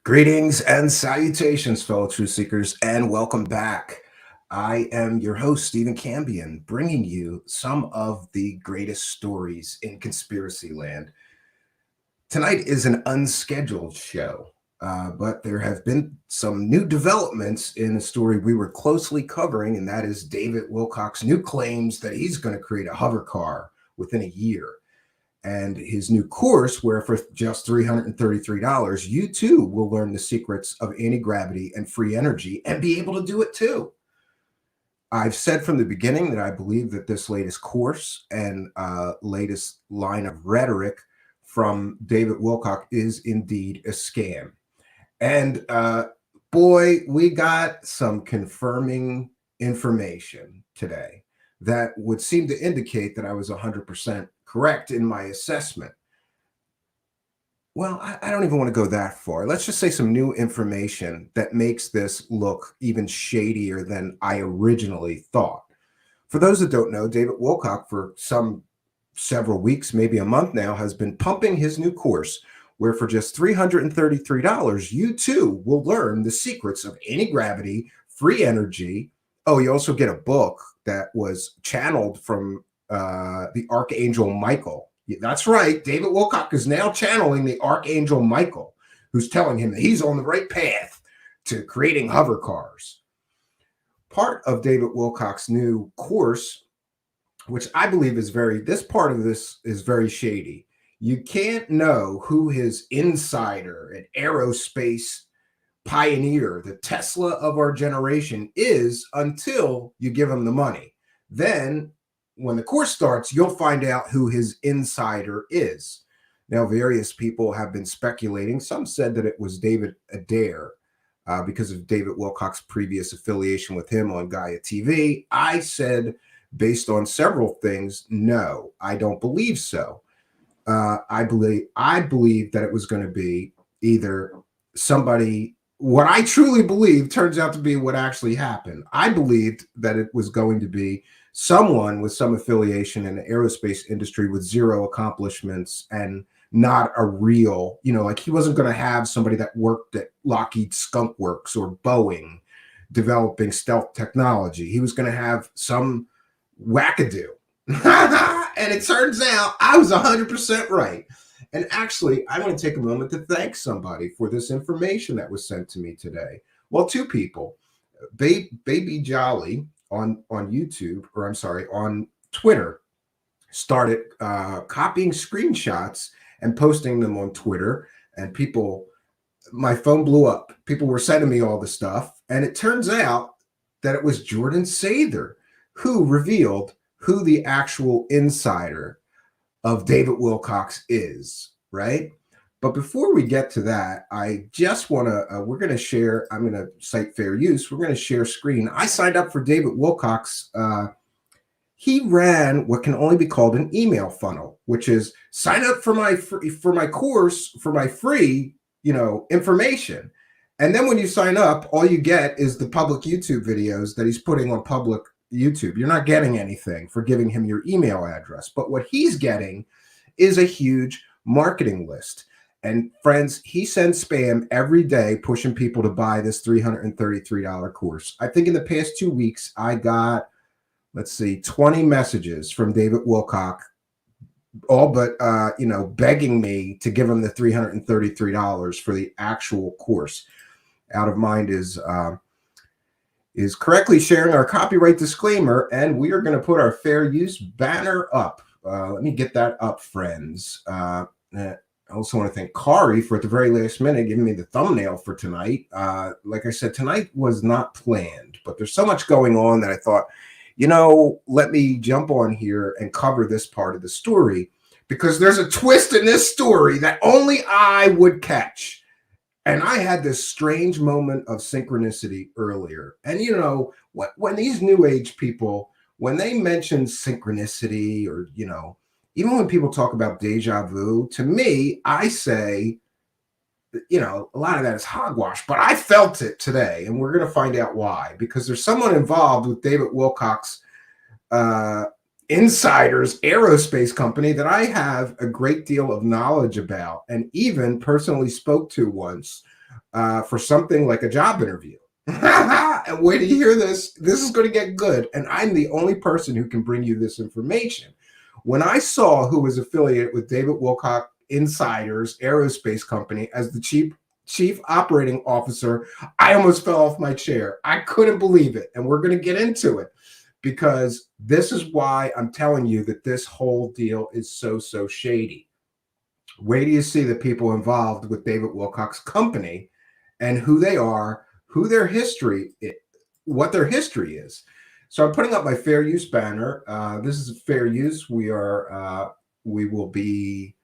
Greetings and salutations, fellow truth seekers, and welcome back. I am your host, Stephen Cambion, bringing you some of the greatest stories in conspiracy land. Tonight is an unscheduled show, but there have been some new developments in a story we were closely covering, and that is David Wilcock's new claims that he's going to create a hover car within a year. And his new course, where for just $333, you too will learn the secrets of anti-gravity and free energy and be able to do it too. I've said from the beginning that I believe that this latest course and latest line of rhetoric from David Wilcock is indeed a scam. And boy, we got some confirming information today that would seem to indicate that I was 100% correct in my assessment. Well, I don't even want to go that far. Let's just say some new information that makes this look even shadier than I originally thought. For those that don't know, David Wilcock, for several weeks, maybe a month now, has been pumping his new course where for just $333, you too will learn the secrets of anti-gravity, free energy. Oh, you also get a book that was channeled from the Archangel Michael. That's right. David Wilcock is now channeling the Archangel Michael, who's telling him that he's on the right path to creating hover cars. Part of David Wilcock's new course, which I believe is this part of this is very shady. You can't know who his insider, an aerospace pioneer, the Tesla of our generation is until you give him the money. Then when the course starts, you'll find out who his insider is. Now, various people have been speculating. Some said that it was David Adair because of David Wilcock's previous affiliation with him on Gaia TV. I said, based on several things, no, I don't believe so. I believe that it was going to be either somebody. What I truly believe turns out to be what actually happened. I believed that it was going to be someone with some affiliation in the aerospace industry with zero accomplishments and not a real, like he wasn't going to have somebody that worked at Lockheed Skunk Works or Boeing developing stealth technology. He was going to have some wackadoo. And it turns out I was 100% right. And actually, I want to take a moment to thank somebody for this information that was sent to me today. Well, two people. Baby Jolly on YouTube, or I'm sorry, on Twitter, started copying screenshots and posting them on Twitter. And my phone blew up. People were sending me all the stuff. And it turns out that it was Jordan Sather who revealed who the actual insider of David Wilcock is, right? But before we get to that, I just want to, we're going to share, I'm going to cite fair use. We're going to share screen. I signed up for David Wilcock's, he ran what can only be called an email funnel, which is sign up for my course, for my free, information. And then when you sign up, all you get is the public YouTube videos that he's putting on public YouTube. You're not getting anything for giving him your email address. But what he's getting is a huge marketing list. And friends, he sends spam every day pushing people to buy this $333 course. I think in the past 2 weeks, I got, 20 messages from David Wilcock, all but, begging me to give him the $333 for the actual course. Out of Mind is correctly sharing our copyright disclaimer, and we are going to put our fair use banner up. Let me get that up, friends. I also want to thank Kari for at the very last minute giving me the thumbnail for tonight. Like I said, tonight was not planned, but there's so much going on that I thought, let me jump on here and cover this part of the story, because there's a twist in this story that only I would catch. And I had this strange moment of synchronicity earlier. And, when these new age people, when they mention synchronicity or, even when people talk about deja vu, to me, I say, a lot of that is hogwash, but I felt it today. And we're going to find out why, because there's someone involved with David Wilcock's Insider's aerospace company that I have a great deal of knowledge about and even personally spoke to once for something like a job interview. And wait till you hear this. This is going to get good. And I'm the only person who can bring you this information. When I saw who was affiliated with David Wilcock Insiders Aerospace Company as the chief operating officer, I almost fell off my chair. I couldn't believe it. And we're going to get into it because this is why I'm telling you that this whole deal is so shady. Wait till you see the people involved with David Wilcock's company and who they are, who their history is, what their history is. So I'm putting up my fair use banner. This is fair use. We will be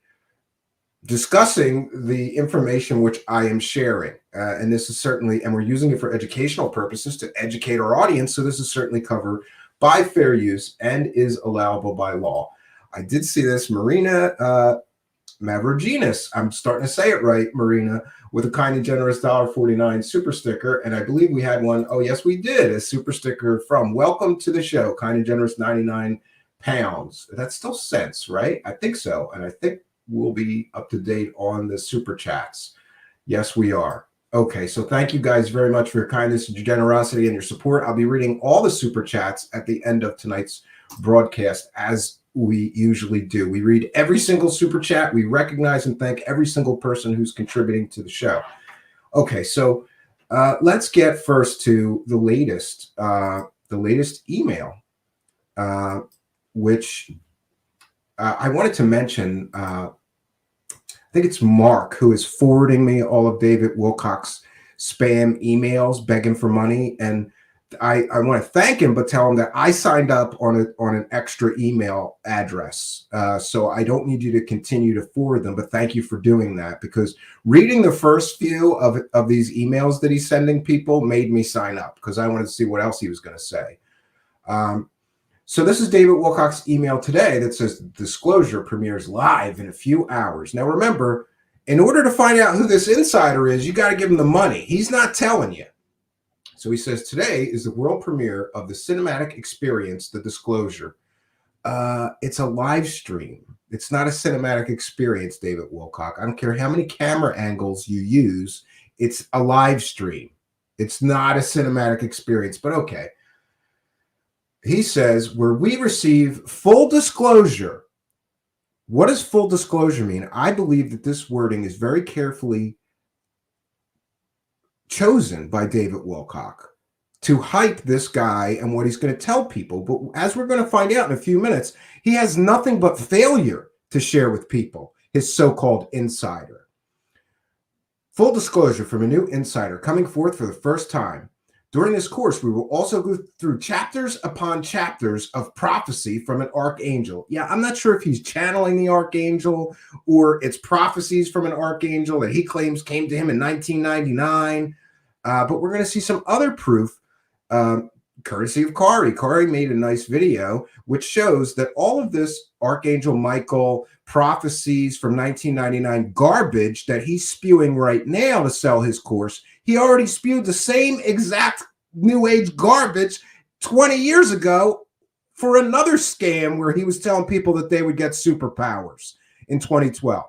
discussing the information which I am sharing. And this is certainly, and we're using it for educational purposes to educate our audience. So this is certainly covered by fair use and is allowable by law. I did see this, Marina Mavroginis. I'm starting to say it right, Marina, with a kind and generous $1.49 super sticker. And I believe we had one. Oh, yes, we did. A super sticker from Welcome to the Show, kind and generous 99 pounds. That's still cents, right? I think so. And I think we'll be up to date on the super chats. Yes, we are. Okay, so thank you guys very much for your kindness and your generosity and your support. I'll be reading all the super chats at the end of tonight's broadcast, as we usually do. We read every single super chat. We recognize and thank every single person who's contributing to the show. Okay, so let's get first to the latest email, which I wanted to mention. I think it's Mark who is forwarding me all of David Wilcock's spam emails begging for money. And I want to thank him, but tell him that I signed up on an extra email address. So I don't need you to continue to forward them, but thank you for doing that, because reading the first few of these emails that he's sending people made me sign up because I wanted to see what else he was going to say. So this is David Wilcock's email today that says disclosure premieres live in a few hours. Now, remember, in order to find out who this insider is, you got to give him the money. He's not telling you. So he says, today is the world premiere of the cinematic experience, The Disclosure. It's a live stream. It's not a cinematic experience, David Wilcock. I don't care how many camera angles you use. It's a live stream. It's not a cinematic experience, but okay. He says, where we receive full disclosure. What does full disclosure mean? I believe that this wording is very carefully chosen by David Wilcock to hype this guy and what he's going to tell people. But as we're going to find out in a few minutes, he has nothing but failure to share with people, his so-called insider. Full disclosure from a new insider coming forth for the first time. During this course, we will also go through chapters upon chapters of prophecy from an archangel. Yeah, I'm not sure if he's channeling the archangel or it's prophecies from an archangel that he claims came to him in 1999. But we're going to see some other proof, courtesy of Kari. Kari made a nice video which shows that all of this Archangel Michael prophecies from 1999 garbage that he's spewing right now to sell his course, he already spewed the same exact New Age garbage 20 years ago for another scam where he was telling people that they would get superpowers in 2012.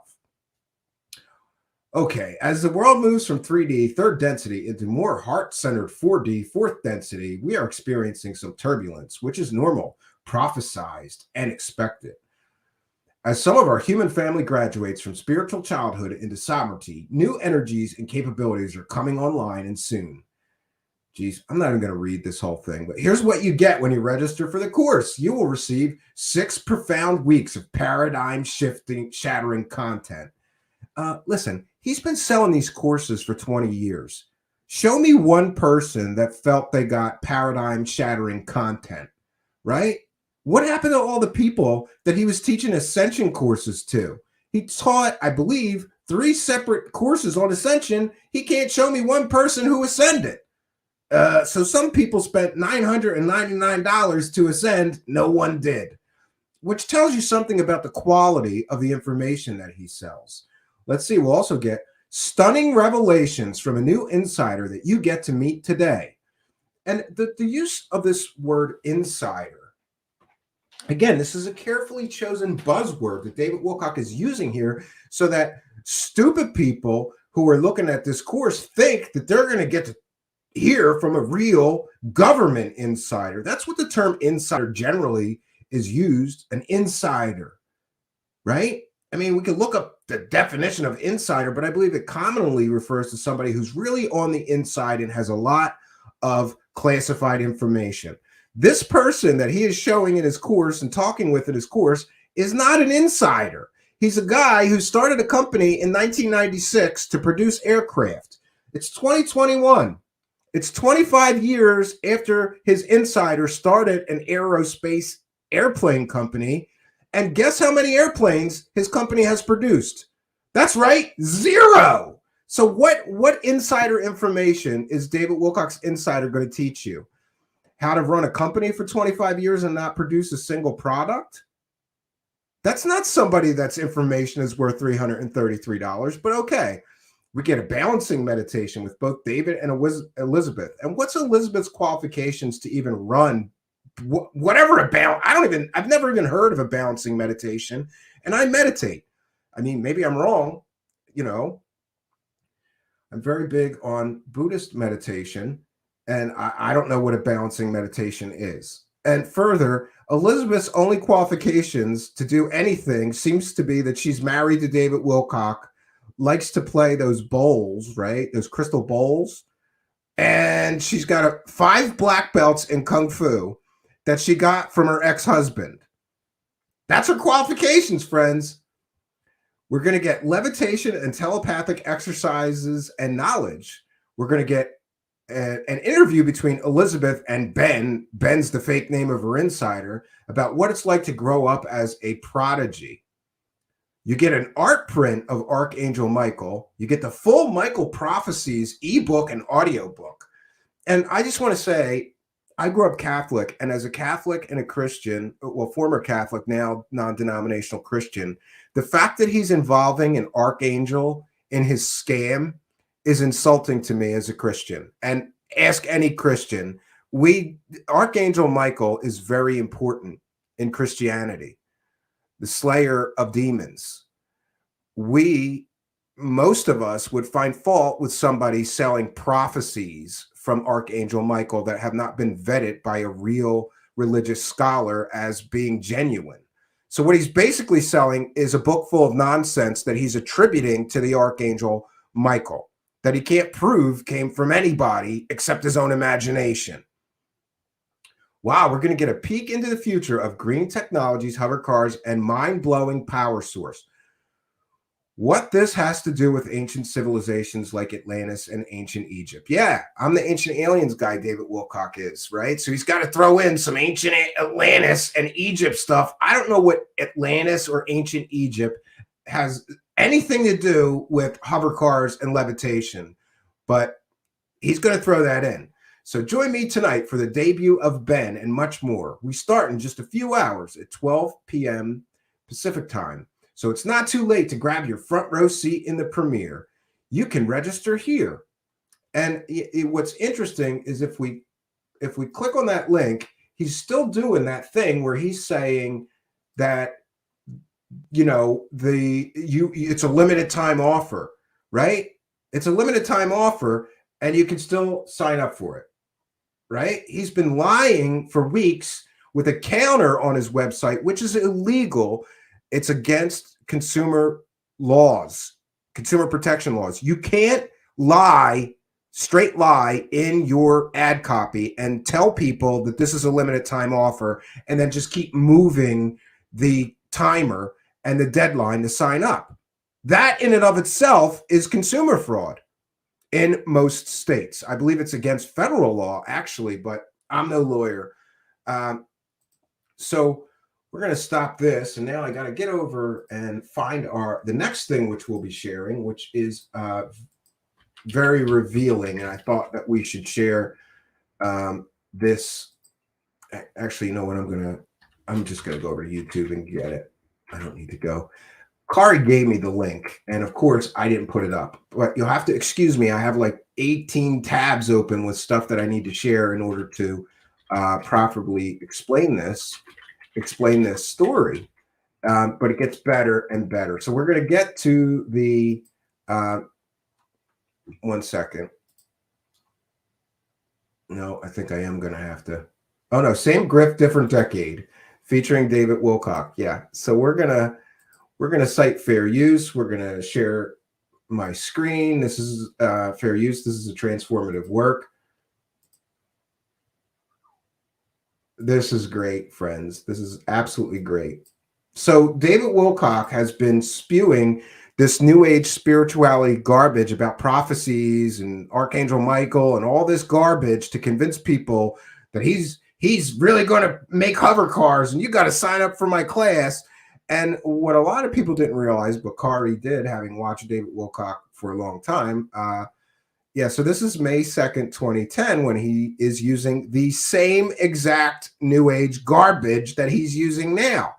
Okay, as the world moves from 3D, third density, into more heart-centered 4D, fourth density, we are experiencing some turbulence, which is normal, prophesized, and expected. As some of our human family graduates from spiritual childhood into sovereignty, new energies and capabilities are coming online and soon. Geez, I'm not even going to read this whole thing, but here's what you get when you register for the course. You will receive 6 profound weeks of paradigm-shifting, shattering content. Listen, he's been selling these courses for 20 years. Show me one person that felt they got paradigm-shattering content, right? What happened to all the people that he was teaching ascension courses to? He taught, I believe, 3 separate courses on ascension. He can't show me one person who ascended. So some people spent $999 to ascend. No one did, which tells you something about the quality of the information that he sells. Let's see. We'll also get stunning revelations from a new insider that you get to meet today. And the use of this word insider, again, this is a carefully chosen buzzword that David Wilcock is using here so that stupid people who are looking at this course think that they're going to get to hear from a real government insider. That's what the term insider generally is used, an insider, right? I mean, we could look up the definition of insider, but I believe it commonly refers to somebody who's really on the inside and has a lot of classified information. This person that he is showing in his course and talking with in his course is not an insider. He's a guy who started a company in 1996 to produce aircraft. It's 2021. It's 25 years after his insider started an aerospace airplane company. And guess how many airplanes his company has produced? That's right, 0. So what insider information is David Wilcock's insider going to teach you? How to run a company for 25 years and not produce a single product? That's not somebody that's information is worth $333, but okay. We get a balancing meditation with both David and Elizabeth. And what's Elizabeth's qualifications to even run whatever I've never even heard of a balancing meditation, and I meditate. I mean, maybe I'm wrong. You know, I'm very big on Buddhist meditation, and I don't know what a balancing meditation is. And further, Elizabeth's only qualifications to do anything seems to be that she's married to David Wilcock, likes to play those bowls, right? Those crystal bowls. And she's got 5 black belts in Kung Fu that she got from her ex-husband. That's her qualifications, friends. We're going to get levitation and telepathic exercises and knowledge. We're going to get an interview between Elizabeth and Ben. Ben's the fake name of her insider, about what it's like to grow up as a prodigy. You get an art print of Archangel Michael. You get the full Michael Prophecies ebook and audiobook. And I just want to say, I grew up Catholic, and as a Catholic and a Christian, well, former Catholic, now non-denominational Christian, the fact that he's involving an archangel in his scam is insulting to me as a Christian. And ask any Christian. Archangel Michael is very important in Christianity, the slayer of demons. Most of us would find fault with somebody selling prophecies from Archangel Michael that have not been vetted by a real religious scholar as being genuine. So what he's basically selling is a book full of nonsense that he's attributing to the Archangel Michael, that he can't prove came from anybody except his own imagination. Wow, we're going to get a peek into the future of green technologies, hover cars, and mind-blowing power source. What this has to do with ancient civilizations like Atlantis and ancient Egypt. Yeah, I'm the ancient aliens guy, David Wilcock is, right? So he's got to throw in some ancient Atlantis and Egypt stuff. I don't know what Atlantis or ancient Egypt has anything to do with hover cars and levitation, but he's going to throw that in. So join me tonight for the debut of Ben and much more. We start in just a few hours at 12 p.m. Pacific time. So it's not too late to grab your front row seat in the premiere. You can register here. And what's interesting is if we click on that link, he's still doing that thing where he's saying that, you know, it's a limited time offer, right? It's a limited time offer and you can still sign up for it, right? He's been lying for weeks with a counter on his website, which is illegal. It's against consumer laws, consumer protection laws. You can't straight lie in your ad copy and tell people that this is a limited time offer and then just keep moving the timer and the deadline to sign up. That in and of itself is consumer fraud in most states. I believe it's against federal law, actually, but I'm no lawyer. So we're going to stop this. And now I got to get over and find the next thing which we'll be sharing, which is very revealing. And I thought that we should share this. Actually, you know what? I'm just going to go over to YouTube and get it. I don't need to go. Kari gave me the link. And of course, I didn't put it up. But you'll have to excuse me. I have like 18 tabs open with stuff that I need to share in order to properly explain this story, but it gets better and better. So we're going to get to the 1 second. No, I think I am going to have to. Oh no, same grift, different decade, featuring David Wilcock. Yeah. So we're gonna cite fair use. We're gonna share my screen. This is fair use. This is a transformative work. This is great, friends. This is absolutely great. So David Wilcock has been spewing this new age spirituality garbage about prophecies and Archangel Michael and all this garbage to convince people that he's really going to make hover cars and you got to sign up for my class. And what a lot of people didn't realize, but Kari did, having watched David Wilcock for a long time, yeah, so this is May 2nd, 2010, when he is using the same exact new age garbage that he's using now.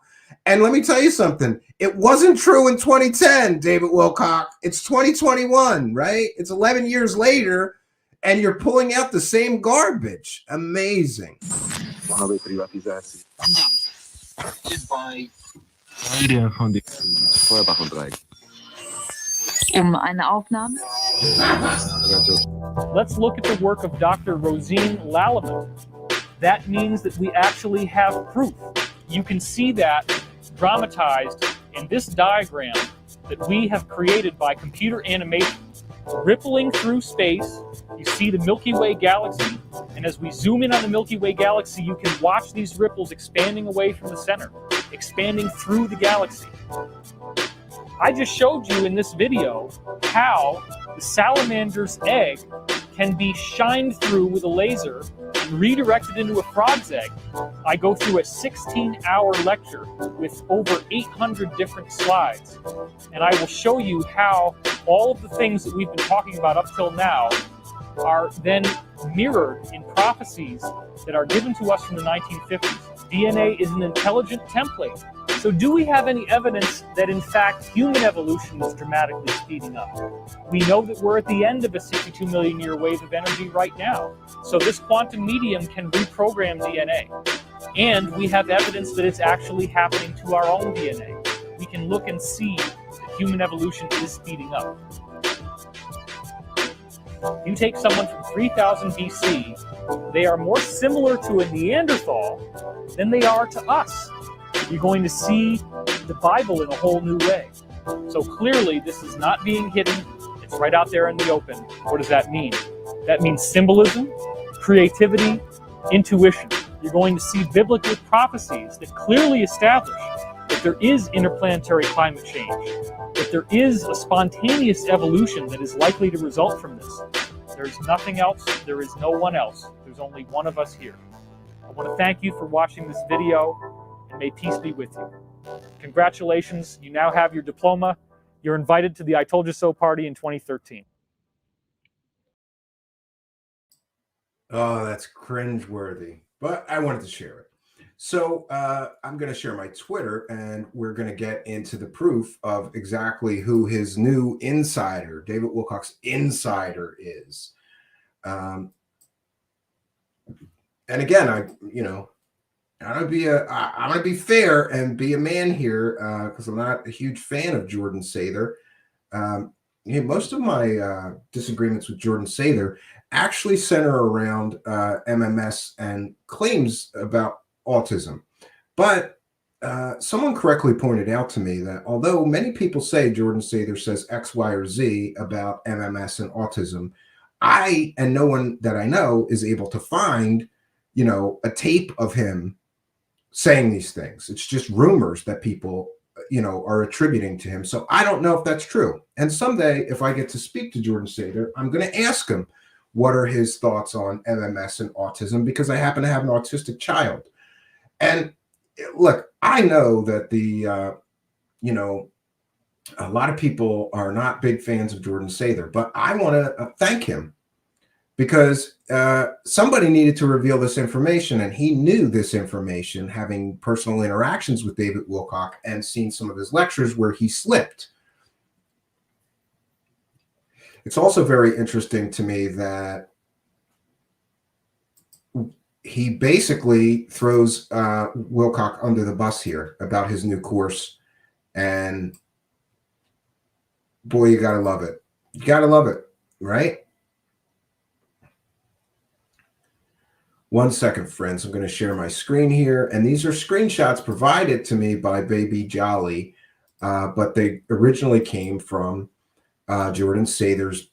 And let me tell you something. It wasn't true in 2010, David Wilcock. It's 2021, right? It's 11 years later, and you're pulling out the same garbage. Amazing. Eine Aufnahme. Let's look at the work of Dr. Rosine Lallement. That means that we actually have proof. You can see that dramatized in this diagram that we have created by computer animation. Rippling through space, you see the Milky Way galaxy, and as we zoom in on the Milky Way galaxy, you can watch these ripples expanding away from the center, expanding through the galaxy. I just showed you in this video how the salamander's egg can be shined through with a laser and redirected into a frog's egg. I go through a 16-hour lecture with over 800 different slides, and I will show you how all of the things that we've been talking about up till now are then mirrored in prophecies that are given to us from the 1950s. DNA is an intelligent template. So do we have any evidence that in fact human evolution is dramatically speeding up? We know that we're at the end of a 62 million year wave of energy right now. So this quantum medium can reprogram DNA. And we have evidence that it's actually happening to our own DNA. We can look and see that human evolution is speeding up. You take someone from 3000 BC, they are more similar to a Neanderthal than they are to us. You're going to see the Bible in a whole new way. So clearly this is not being hidden. It's right out there in the open. What does that mean? That means symbolism, creativity, intuition. You're going to see biblical prophecies that clearly establish that there is interplanetary climate change, that there is a spontaneous evolution that is likely to result from this. There's nothing else. There is no one else. There's only one of us here. I want to thank you for watching this video, and may peace be with you. Congratulations, you now have your diploma. You're invited to the I Told You So party in 2013. Oh, that's cringeworthy, but I wanted to share it. So I'm going to share my Twitter, and we're going to get into the proof of exactly who his new insider, David Wilcock's insider, is. And again, I'm gonna be fair and be a man here because I'm not a huge fan of Jordan Sather. Most of my disagreements with Jordan Sather actually center around MMS and claims about autism. But someone correctly pointed out to me that although many people say Jordan Sather says X, Y, or Z about MMS and autism, I and no one that I know is able to find, a tape of him saying these things. It's just rumors that people, are attributing to him. So I don't know if that's true. And someday, if I get to speak to Jordan Sather, I'm going to ask him what are his thoughts on MMS and autism, because I happen to have an autistic child. And look, I know that a lot of people are not big fans of Jordan Sather, but I want to thank him because somebody needed to reveal this information, and he knew this information, having personal interactions with David Wilcock and seen some of his lectures where he slipped. It's also very interesting to me that he basically throws Wilcock under the bus here about his new course. And boy, you got to love it. You got to love it. right? 1 second, friends. I'm going to share my screen here. And these are screenshots provided to me by Baby Jolly, but they originally came from Jordan Sather's,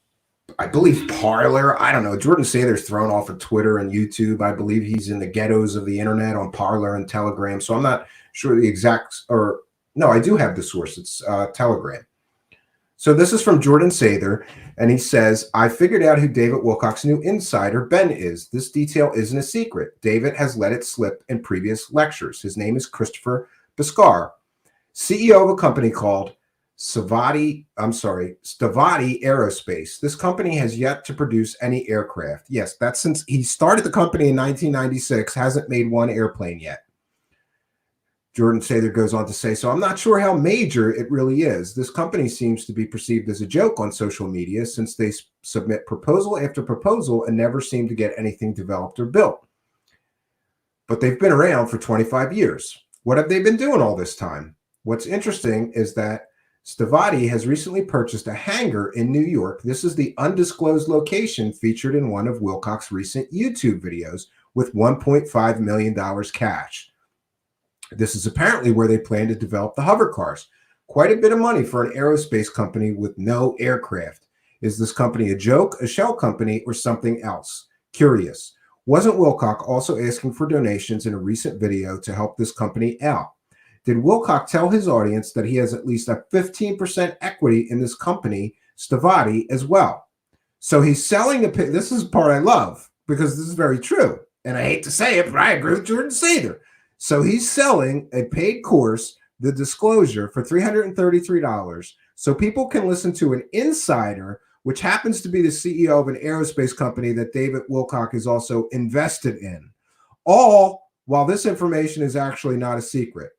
I believe, Parler. I don't know. Jordan Sather's thrown off of Twitter and YouTube. I believe he's in the ghettos of the internet on Parler and Telegram. So I'm not sure the exact, or no, I do have the source. It's Telegram. So this is from Jordan Sather, and he says, I figured out who David Wilcock's new insider, Ben, is. This detail isn't a secret. David has let it slip in previous lectures. His name is Christopher Biscar, CEO of a company called Stavatti Aerospace. This company has yet to produce any aircraft. Yes, that's since he started the company in 1996, hasn't made one airplane yet. Jordan Sather goes on to say, so I'm not sure how major it really is. This company seems to be perceived as a joke on social media since they submit proposal after proposal and never seem to get anything developed or built. But they've been around for 25 years. What have they been doing all this time? What's interesting is that Stavatti has recently purchased a hangar in New York. This is the undisclosed location featured in one of Wilcock's recent YouTube videos with $1.5 million cash. This is apparently where they plan to develop the hover cars. Quite a bit of money for an aerospace company with no aircraft. Is this company a joke, a shell company, or something else? Curious. Wasn't Wilcock also asking for donations in a recent video to help this company out? Did Wilcock tell his audience that he has at least a 15% equity in this company, Stavatti, as well? So he's selling this is the part I love, because this is very true. And I hate to say it, but I agree with Jordan Sather. So he's selling a paid course, The Disclosure, for $333 so people can listen to an insider, which happens to be the CEO of an aerospace company that David Wilcock is also invested in. All while this information is actually not a secret.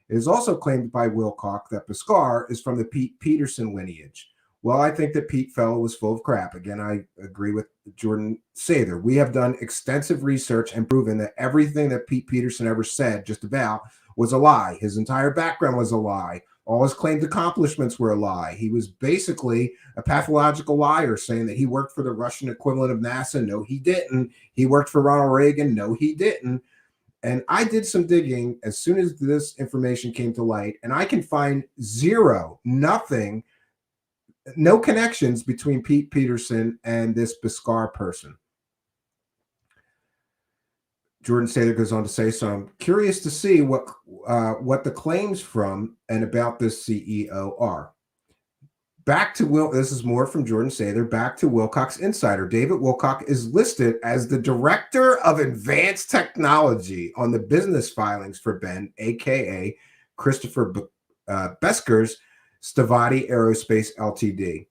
It is also claimed by Wilcock that Biscar is from the Pete Peterson lineage. Well, I think that Pete fellow was full of crap. Again, I agree with Jordan Sather. We have done extensive research and proven that everything that Pete Peterson ever said just about was a lie. His entire background was a lie. All his claimed accomplishments were a lie. He was basically a pathological liar, saying that he worked for the Russian equivalent of NASA. No, he didn't. He worked for Ronald Reagan. No, he didn't. And I did some digging as soon as this information came to light, and I can find nothing, no connections between Pete Peterson and this Biscar person. Jordan Sather goes on to say, so I'm curious to see what the claims from and about this CEO are. Back to this is more from Jordan Sather. Back to Wilcock's insider. David Wilcock is listed as the director of advanced technology on the business filings for Ben, aka Christopher Biscar's Stavatti Aerospace Ltd.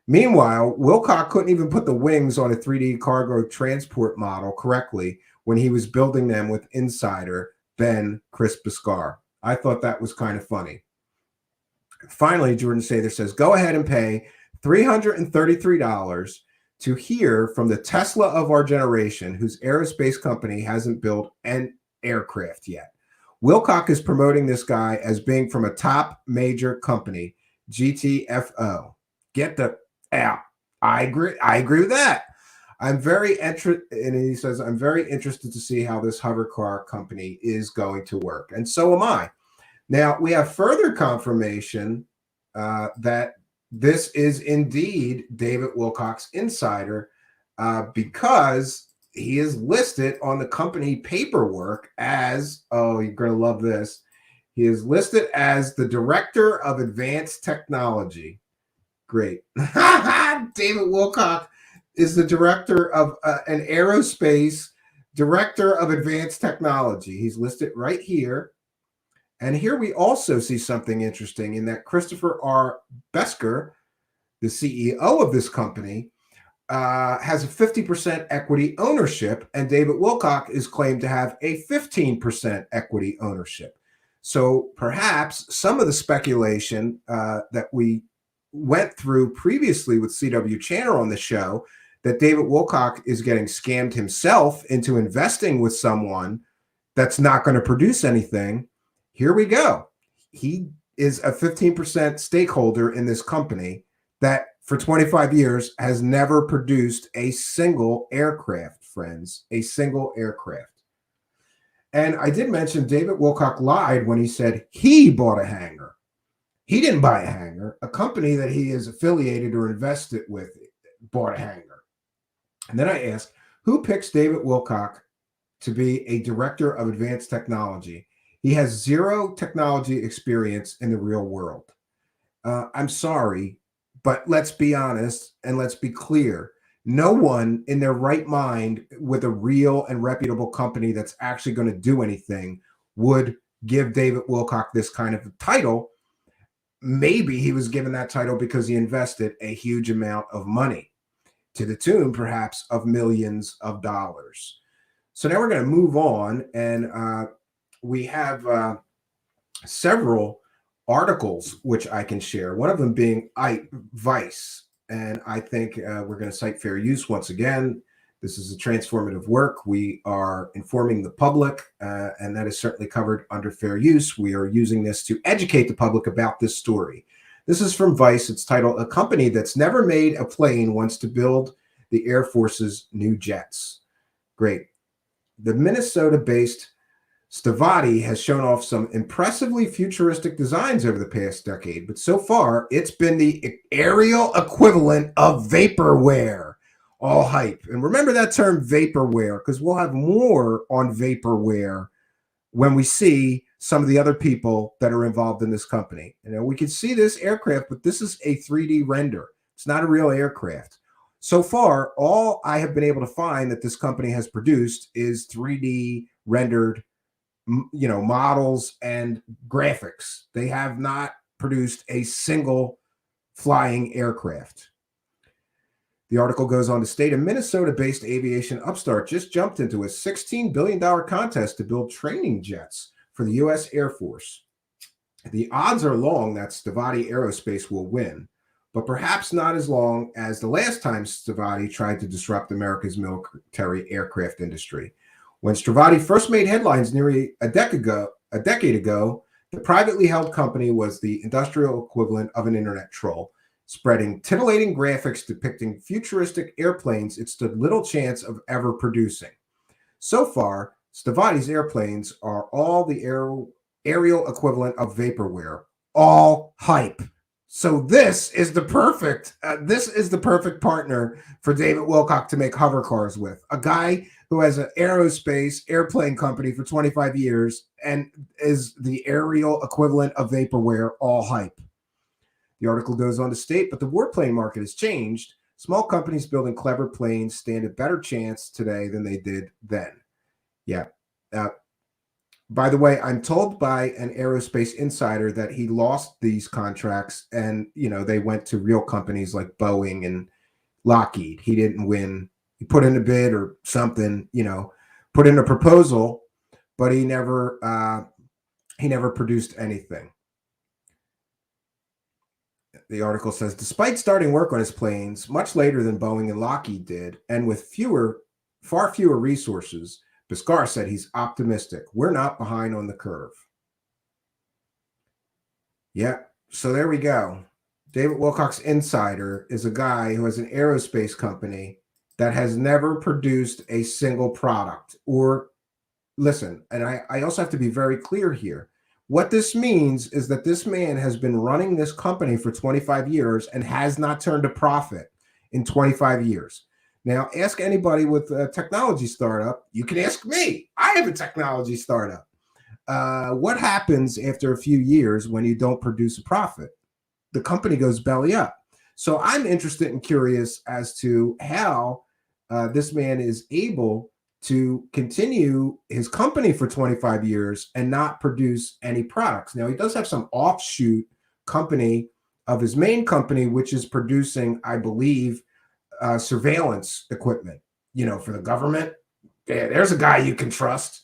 Meanwhile, Wilcock couldn't even put the wings on a 3D cargo transport model correctly when he was building them with insider Ben Chris Biscar. I thought that was kind of funny. Finally, Jordan Sather says, go ahead and pay $333 to hear from the Tesla of our generation, whose aerospace company hasn't built an aircraft yet. Wilcock is promoting this guy as being from a top major company, GTFO. Get the out. I agree with that. I'm very interested, and he says, I'm very interested to see how this hover car company is going to work. And so am I. Now, we have further confirmation that this is indeed David Wilcock's insider because he is listed on the company paperwork as, oh, you're going to love this. He is listed as the director of advanced technology. Great. David Wilcock is the director of an aerospace director of advanced technology. He's listed right here. And here we also see something interesting in that Christopher R. Biscar, the CEO of this company, has a 50% equity ownership, and David Wilcock is claimed to have a 15% equity ownership. So perhaps some of the speculation that we went through previously with CW Channer on the show, that David Wilcock is getting scammed himself into investing with someone that's not going to produce anything. Here we go. He is a 15% stakeholder in this company that for 25 years has never produced a single aircraft, friends, a single aircraft. And I did mention David Wilcock lied when he said he bought a hangar. He didn't buy a hangar. A company that he is affiliated or invested with bought a hangar. And then I asked, who picks David Wilcock to be a director of advanced technology? He has zero technology experience in the real world. I'm sorry, but let's be honest and let's be clear. No one in their right mind with a real and reputable company that's actually going to do anything would give David Wilcock this kind of title. Maybe he was given that title because he invested a huge amount of money, to the tune perhaps of millions of dollars. So now we're going to move on, and we have several articles which I can share. One of them being Vice, and I think we're going to cite fair use once again. This is a transformative work. We are informing the public, and that is certainly covered under fair use. We are using this to educate the public about this story. This is from Vice. It's titled, "A Company That's Never Made a Plane Wants to Build the Air Force's New Jets." Great. The Minnesota-based Stavatti has shown off some impressively futuristic designs over the past decade, but so far it's been the aerial equivalent of vaporware. All hype. And remember that term vaporware, because we'll have more on vaporware when we see some of the other people that are involved in this company. You know, we can see this aircraft, but this is a 3D render. It's not a real aircraft. So far, all I have been able to find that this company has produced is 3D rendered, models and graphics. They have not produced a single flying aircraft. The article goes on to state a Minnesota-based aviation upstart just jumped into a $16 billion contest to build training jets for the U.S. Air Force. The odds are long that Stavatti Aerospace will win, but perhaps not as long as the last time Stavatti tried to disrupt America's military aircraft industry. When Stavatti first made headlines nearly a decade ago, the privately held company was the industrial equivalent of an internet troll, spreading titillating graphics depicting futuristic airplanes it stood little chance of ever producing. So far, Stavatti's airplanes are all the aerial equivalent of vaporware, all hype. So this is the perfect partner for David Wilcock to make hover cars with. A guy who has an aerospace airplane company for 25 years and is the aerial equivalent of vaporware, all hype. The article goes on to state, but the warplane market has changed. Small companies building clever planes stand a better chance today than they did then. Yeah. By the way, I'm told by an aerospace insider that he lost these contracts and, they went to real companies like Boeing and Lockheed. He didn't win. He put in a bid or something, put in a proposal, but he never produced anything. The article says, despite starting work on his planes much later than Boeing and Lockheed did, and with far fewer resources, Biscar said he's optimistic. We're not behind on the curve. Yeah, so there we go. David Wilcock's insider is a guy who has an aerospace company that has never produced a single product. Or, listen, and I also have to be very clear here. What this means is that this man has been running this company for 25 years and has not turned a profit in 25 years. Now, ask anybody with a technology startup. You can ask me. I have a technology startup. What happens after a few years when you don't produce a profit? The company goes belly up. So I'm interested and curious as to how this man is able to continue his company for 25 years and not produce any products. Now, he does have some offshoot company of his main company, which is producing, I believe, surveillance equipment, for the government. Yeah, there's a guy you can trust.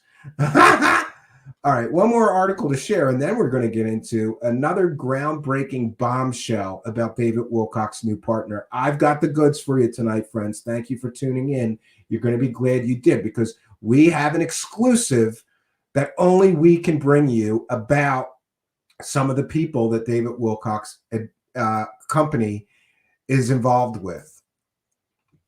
All right, one more article to share, and then we're going to get into another groundbreaking bombshell about David Wilcock's new partner. I've got the goods for you tonight, friends. Thank you for tuning in. You're going to be glad you did, because we have an exclusive that only we can bring you about some of the people that David Wilcock's company is involved with.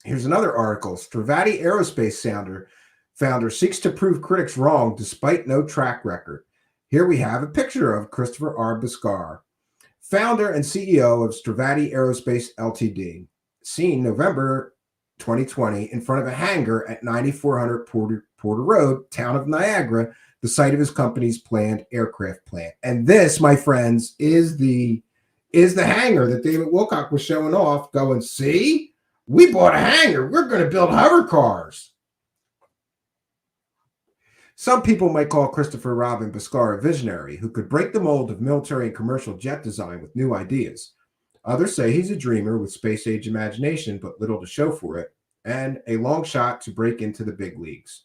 Here's another article. Stavatti Aerospace founder seeks to prove critics wrong despite no track record. Here we have a picture of Christopher R. Bhaskar, founder and CEO of Stavatti Aerospace Ltd., seen November 2020 in front of a hangar at 9400 Porter Road, town of Niagara, the site of his company's planned aircraft plant. And this, my friends, is the hangar that David Wilcock was showing off, going, see, we bought a hangar. We're going to build hover cars. Some people might call Christopher Robin Bhaskar a visionary who could break the mold of military and commercial jet design with new ideas. Others say he's a dreamer with space-age imagination, but little to show for it, and a long shot to break into the big leagues.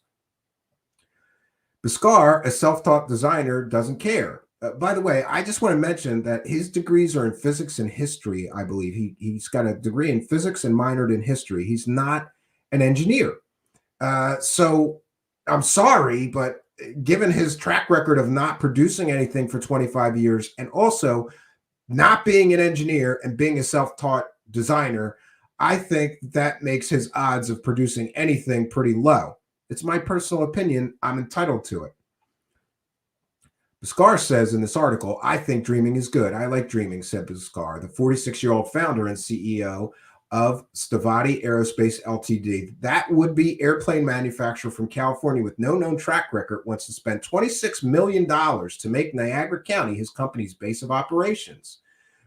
Bhaskar, a self-taught designer, doesn't care. By the way, I just want to mention that his degrees are in physics and history, I believe. He's got a degree in physics and minored in history. He's not an engineer. So I'm sorry, but given his track record of not producing anything for 25 years and also not being an engineer and being a self-taught designer, I think that makes his odds of producing anything pretty low. It's my personal opinion. I'm entitled to it. Bhaskar says in this article, I think dreaming is good. I like dreaming, said Bhaskar, the 46-year-old founder and CEO of Stavatti Aerospace Ltd. That would-be airplane manufacturer from California with no known track record wants to spend $26 million to make Niagara County his company's base of operations.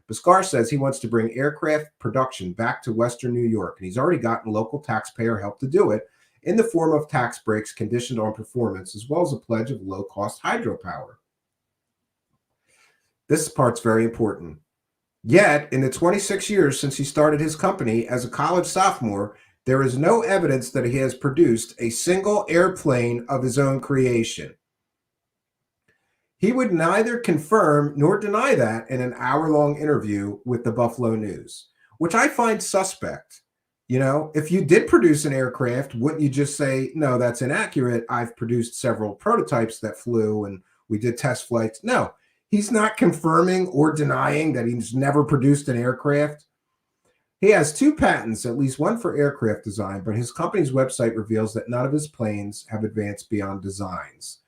Bhaskar says he wants to bring aircraft production back to Western New York, and he's already gotten local taxpayer help to do it in the form of tax breaks conditioned on performance, as well as a pledge of low-cost hydropower. This part's very important. Yet, in the 26 years since he started his company as a college sophomore, there is no evidence that he has produced a single airplane of his own creation. He would neither confirm nor deny that in an hour-long interview with the Buffalo News, which I find suspect. You know, if you did produce an aircraft, wouldn't you just say, no, that's inaccurate? I've produced several prototypes that flew and we did test flights. No. He's not confirming or denying that he's never produced an aircraft. He has 2 patents, at least one for aircraft design, but his company's website reveals that none of his planes have advanced beyond designs.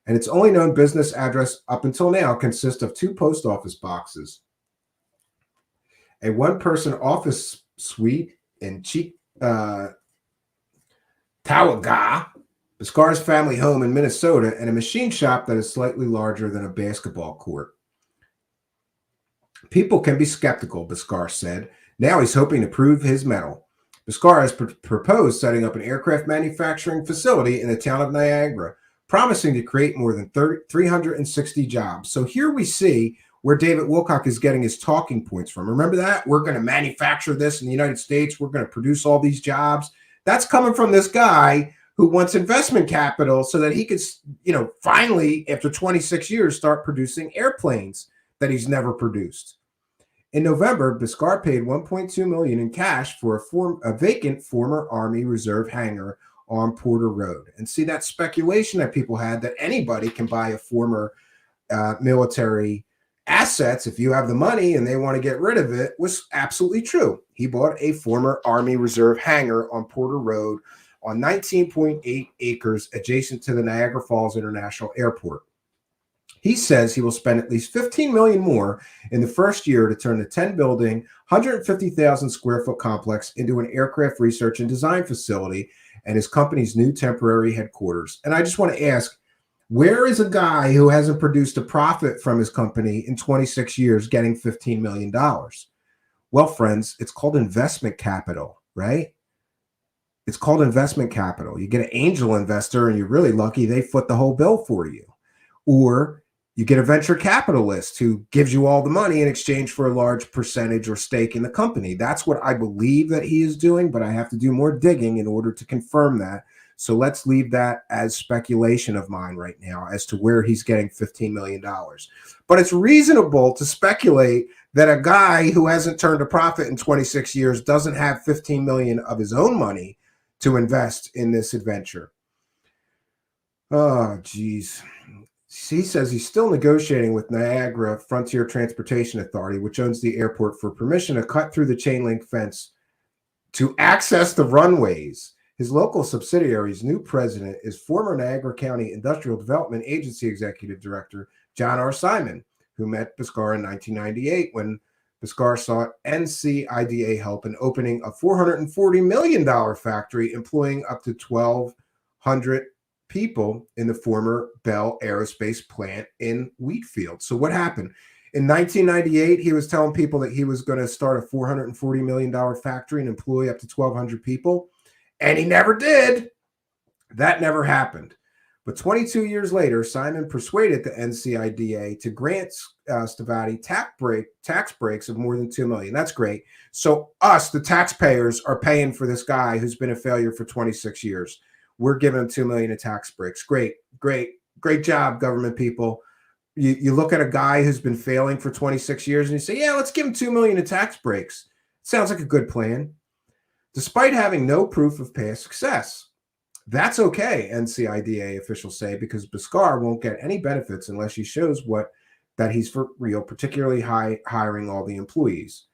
And its only known business address up until now consists of 2 post office boxes, a one-person office suite in Tawaga, Bhaskar's family home in Minnesota, and a machine shop that is slightly larger than a basketball court. People can be skeptical, Bhaskar said. Now he's hoping to prove his mettle. Bhaskar has proposed setting up an aircraft manufacturing facility in the town of Niagara, promising to create more than 360 jobs. So here we see where David Wilcock is getting his talking points from. Remember that? We're going to manufacture this in the United States. We're going to produce all these jobs. That's coming from this guy who wants investment capital so that he could, finally, after 26 years, start producing airplanes that he's never produced. In November, Bhaskar paid $1.2 million in cash for a vacant former Army Reserve hangar on Porter Road. And see, that speculation that people had that anybody can buy a former military assets if you have the money and they want to get rid of it was absolutely true. He bought a former Army Reserve hangar on Porter Road on 19.8 acres adjacent to the Niagara Falls International Airport. He says he will spend at least $15 million more in the first year to turn the 10-building, 150,000 square foot complex into an aircraft research and design facility and his company's new temporary headquarters. And I just want to ask, where is a guy who hasn't produced a profit from his company in 26 years getting $15 million? Well, friends, it's called investment capital, right? It's called investment capital. You get an angel investor and you're really lucky they foot the whole bill for you. Or you get a venture capitalist who gives you all the money in exchange for a large percentage or stake in the company. That's what I believe that he is doing, but I have to do more digging in order to confirm that. So let's leave that as speculation of mine right now as to where he's getting $15 million. But it's reasonable to speculate that a guy who hasn't turned a profit in 26 years doesn't have $15 million of his own money to invest in this adventure. Oh, geez. He says he's still negotiating with Niagara Frontier Transportation Authority, which owns the airport, for permission to cut through the chain link fence to access the runways. His local subsidiary's new president is former Niagara County Industrial Development Agency Executive Director John R. Simon, who met Bhaskar in 1998 when Bhaskar sought NCIDA help in opening a $440 million factory employing up to 1,200 people in the former Bell Aerospace plant in Wheatfield. So what happened? In 1998, he was telling people that he was going to start a $440 million factory and employ up to 1,200 people, and he never did. That never happened. But 22 years later, Simon persuaded the NCIDA to grant Stavatti tax breaks of more than $2 million. That's great. So us, the taxpayers, are paying for this guy who's been a failure for 26 years. We're giving him $2 million in tax breaks. Great job, government people. You look at a guy who's been failing for 26 years and you say, yeah, let's give him $2 million in tax breaks. Sounds like a good plan. Despite having no proof of past success. That's okay, NCIDA officials say, because Bhaskar won't get any benefits unless he shows that he's for real, particularly hiring all the employees.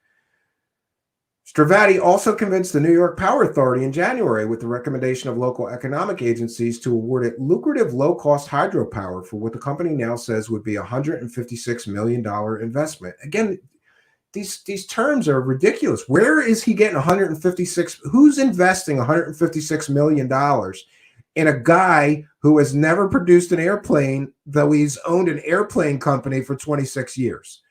Stavatti also convinced the New York Power Authority in January with the recommendation of local economic agencies to award it lucrative low-cost hydropower for what the company now says would be a $156 million investment. Again, these terms are ridiculous. Where is he getting 156? Who's investing $156 million in a guy who has never produced an airplane, though he's owned an airplane company for 26 years?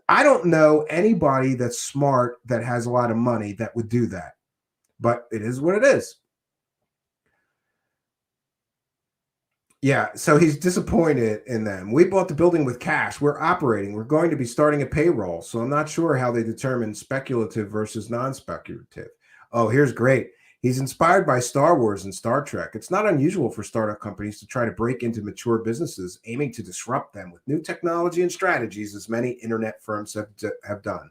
I don't know anybody that's smart that has a lot of money that would do that, but it is what it is. Yeah, so he's disappointed in them. We bought the building with cash. We're operating. We're going to be starting a payroll. So I'm not sure how they determine speculative versus non-speculative. Oh, here's great. He's inspired by Star Wars and Star Trek. It's not unusual for startup companies to try to break into mature businesses, aiming to disrupt them with new technology and strategies, as many internet firms have done.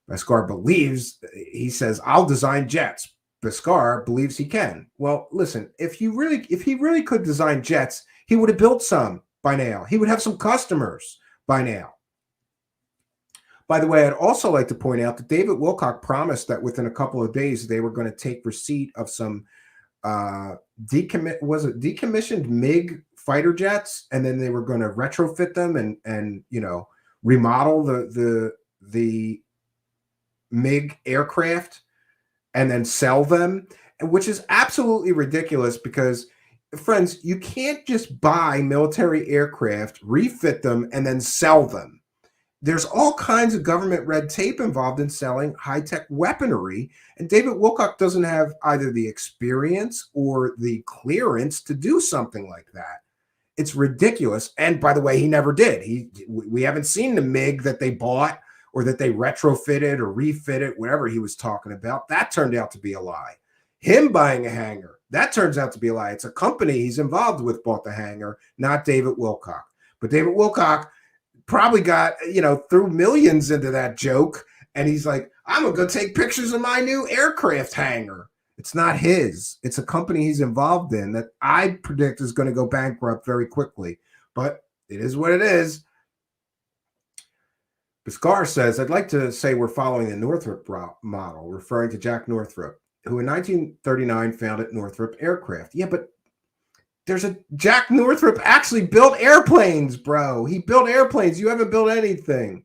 Bhaskar believes, he says, I'll design jets. Bhaskar believes he can. Well, listen, if he really could design jets, he would have built some by now. He would have some customers by now. By the way, I'd also like to point out that David Wilcock promised that within a couple of days they were going to take receipt of some decommissioned MiG fighter jets, and then they were going to retrofit them and remodel the MiG aircraft and then sell them, which is absolutely ridiculous because, friends, you can't just buy military aircraft, refit them, and then sell them. There's all kinds of government red tape involved in selling high-tech weaponry, and David Wilcock doesn't have either the experience or the clearance to do something like that. It's ridiculous. And by the way, he never did. We haven't seen the MiG that they bought or that they retrofitted or refitted, whatever he was talking about. That turned out to be a lie. Him buying a hangar, that turns out to be a lie. It's a company he's involved with bought the hangar, not David Wilcock. But David Wilcock probably got, threw millions into that joke. And he's like, I'm going to go take pictures of my new aircraft hangar. It's not his. It's a company he's involved in that I predict is going to go bankrupt very quickly. But it is what it is. Bhaskar says, I'd like to say we're following the Northrop model, referring to Jack Northrop, who in 1939 founded Northrop Aircraft. Yeah, but Jack Northrop actually built airplanes, bro. He built airplanes. You haven't built anything.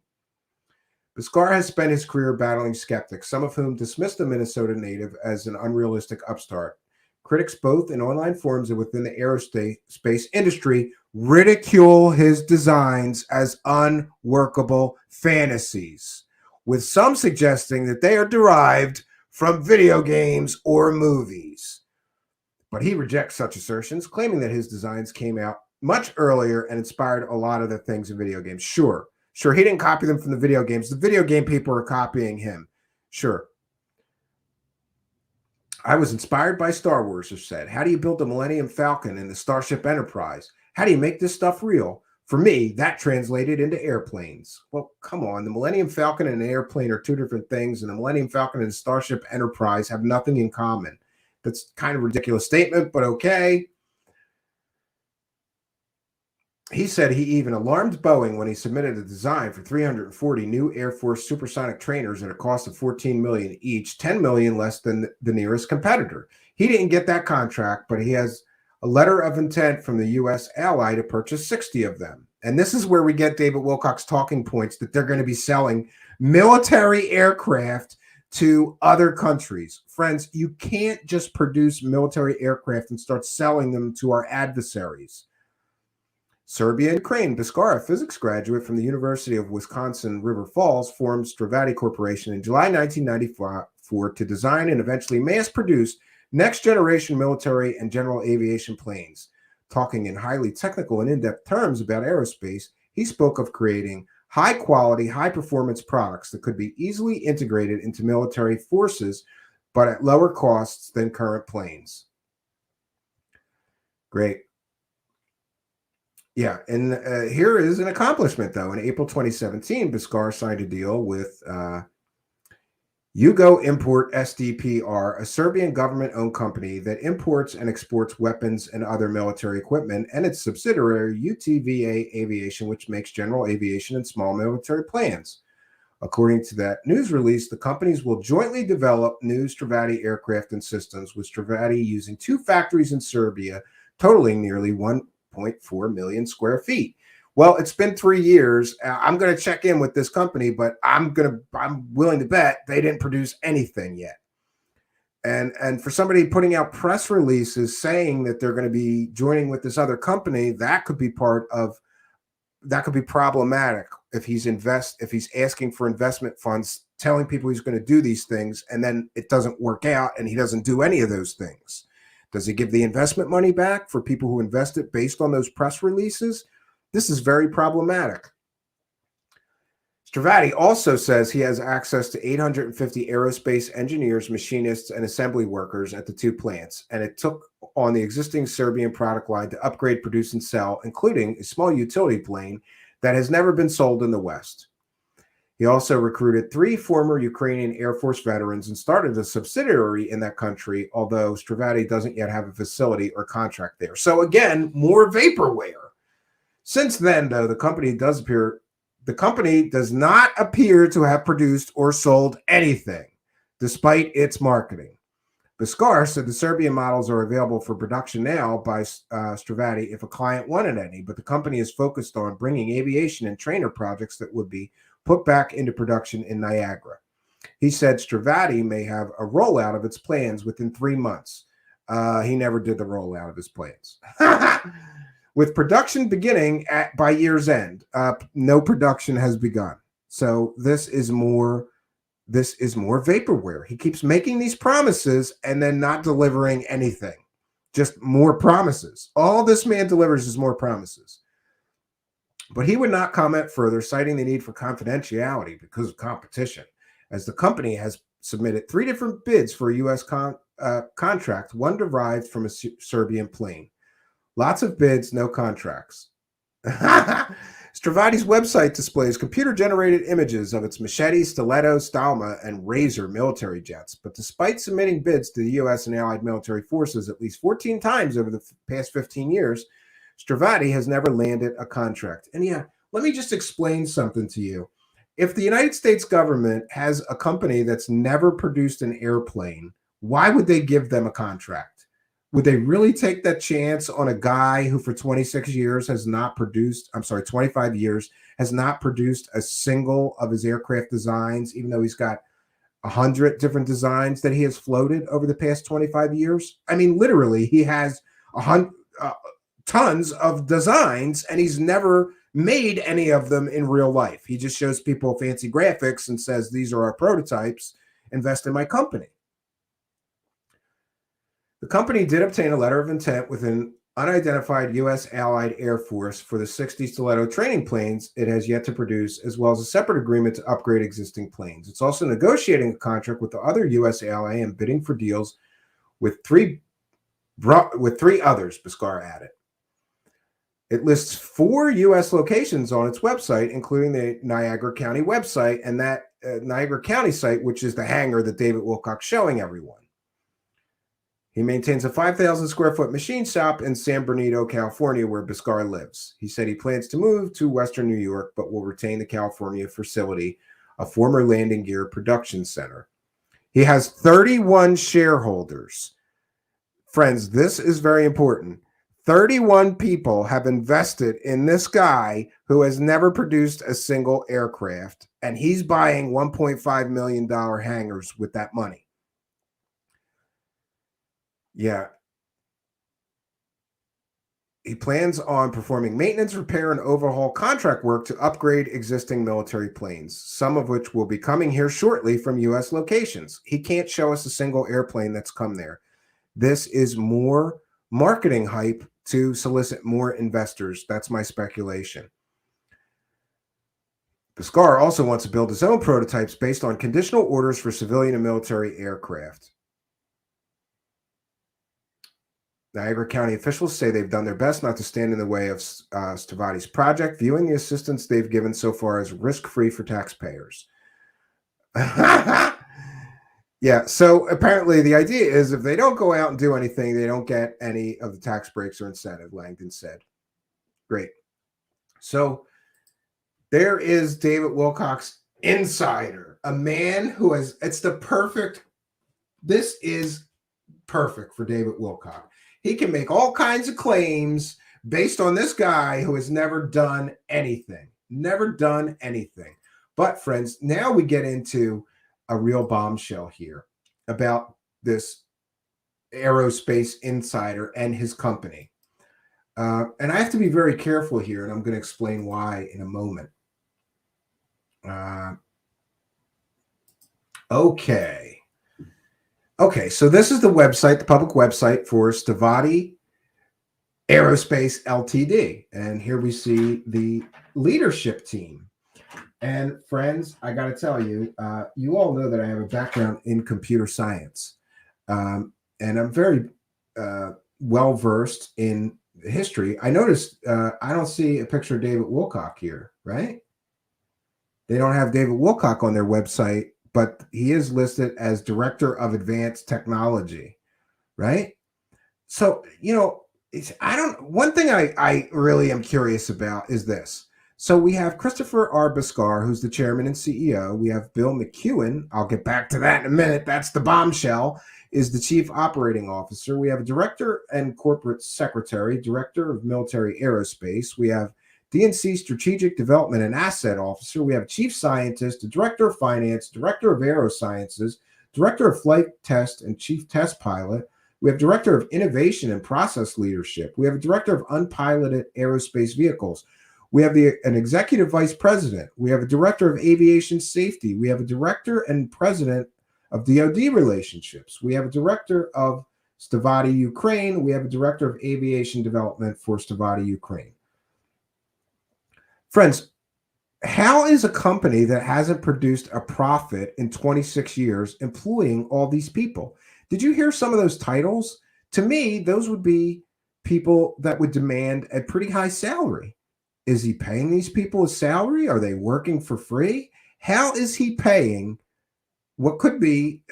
Bhaskar has spent his career battling skeptics, some of whom dismiss the Minnesota native as an unrealistic upstart. Critics both in online forums and within the aerospace industry ridicule his designs as unworkable fantasies, with some suggesting that they are derived from video games or movies. But he rejects such assertions, claiming that his designs came out much earlier and inspired a lot of the things in video games. Sure, he didn't copy them from the video games. The video game people are copying him. Sure. I was inspired by Star Wars, he said. How do you build the Millennium Falcon and the Starship Enterprise? How do you make this stuff real? For me, that translated into airplanes. Well, come on. The Millennium Falcon and an airplane are two different things, and the Millennium Falcon and the Starship Enterprise have nothing in common. That's kind of a ridiculous statement, but okay. he said he even alarmed Boeing when he submitted a design for 340 new Air Force supersonic trainers at a cost of $14 million each, $10 million less than the nearest competitor. He didn't get that contract, but he has a letter of intent from the U.S. ally to purchase 60 of them. And this is where we get David Wilcock's talking points that they're going to be selling military aircraft to other countries. Friends, you can't just produce military aircraft and start selling them to our adversaries. Serbia and Ukraine. Biskar, a physics graduate from the University of Wisconsin River Falls, formed Stavatti Corporation in July 1994 to design and eventually mass produce next-generation military and general aviation planes. Talking in highly technical and in-depth terms about aerospace, he spoke of creating high-quality, high-performance products that could be easily integrated into military forces, but at lower costs than current planes. Great. Yeah, and here is an accomplishment, though. In April 2017, Biskar signed a deal with Yugo Import SDPR, a Serbian government-owned company that imports and exports weapons and other military equipment, and its subsidiary UTVA Aviation, which makes general aviation and small military planes. According to that news release, the companies will jointly develop new Stavatti aircraft and systems, with Stavatti using 2 factories in Serbia, totaling nearly 1.4 million square feet. Well, it's been 3 years. I'm going to check in with this company, but I'm willing to bet they didn't produce anything yet. And for somebody putting out press releases saying that they're going to be joining with this other company, that could be problematic if he's asking for investment funds, telling people he's going to do these things, and then it doesn't work out and he doesn't do any of those things. Does he give the investment money back for people who invested based on those press releases? This is very problematic. Stavatti also says he has access to 850 aerospace engineers, machinists, and assembly workers at the 2 plants, and it took on the existing Serbian product line to upgrade, produce, and sell, including a small utility plane that has never been sold in the West. He also recruited 3 former Ukrainian Air Force veterans and started a subsidiary in that country, although Stavatti doesn't yet have a facility or contract there. So again, more vaporware. Since then, though, the company does not appear to have produced or sold anything, despite its marketing. Biskar said the Serbian models are available for production now by Stavatti if a client wanted any, but the company is focused on bringing aviation and trainer projects that would be put back into production in Niagara. He said Stavatti may have a rollout of its plans within 3 months. He never did the rollout of his plans. With production beginning by year's end, no production has begun. So this is more vaporware. He keeps making these promises and then not delivering anything. Just more promises. All this man delivers is more promises. But he would not comment further, citing the need for confidentiality because of competition, as the company has submitted 3 different bids for a U.S. contract, one derived from a Serbian plane. Lots of bids, no contracts. Stavatti's website displays computer-generated images of its Machete, Stiletto, Stalma, and Razor military jets. But despite submitting bids to the U.S. and allied military forces at least 14 times over the past 15 years, Stavatti has never landed a contract. And yeah, let me just explain something to you. If the United States government has a company that's never produced an airplane, why would they give them a contract? Would they really take that chance on a guy who for 25 years has not produced a single of his aircraft designs, even though he's got 100 different designs that he has floated over the past 25 years? I mean, literally, he has tons of designs, and he's never made any of them in real life. He just shows people fancy graphics and says, these are our prototypes, invest in my company. The company did obtain a letter of intent with an unidentified U.S. Allied Air Force for the 60 Stiletto training planes it has yet to produce, as well as a separate agreement to upgrade existing planes. It's also negotiating a contract with the other U.S. ally and bidding for deals with three others, Biskar added. It lists 4 U.S. locations on its website, including the Niagara County website and that Niagara County site, which is the hangar that David Wilcock's showing everyone. He maintains a 5,000 square foot machine shop in San Bernardino, California, where Bhaskar lives. He said he plans to move to Western New York, but will retain the California facility, a former landing gear production center. He has 31 shareholders. Friends, this is very important. 31 people have invested in this guy who has never produced a single aircraft, and he's buying $1.5 million hangars with that money. Yeah. He plans on performing maintenance, repair, and overhaul contract work to upgrade existing military planes, some of which will be coming here shortly from U.S. locations. He can't show us a single airplane that's come there. This is more marketing hype to solicit more investors. That's my speculation. Bhaskar also wants to build his own prototypes based on conditional orders for civilian and military aircraft. Niagara County officials say they've done their best not to stand in the way of Stavatti's project, viewing the assistance they've given so far as risk-free for taxpayers. Yeah, so apparently the idea is if they don't go out and do anything, they don't get any of the tax breaks or incentive, Langdon said. Great. So there is David Wilcock's insider, a man who has, this is perfect for David Wilcock. He can make all kinds of claims based on this guy who has never done anything. But friends, now we get into a real bombshell here about this aerospace insider and his company. And I have to be very careful here, and I'm going to explain why in a moment. Okay, so this is the website, the public website for Stavatti Aerospace Ltd. And here we see the leadership team. And friends, I got to tell you, you all know that I have a background in computer science. And I'm very well-versed in history. I noticed I don't see a picture of David Wilcock here, right? They don't have David Wilcock on their website, but he is listed as Director of Advanced Technology, right? So, one thing I really am curious about is this. So we have Christopher R. Bhaskar, who's the chairman and CEO. We have Bill McEwen. I'll get back to that in a minute. That's the bombshell, is the chief operating officer. We have a director and corporate secretary, director of military aerospace. We have DNC strategic development and asset officer. We have chief scientist, a director of finance, director of aerosciences, director of flight test and chief test pilot. We have director of innovation and process leadership. We have a director of unpiloted aerospace vehicles. We have an executive vice president. We have a director of aviation safety. We have a director and president of DoD relationships. We have a director of Stavatti Ukraine. We have a director of aviation development for Stavatti Ukraine. Friends, how is a company that hasn't produced a profit in 26 years employing all these people? Did you hear some of those titles? To me, those would be people that would demand a pretty high salary. Is he paying these people a salary? Are they working for free? How is he paying what could be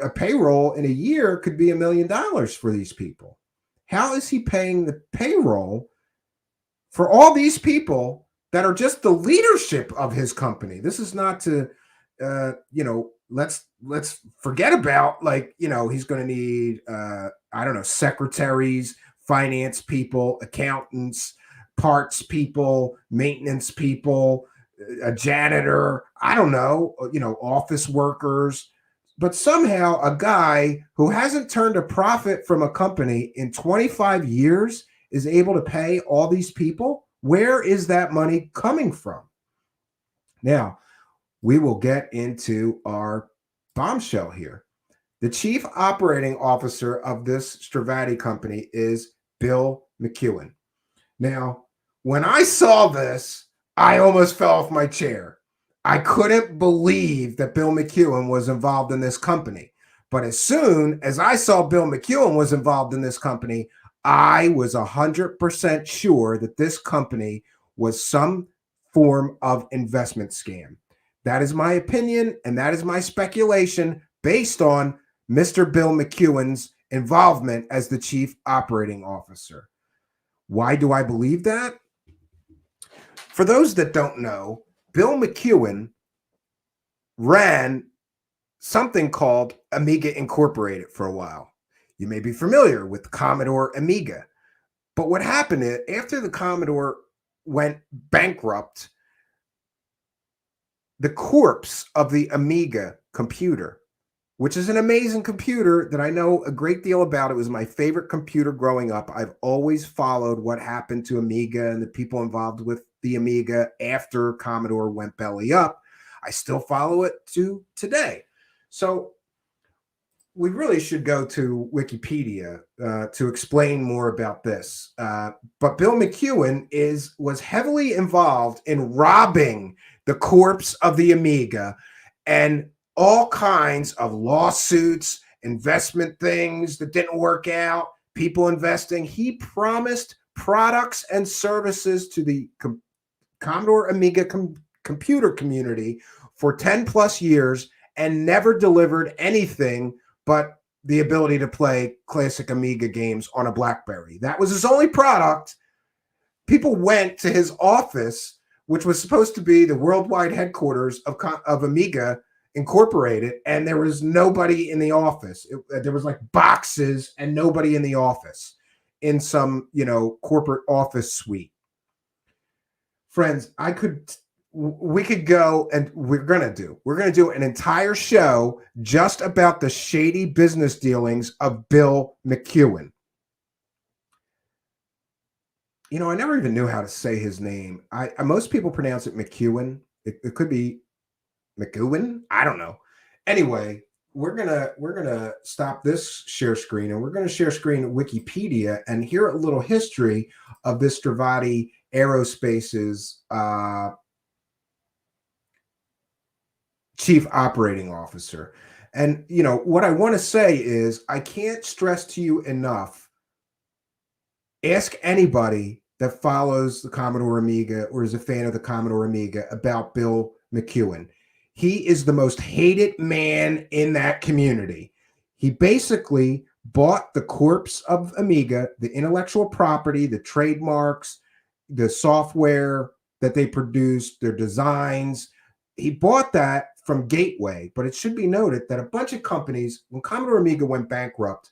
a payroll in a year could be $1 million for these people? How is he paying the payroll for all these people that are just the leadership of his company? This is not to, let's forget about he's going to need, secretaries, finance people, accountants, parts people, maintenance people, a janitor, office workers. But somehow a guy who hasn't turned a profit from a company in 25 years is able to pay all these people. Where is that money coming from? Now, we will get into our bombshell here. The chief operating officer of this Stavatti company is Bill McEwen. Now, when I saw this, I almost fell off my chair. I couldn't believe that Bill McEwen was involved in this company. But as soon as I saw Bill McEwen was involved in this company, I was 100% sure that this company was some form of investment scam. That is my opinion, and that is my speculation based on Mr. Bill McEwen's involvement as the chief operating officer. Why do I believe that? For those that don't know, Bill McEwen ran something called Amiga Incorporated for a while. You may be familiar with the Commodore Amiga. But what happened is, after the Commodore went bankrupt, the corpse of the Amiga computer, which is an amazing computer that I know a great deal about. It was my favorite computer growing up. I've always followed what happened to Amiga and the people involved with the Amiga after Commodore went belly up. I still follow it to today. So we really should go to Wikipedia to explain more about this. But Bill McEwen was heavily involved in robbing the corpse of the Amiga, and all kinds of lawsuits, investment things that didn't work out, people investing. He promised products and services to the Commodore Amiga computer community for 10 plus years and never delivered anything but the ability to play classic Amiga games on a BlackBerry. That was his only product. People went to his office, which was supposed to be the worldwide headquarters of Amiga Incorporated, and there was nobody in the office. There was like boxes and nobody in the office in some, corporate office suite. Friends, we could go, and we're going to do an entire show just about the shady business dealings of Bill McEwen. I never even knew how to say his name. Most people pronounce it McEwen. It could be McEwen. I don't know. Anyway, we're gonna stop this share screen, and we're gonna share screen Wikipedia and hear a little history of this Stavatti Aerospace's chief operating officer. And what I want to say is, I can't stress to you enough. Ask anybody that follows the Commodore Amiga or is a fan of the Commodore Amiga about Bill McEwen. He is the most hated man in that community. He basically bought the corpse of Amiga, the intellectual property, the trademarks, the software that they produced, their designs. He bought that from Gateway, but it should be noted that a bunch of companies, when Commodore Amiga went bankrupt,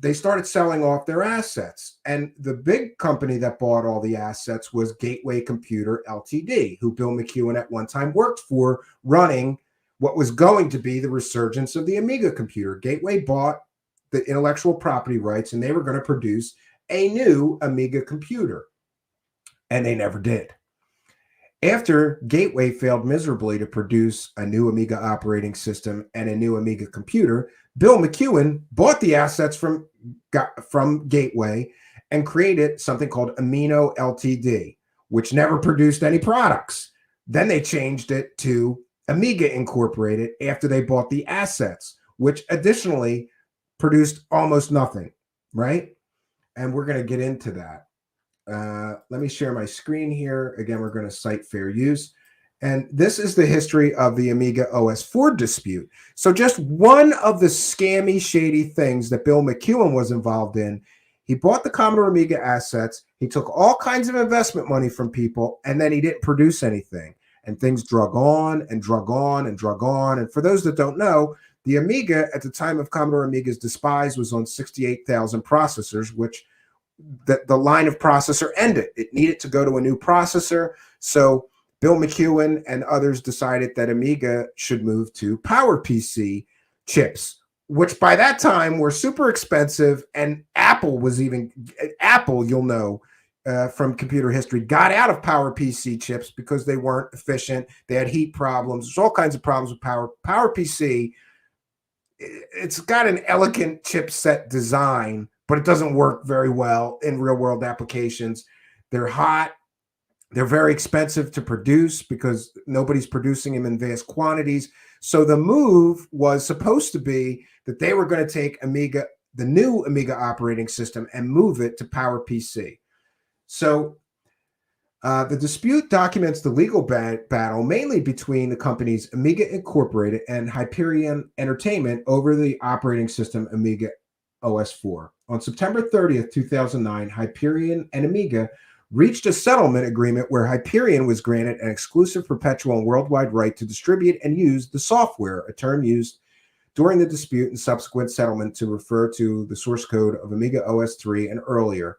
they started selling off their assets. And the big company that bought all the assets was Gateway Computer Ltd., who Bill McEwen at one time worked for, running what was going to be the resurgence of the Amiga computer. Gateway bought the intellectual property rights, and they were going to produce a new Amiga computer. And they never did. After Gateway failed miserably to produce a new Amiga operating system and a new Amiga computer, Bill McEwen bought the assets from Gateway and created something called Amino Ltd., which never produced any products. Then they changed it to Amiga Incorporated after they bought the assets, which additionally produced almost nothing, right? And we're going to get into that. Let me share my screen here. Again, we're going to cite fair use. And this is the history of the Amiga OS/4 dispute. So just one of the scammy, shady things that Bill McEwen was involved in. He bought the Commodore Amiga assets. He took all kinds of investment money from people, and then he didn't produce anything. And things drug on and drug on and drug on. And for those that don't know, the Amiga at the time of Commodore Amiga's despise was on 68,000 processors, which the line of processor ended. It needed to go to a new processor. So Bill McEwen and others decided that Amiga should move to PowerPC chips, which by that time were super expensive. And Apple, you'll know from computer history, got out of PowerPC chips because they weren't efficient. They had heat problems. There's all kinds of problems with PowerPC. It's got an elegant chipset design, but it doesn't work very well in real world applications. They're hot. They're very expensive to produce because nobody's producing them in vast quantities. So the move was supposed to be that they were going to take Amiga, the new Amiga operating system, and move it to PowerPC. So The dispute documents the legal battle mainly between the companies Amiga Incorporated and Hyperion Entertainment over the operating system Amiga OS4. On September 30th, 2009, Hyperion and Amiga reached a settlement agreement where Hyperion was granted an exclusive perpetual and worldwide right to distribute and use the software, a term used during the dispute and subsequent settlement to refer to the source code of Amiga OS3 and earlier,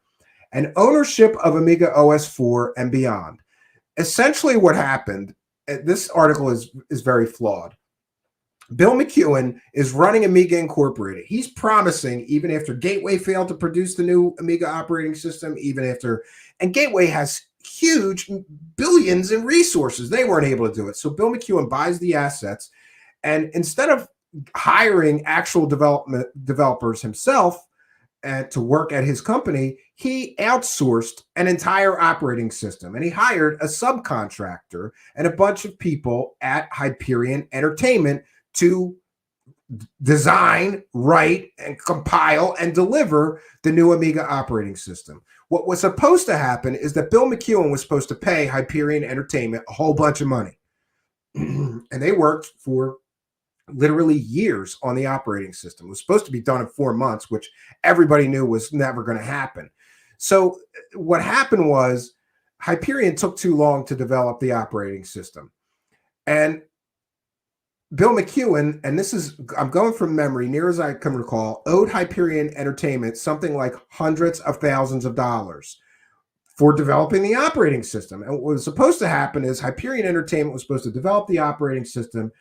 and ownership of Amiga OS4 and beyond. Essentially what happened, this article is very flawed. Bill McEwen is running Amiga Incorporated. He's promising, even after Gateway failed to produce the new Amiga operating system, and Gateway has huge billions in resources. They weren't able to do it. So Bill McEwen buys the assets, and instead of hiring actual developers himself, to work at his company, he outsourced an entire operating system, and he hired a subcontractor and a bunch of people at Hyperion Entertainment to design, write, and compile and deliver the new Amiga operating system. What was supposed to happen is that Bill McEwen was supposed to pay Hyperion Entertainment a whole bunch of money, and they worked for literally years on the operating system. It was supposed to be done in 4 months, which everybody knew was never going to happen. So what happened was Hyperion took too long to develop the operating system. And Bill McEwen, and I'm going from memory, near as I can recall, owed Hyperion Entertainment something like hundreds of thousands of dollars for developing the operating system. And what was supposed to happen is Hyperion Entertainment was supposed to develop the operating system,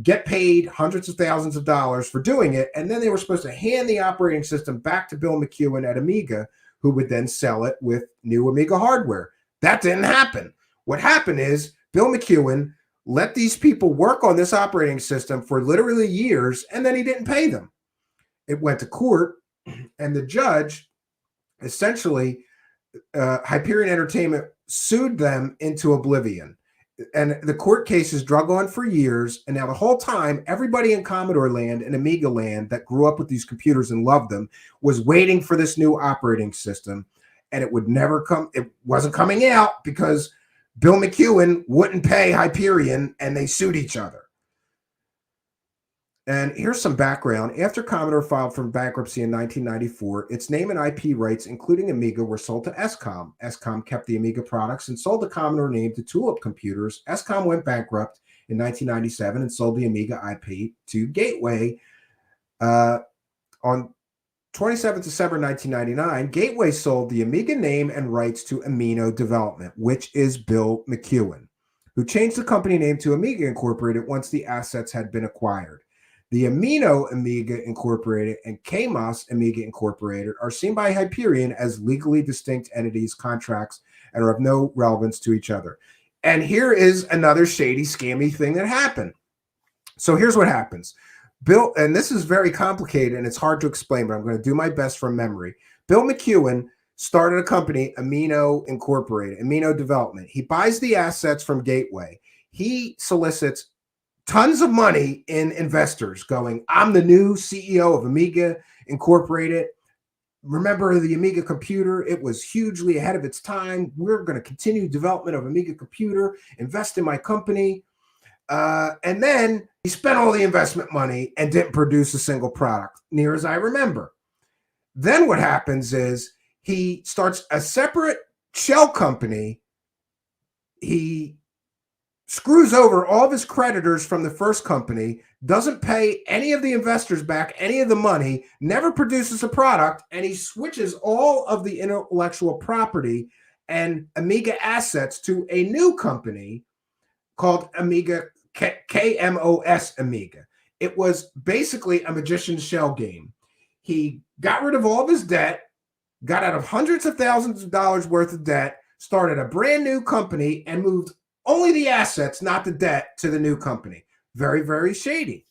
get paid hundreds of thousands of dollars for doing it, and then they were supposed to hand the operating system back to Bill McEwen at Amiga, who would then sell it with new Amiga hardware. That didn't happen. What happened is Bill McEwen let these people work on this operating system for literally years, and then he didn't pay them. It went to court, and the judge, essentially, Hyperion Entertainment sued them into oblivion. And the court cases drug on for years. And now the whole time, everybody in Commodore land and Amiga land that grew up with these computers and loved them was waiting for this new operating system. And it would never come. It wasn't coming out because Bill McEwen wouldn't pay Hyperion, and they sued each other. And here's some background. After Commodore filed for bankruptcy in 1994, its name and IP rights, including Amiga, were sold to ESCOM. ESCOM kept the Amiga products and sold the Commodore name to Tulip Computers. ESCOM went bankrupt in 1997 and sold the Amiga IP to Gateway. On 27 December 1999, Gateway sold the Amiga name and rights to Amino Development, which is Bill McEwen, who changed the company name to Amiga Incorporated once the assets had been acquired. The Amino Amiga Incorporated and KMOS Amiga Incorporated are seen by Hyperion as legally distinct entities, contracts, and are of no relevance to each other. And here is another shady, scammy thing that happened. So here's what happens. Bill, and this is very complicated and it's hard to explain, but I'm going to do my best from memory. Bill McEwen started a company, Amino Incorporated, Amino Development. He buys the assets from Gateway. He solicits tons of money in investors going, I'm the new CEO of Amiga Incorporated. Remember the Amiga computer? It was hugely ahead of its time. We're going to continue development of Amiga computer, invest in my company. And then he spent all the investment money and didn't produce a single product, near as I remember. Then what happens is he starts a separate shell company. He screws over all of his creditors from the first company, doesn't pay any of the investors back any of the money, never produces a product, and he switches all of the intellectual property and Amiga assets to a new company called Amiga, KMOS Amiga. It was basically a magician's shell game. He got rid of all of his debt, got out of hundreds of thousands of dollars worth of debt, started a brand new company, and moved only the assets, not the debt, to the new company. Very, very shady.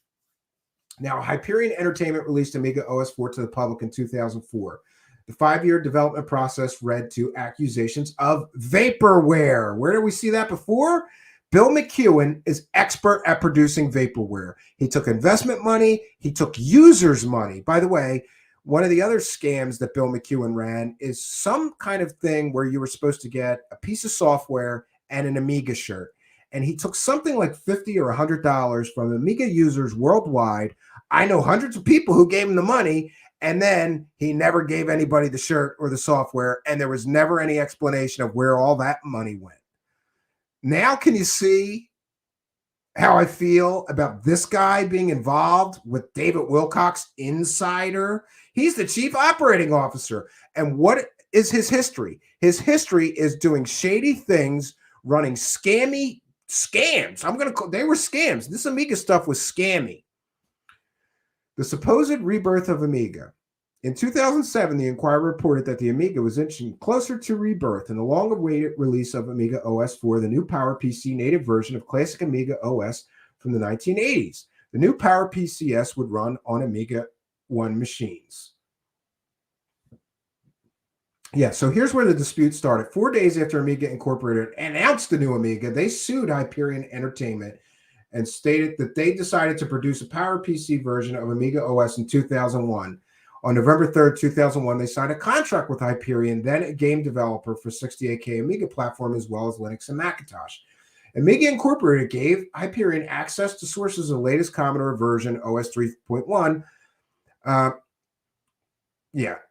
Now, Hyperion Entertainment released Amiga OS4 to the public in 2004. The 5-year development process led to accusations of vaporware. Where did we see that before? Bill McEwen is expert at producing vaporware. He took investment money. He took users' money. By the way, one of the other scams that Bill McEwen ran is some kind of thing where you were supposed to get a piece of software and an Amiga shirt. And he took something like $50 or $100 from Amiga users worldwide. I know hundreds of people who gave him the money, and then he never gave anybody the shirt or the software, and there was never any explanation of where all that money went. Now can you see how I feel about this guy being involved with David Wilcock's insider? He's the chief operating officer. And what is his history? His history is doing shady things, running scams. They were scams. This Amiga stuff was scammy. The supposed rebirth of Amiga. In 2007, the Inquirer reported that the Amiga was inching closer to rebirth in the long-awaited release of Amiga OS 4, the new PowerPC native version of classic Amiga OS from the 1980s. The new PowerPCS would run on Amiga 1 machines. Yeah, so here's where the dispute started. 4 days after Amiga Incorporated announced the new Amiga, they sued Hyperion Entertainment and stated that they decided to produce a PowerPC version of Amiga OS in 2001. On November 3rd, 2001, they signed a contract with Hyperion, then a game developer for 68K Amiga platform, as well as Linux and Macintosh. Amiga Incorporated gave Hyperion access to sources of the latest Commodore version, OS 3.1.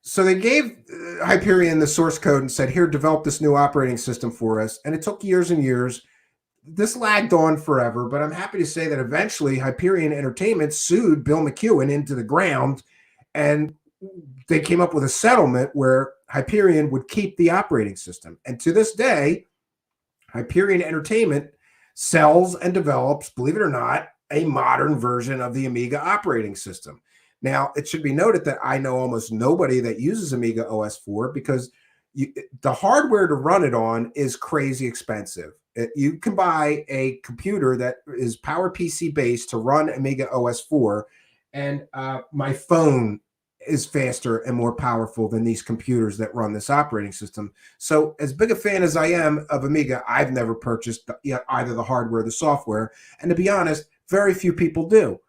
So they gave Hyperion the source code and said, here, develop this new operating system for us. And it took years and years. This lagged on forever, but I'm happy to say that eventually Hyperion Entertainment sued Bill McEwen into the ground, and they came up with a settlement where Hyperion would keep the operating system. And to this day, Hyperion Entertainment sells and develops, believe it or not, a modern version of the Amiga operating system. Now, it should be noted that I know almost nobody that uses Amiga OS 4 because the hardware to run it on is crazy expensive. You can buy a computer that is PowerPC based to run Amiga OS 4, and my phone is faster and more powerful than these computers that run this operating system. So as big a fan as I am of Amiga, I've never purchased either the hardware or the software. And to be honest, very few people do.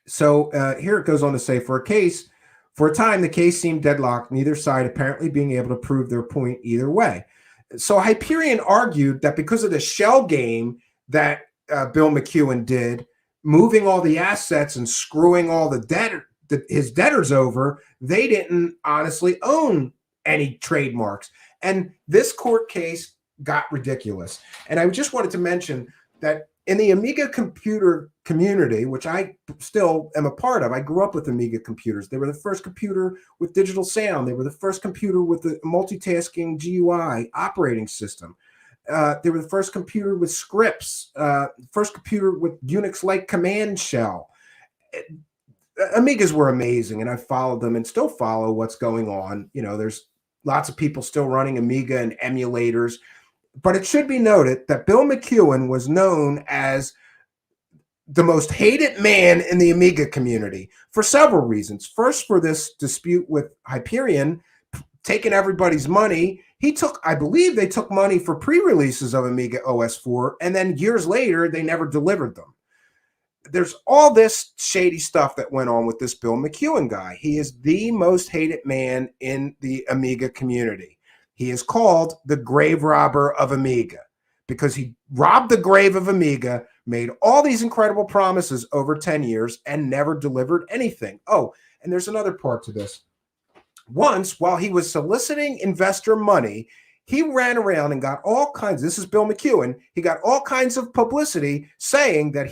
So here it goes on to say, for a time, the case seemed deadlocked, neither side apparently being able to prove their point either way. So Hyperion argued that because of the shell game that Bill McEwen did, moving all the assets and screwing all his debtors over, they didn't honestly own any trademarks. And this court case got ridiculous. And I just wanted to mention that in the Amiga computer community, which I still am a part of, I grew up with Amiga computers. They were the first computer with digital sound. They were the first computer with the multitasking GUI operating system. They were the first computer with scripts, first computer with Unix-like command shell. Amigas were amazing, and I followed them and still follow what's going on. You know, there's lots of people still running Amiga and emulators. But it should be noted that Bill McEwen was known as the most hated man in the Amiga community for several reasons. First, for this dispute with Hyperion, taking everybody's money. I believe they took money for pre-releases of Amiga OS 4, and then years later, they never delivered them. There's all this shady stuff that went on with this Bill McEwen guy. He is the most hated man in the Amiga community. He is called the grave robber of Amiga because he robbed the grave of Amiga, made all these incredible promises over 10 years, and never delivered anything. Oh, and there's another part to this. Once, while he was soliciting investor money, he ran around and got all kinds, this is Bill McEwen, he got all kinds of publicity saying that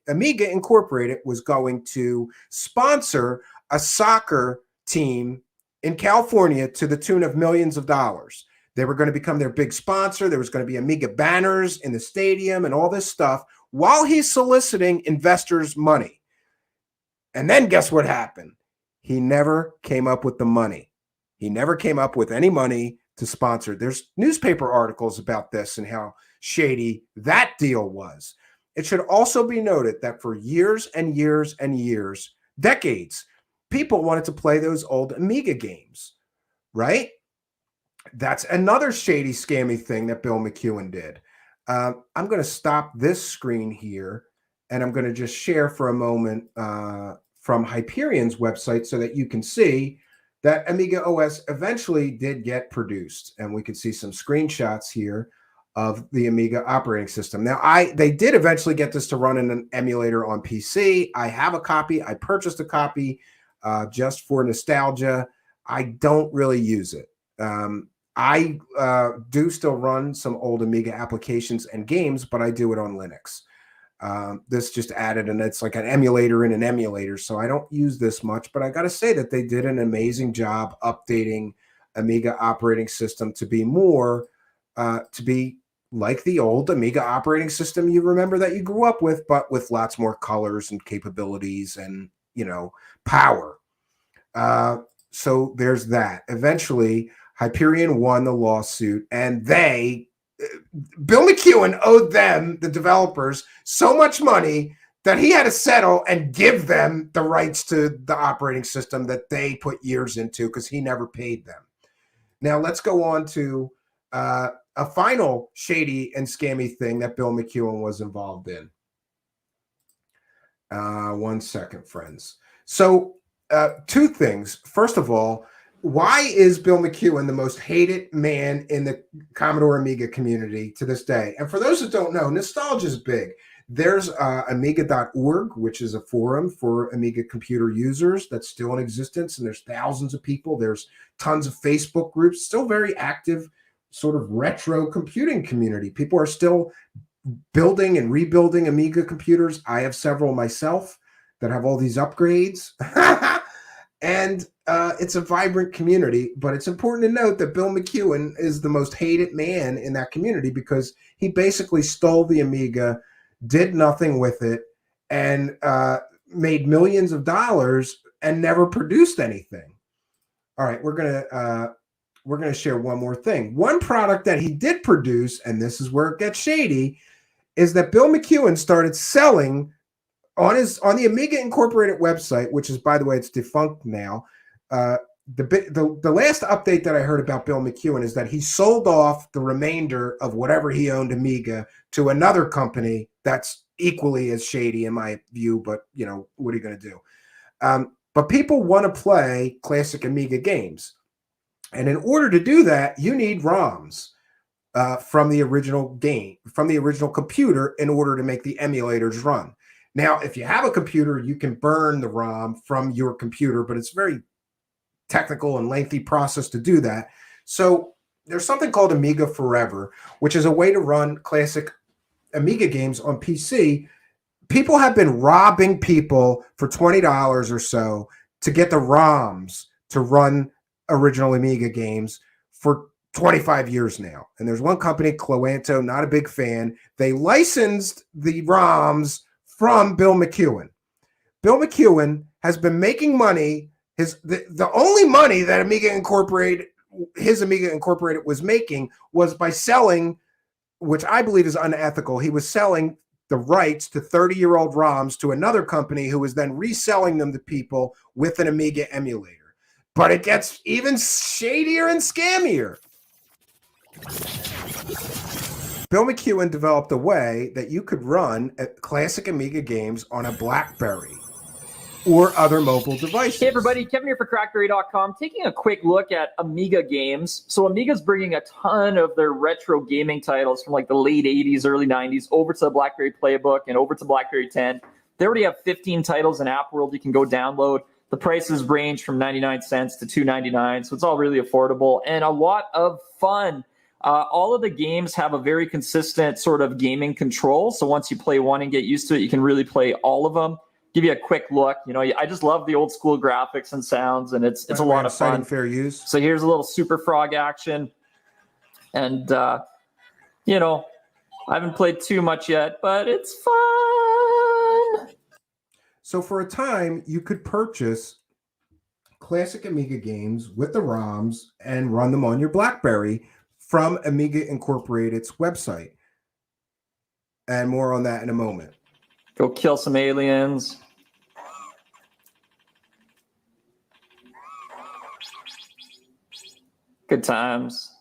Amiga Incorporated was going to sponsor a soccer team in California to the tune of millions of dollars. They were going to become their big sponsor. There was going to be Amiga banners in the stadium and all this stuff while he's soliciting investors' money. And then guess what happened? He never came up with the money. He never came up with any money to sponsor. There's newspaper articles about this and how shady that deal was. It should also be noted that for years and years and years, decades, people wanted to play those old Amiga games, right? That's another shady, scammy thing that Bill McEwen did. I'm going to stop this screen here, And I'm going to just share for a moment from Hyperion's website so that you can see that Amiga OS eventually did get produced. And we can see some screenshots here of the Amiga operating system. Now, they did eventually get this to run in an emulator on PC. I have a copy. I purchased a copy just for nostalgia. I don't really use it. I do still run some old Amiga applications and games, but I do it on Linux. This just added, and it's like an emulator in an emulator, so I don't use this much, but I got to say that they did an amazing job updating Amiga operating system to be more, to be like the old Amiga operating system you remember that you grew up with, but with lots more colors and capabilities and, you know, power. So there's that. Eventually, Hyperion won the lawsuit, and Bill McEwen owed them, the developers, so much money that he had to settle and give them the rights to the operating system that they put years into because he never paid them. Now, let's go on to a final shady and scammy thing that Bill McEwen was involved in. 1 second, friends. So, two things. First of all, why is Bill McEwen the most hated man in the Commodore Amiga community to this day? And for those that don't know, nostalgia is big. There's Amiga.org, which is a forum for Amiga computer users that's still in existence, and there's thousands of people. There's tons of Facebook groups, still very active, sort of retro computing community. People are still building and rebuilding Amiga computers. I have several myself that have all these upgrades. And it's a vibrant community, but it's important to note that Bill McEwen is the most hated man in that community because he basically stole the Amiga, did nothing with it, and made millions of dollars and never produced anything. All right, we're gonna share one more thing. One product that he did produce, and this is where it gets shady, is that Bill McEwen started selling on the Amiga Incorporated website, which is, by the way, it's defunct now. The last update that I heard about Bill McEwen is that he sold off the remainder of whatever he owned Amiga to another company that's equally as shady in my view, but you know, what are you going to do? But people want to play classic Amiga games. And in order to do that, you need ROMs from the original game, from the original computer in order to make the emulators run. Now, if you have a computer, you can burn the ROM from your computer, but it's a very technical and lengthy process to do that. So there's something called Amiga Forever, which is a way to run classic Amiga games on PC. People have been robbing people for $20 or so to get the ROMs to run original Amiga games for 25 years now. And there's one company, Cloanto, not a big fan. They licensed the ROMs from Bill McEwen. Bill McEwen has been making money. The only money that his Amiga Incorporated was making was by selling, which I believe is unethical. He was selling the rights to 30-year-old ROMs to another company who was then reselling them to people with an Amiga emulator. But it gets even shadier and scammier. Bill McEwen developed a way that you could run classic Amiga games on a BlackBerry or other mobile devices. Hey everybody, Kevin here for crackberry.com, taking a quick look at Amiga games. So Amiga's bringing a ton of their retro gaming titles from like the late 80s, early 90s over to the BlackBerry Playbook and over to BlackBerry 10. They already have 15 titles in App World you can go download. The prices range from 99 cents to $2.99, so it's all really affordable and a lot of fun. All of the games have a very consistent sort of gaming control. So once you play one and get used to it, you can really play all of them. Give you a quick look. You know, I just love the old school graphics and sounds, and it's a lot of fun. Fair use. So here's a little Super Frog action. And, you know, I haven't played too much yet, but it's fun. So for a time, you could purchase classic Amiga games with the ROMs and run them on your BlackBerry from Amiga Incorporated's website. And more on that in a moment. Go kill some aliens. Good times.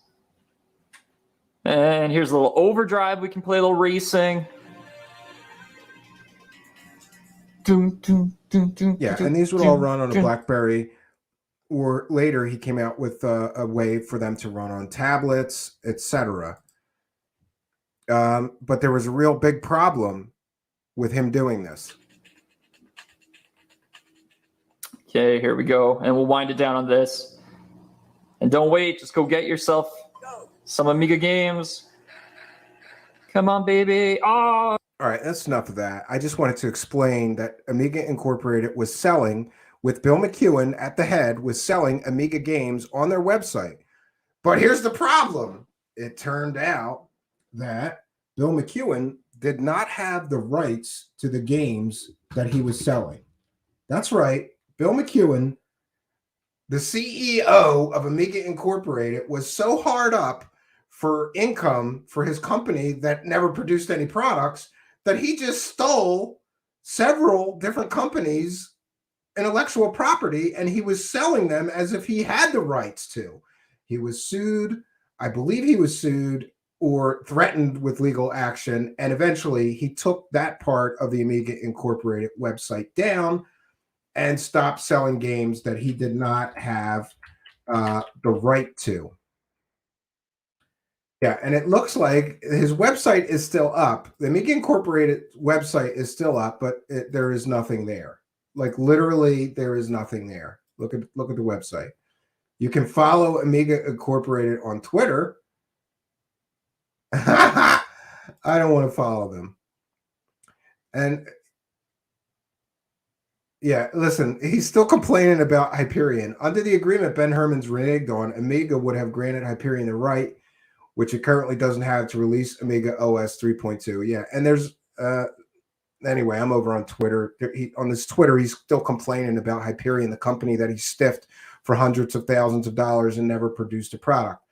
And here's a little overdrive. We can play a little racing. Yeah, and these would all run on a BlackBerry, or later he came out with a way for them to run on tablets, etc. But there was a real big problem with him doing this. Okay, here we go. And we'll wind it down on this. And don't wait. Just go get yourself some Amiga games. Come on, baby. Oh. All right, that's enough of that. I just wanted to explain that Amiga Incorporated was selling, with Bill McEwen at the head, was selling Amiga games on their website. But here's the problem. It turned out that Bill McEwen did not have the rights to the games that he was selling. That's right. Bill McEwen, the CEO of Amiga Incorporated, was so hard up for income for his company that never produced any products that he just stole several different companies' intellectual property, and he was selling them as if he had the rights to. He was sued. I believe he was sued or threatened with legal action, and eventually he took that part of the Amiga Incorporated website down and stopped selling games that he did not have the right to. Yeah, and it looks like his website is still up. The Amiga Incorporated website is still up, but there is nothing there. Like literally, there is nothing there. Look at the website. You can follow Amiga Incorporated on Twitter. I don't want to follow them. And yeah, listen, he's still complaining about Hyperion. Under the agreement Ben Herman's reneged on, Amiga would have granted Hyperion the right, which it currently doesn't have, to release Amiga OS 3.2. Yeah, and there's anyway, I'm over on Twitter. On this Twitter, he's still complaining about Hyperion, the company that he stiffed for hundreds of thousands of dollars and never produced a product.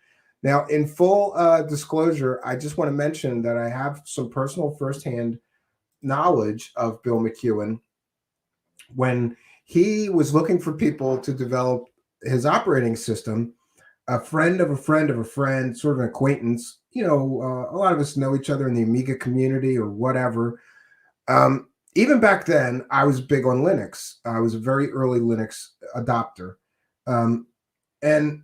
Now, in full disclosure, I just want to mention that I have some personal firsthand knowledge of Bill McEwen. When he was looking for people to develop his operating system, a friend of a friend of a friend, sort of an acquaintance, a lot of us know each other in the Amiga community or whatever. Even back then, I was big on Linux. I was a very early Linux adopter. And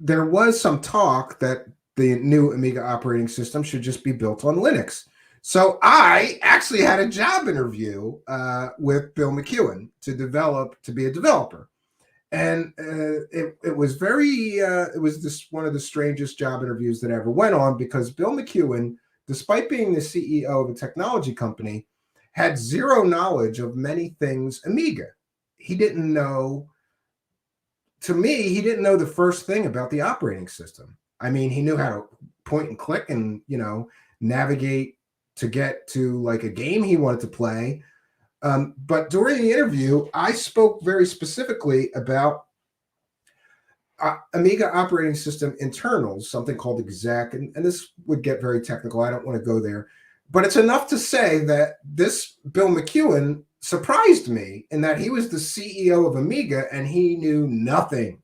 there was some talk that the new Amiga operating system should just be built on Linux. So I actually had a job interview with Bill McEwen to be a developer. And it was one of the strangest job interviews that I ever went on, because Bill McEwen, despite being the CEO of a technology company, had zero knowledge of many things Amiga. He didn't know the first thing about the operating system. I mean, he knew how to point and click and, navigate to get to like a game he wanted to play. But during the interview, I spoke very specifically about Amiga operating system internals, something called exec, and this would get very technical. I don't want to go there. But it's enough to say that this Bill McEwen surprised me in that he was the CEO of Amiga and he knew nothing,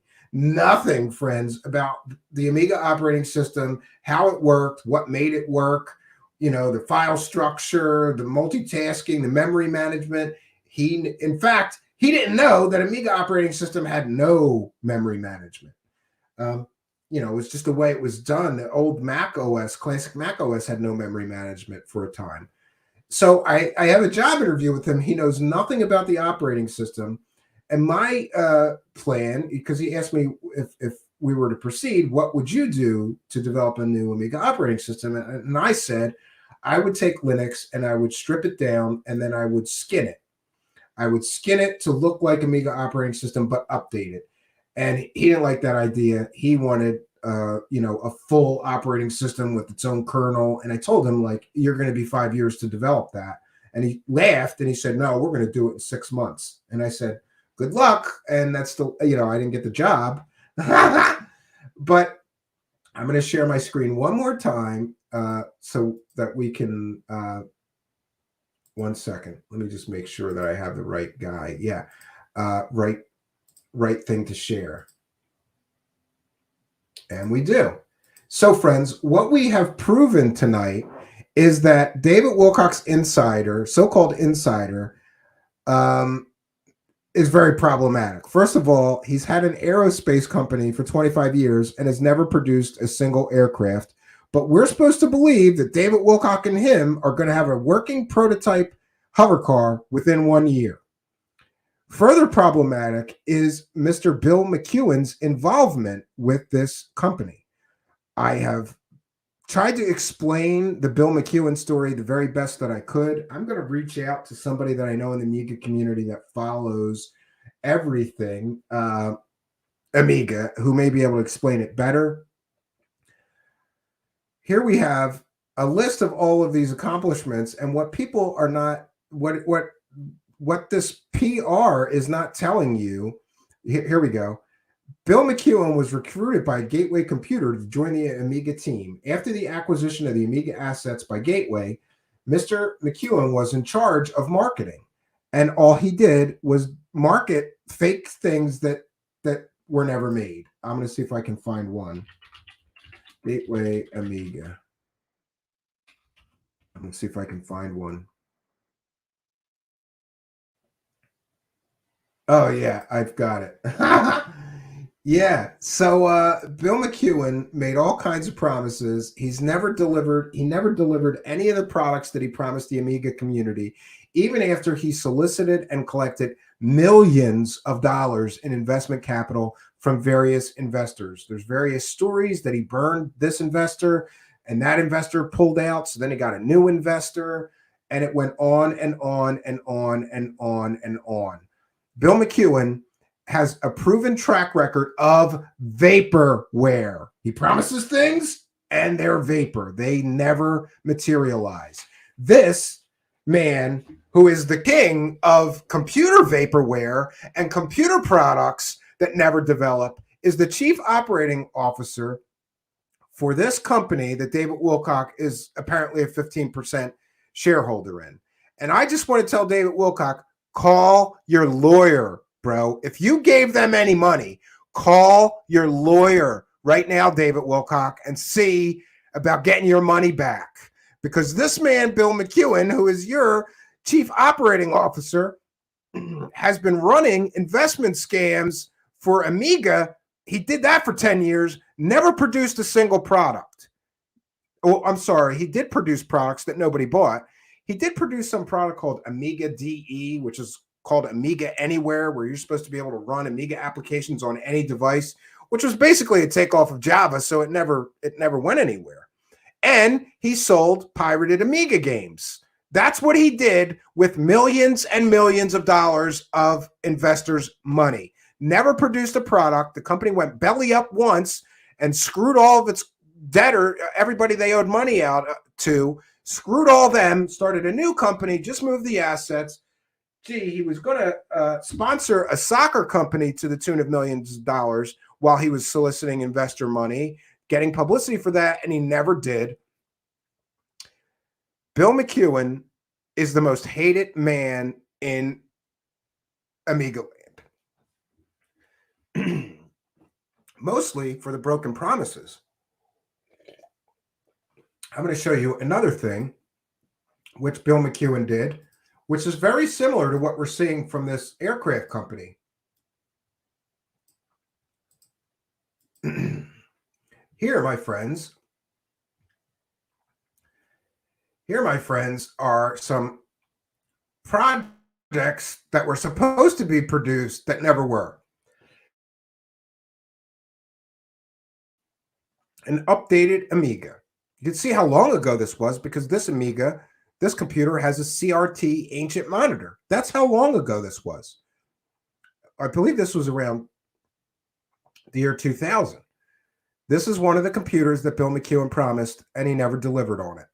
friends, about the Amiga operating system, how it worked, what made it work, the file structure, the multitasking, the memory management. In fact, he didn't know that Amiga operating system had no memory management. It was just the way it was done. The old Mac OS, classic Mac OS, had no memory management for a time. So I have a job interview with him. He knows nothing about the operating system. And my plan, because he asked me if we were to proceed, what would you do to develop a new Amiga operating system? And I said, I would take Linux and I would strip it down and then I would skin it. I would skin it to look like Amiga operating system, but update it. And he didn't like that idea. He wanted, a full operating system with its own kernel. And I told him, like, you're going to be 5 years to develop that. And he laughed and he said, no, we're going to do it in 6 months. And I said, good luck. And that's I didn't get the job. But I'm going to share my screen one more time so that we can, 1 second. Let me just make sure that I have the right guy. Yeah. Right thing to share. And we do. So, friends, what we have proven tonight is that David Wilcock's insider, so-called insider, is very problematic. First of all, he's had an aerospace company for 25 years and has never produced a single aircraft. But we're supposed to believe that David Wilcock and him are going to have a working prototype hover car within 1 year. Further problematic is Mr. Bill McEwen's involvement with this company. I have tried to explain the Bill McEwen story the very best that I could. I'm going to reach out to somebody that I know in the Amiga community that follows everything Amiga, who may be able to explain it better. Here we have a list of all of these accomplishments and what people are not, what this PR is not telling you. Here we go. Bill McEwen was recruited by Gateway Computer to join the Amiga team. After the acquisition of the Amiga assets by Gateway, Mr. McEwen was in charge of marketing. And all he did was market fake things that were never made. I'm going to see if I can find one. Gateway Amiga. I'm going to see if I can find one. Oh, yeah, I've got it. Yeah, so Bill McEwen made all kinds of promises. He's never delivered. He never delivered any of the products that he promised the Amiga community, even after he solicited and collected millions of dollars in investment capital from various investors. There's various stories that he burned this investor and that investor pulled out. So then he got a new investor, and it went on and on and on and on and on. Bill McEwen has a proven track record of vaporware. He promises things and they're vapor. They never materialize. This man, who is the king of computer vaporware and computer products that never develop, is the chief operating officer for this company that David Wilcock is apparently a 15% shareholder in. And I just want to tell David Wilcock, call your lawyer, bro. If you gave them any money, call your lawyer right now, David Wilcock, and see about getting your money back. Because this man, Bill McEwen, who is your chief operating officer, has been running investment scams for Amiga. He did that for 10 years, never produced a single product. Oh, I'm sorry. He did produce products that nobody bought. He did produce some product called Amiga DE, which is called Amiga Anywhere, where you're supposed to be able to run Amiga applications on any device, which was basically a takeoff of Java, so it never went anywhere. And he sold pirated Amiga games. That's what he did with millions and millions of dollars of investors' money. Never produced a product. The company went belly up once and screwed all of its debtor, everybody they owed money out to, screwed all them, started a new company, just moved the assets. Gee, he was going to sponsor a soccer company to the tune of millions of dollars while he was soliciting investor money, getting publicity for that, and he never did. Bill McEwen is the most hated man in Amiga land. Mostly for the broken promises. I'm going to show you another thing which Bill McEwen did, which is very similar to what we're seeing from this aircraft company. Here, my friends, are some projects that were supposed to be produced that never were. An updated Amiga. You can see how long ago this was because this Amiga, this computer has a CRT ancient monitor. That's how long ago this was. I believe this was around the year 2000. This is one of the computers that Bill McEwen promised, and he never delivered on it.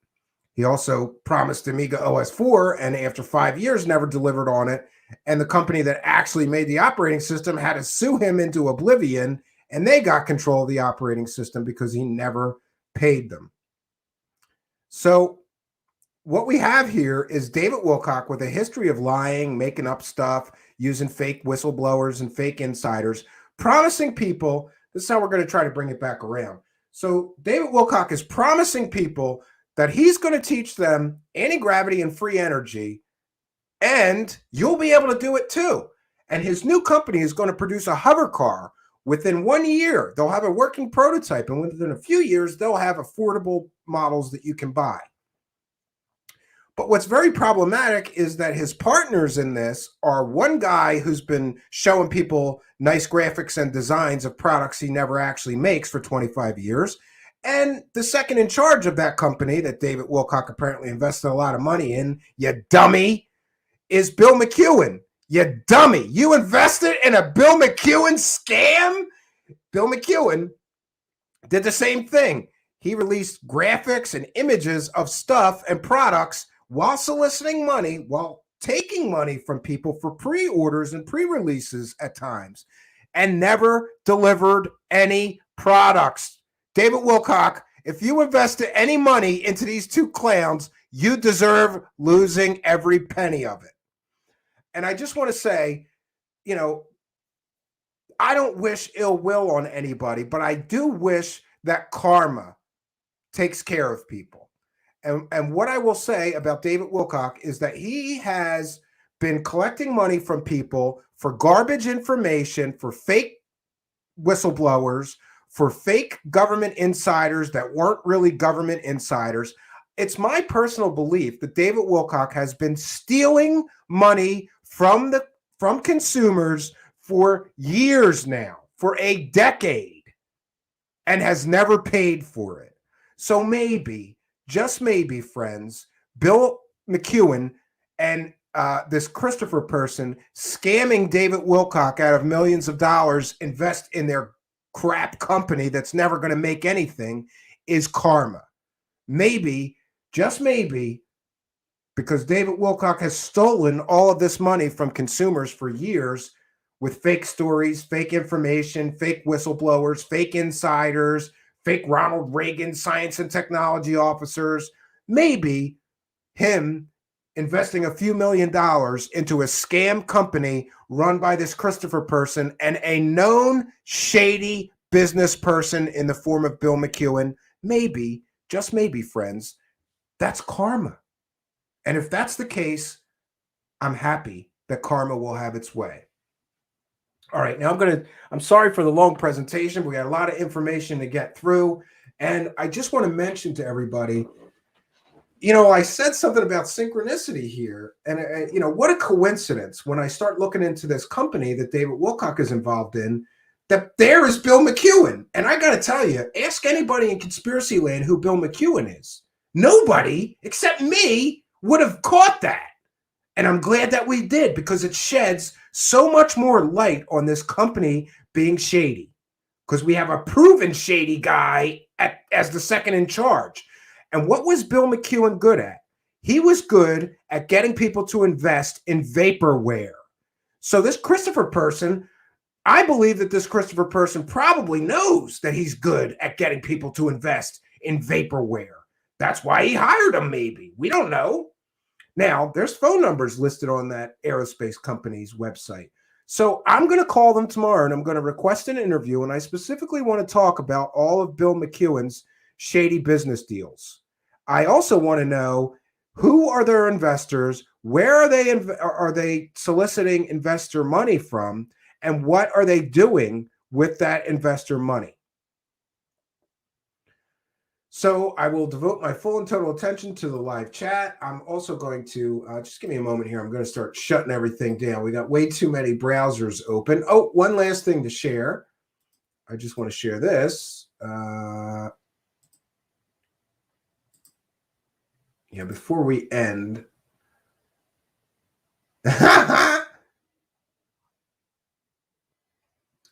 He also promised Amiga OS 4, and after 5 years, never delivered on it. And the company that actually made the operating system had to sue him into oblivion, and they got control of the operating system because he never paid them. So what we have here is David Wilcock with a history of lying, making up stuff, using fake whistleblowers and fake insiders, promising people. This is how we're going to try to bring it back around. So David Wilcock is promising people that he's going to teach them anti-gravity and free energy And you'll be able to do it too. And his new company is going to produce a hover car. Within 1 year, they'll have a working prototype. And within a few years, they'll have affordable models that you can buy. But what's very problematic is that his partners in this are one guy who's been showing people nice graphics and designs of products he never actually makes for 25 years. And the second in charge of that company that David Wilcock apparently invested a lot of money in, you dummy, is Bill McEwen. You dummy. You invested in a Bill McEwen scam? Bill McEwen did the same thing. He released graphics and images of stuff and products while soliciting money, while taking money from people for pre-orders and pre-releases at times, and never delivered any products. David Wilcock, if you invested any money into these two clowns, you deserve losing every penny of it. And I just want to say, you know, I don't wish ill will on anybody, but I do wish that karma takes care of people. And what I will say about David Wilcock is that he has been collecting money from people for garbage information, for fake whistleblowers, for fake government insiders that weren't really government insiders. It's my personal belief that David Wilcock has been stealing money from consumers for years now, for a decade, and has never paid for it. So maybe, just maybe, friends, Bill McEwen and this Christopher person scamming David Wilcock out of millions of dollars, invest in their crap company that's never going to make anything, is karma. Maybe, just maybe, because David Wilcock has stolen all of this money from consumers for years with fake stories, fake information, fake whistleblowers, fake insiders, fake Ronald Reagan science and technology officers. Maybe him investing a few $1 million into a scam company run by this Christopher person and a known shady business person in the form of Bill McEwen, maybe, just maybe, friends, that's karma. And if that's the case, I'm happy that karma will have its way. All right, now I'm sorry for the long presentation. We got a lot of information to get through. And I just want to mention to everybody, you know, I said something about synchronicity here. And, you know, what a coincidence when I start looking into this company that David Wilcock is involved in, that there is Bill McEwen. And I got to tell you, ask anybody in conspiracy land who Bill McEwen is. Nobody except me would have caught that. And I'm glad that we did, because it sheds so much more light on this company being shady, because we have a proven shady guy as the second in charge. And what was Bill McEwen good at? He was good at getting people to invest in vaporware. So this Christopher person, I believe that this Christopher person probably knows that he's good at getting people to invest in vaporware. That's why he hired him, maybe. We don't know. Now, there's phone numbers listed on that aerospace company's website. So I'm going to call them tomorrow, and I'm going to request an interview, and I specifically want to talk about all of Bill McEwen's shady business deals. I also want to know, who are their investors, where are they soliciting investor money from, and what are they doing with that investor money? So I will devote my full and total attention to the live chat. I'm also going to, just give me a moment here. I'm going to start shutting everything down. We got way too many browsers open. Oh, one last thing to share. I just want to share this. Yeah, before we end.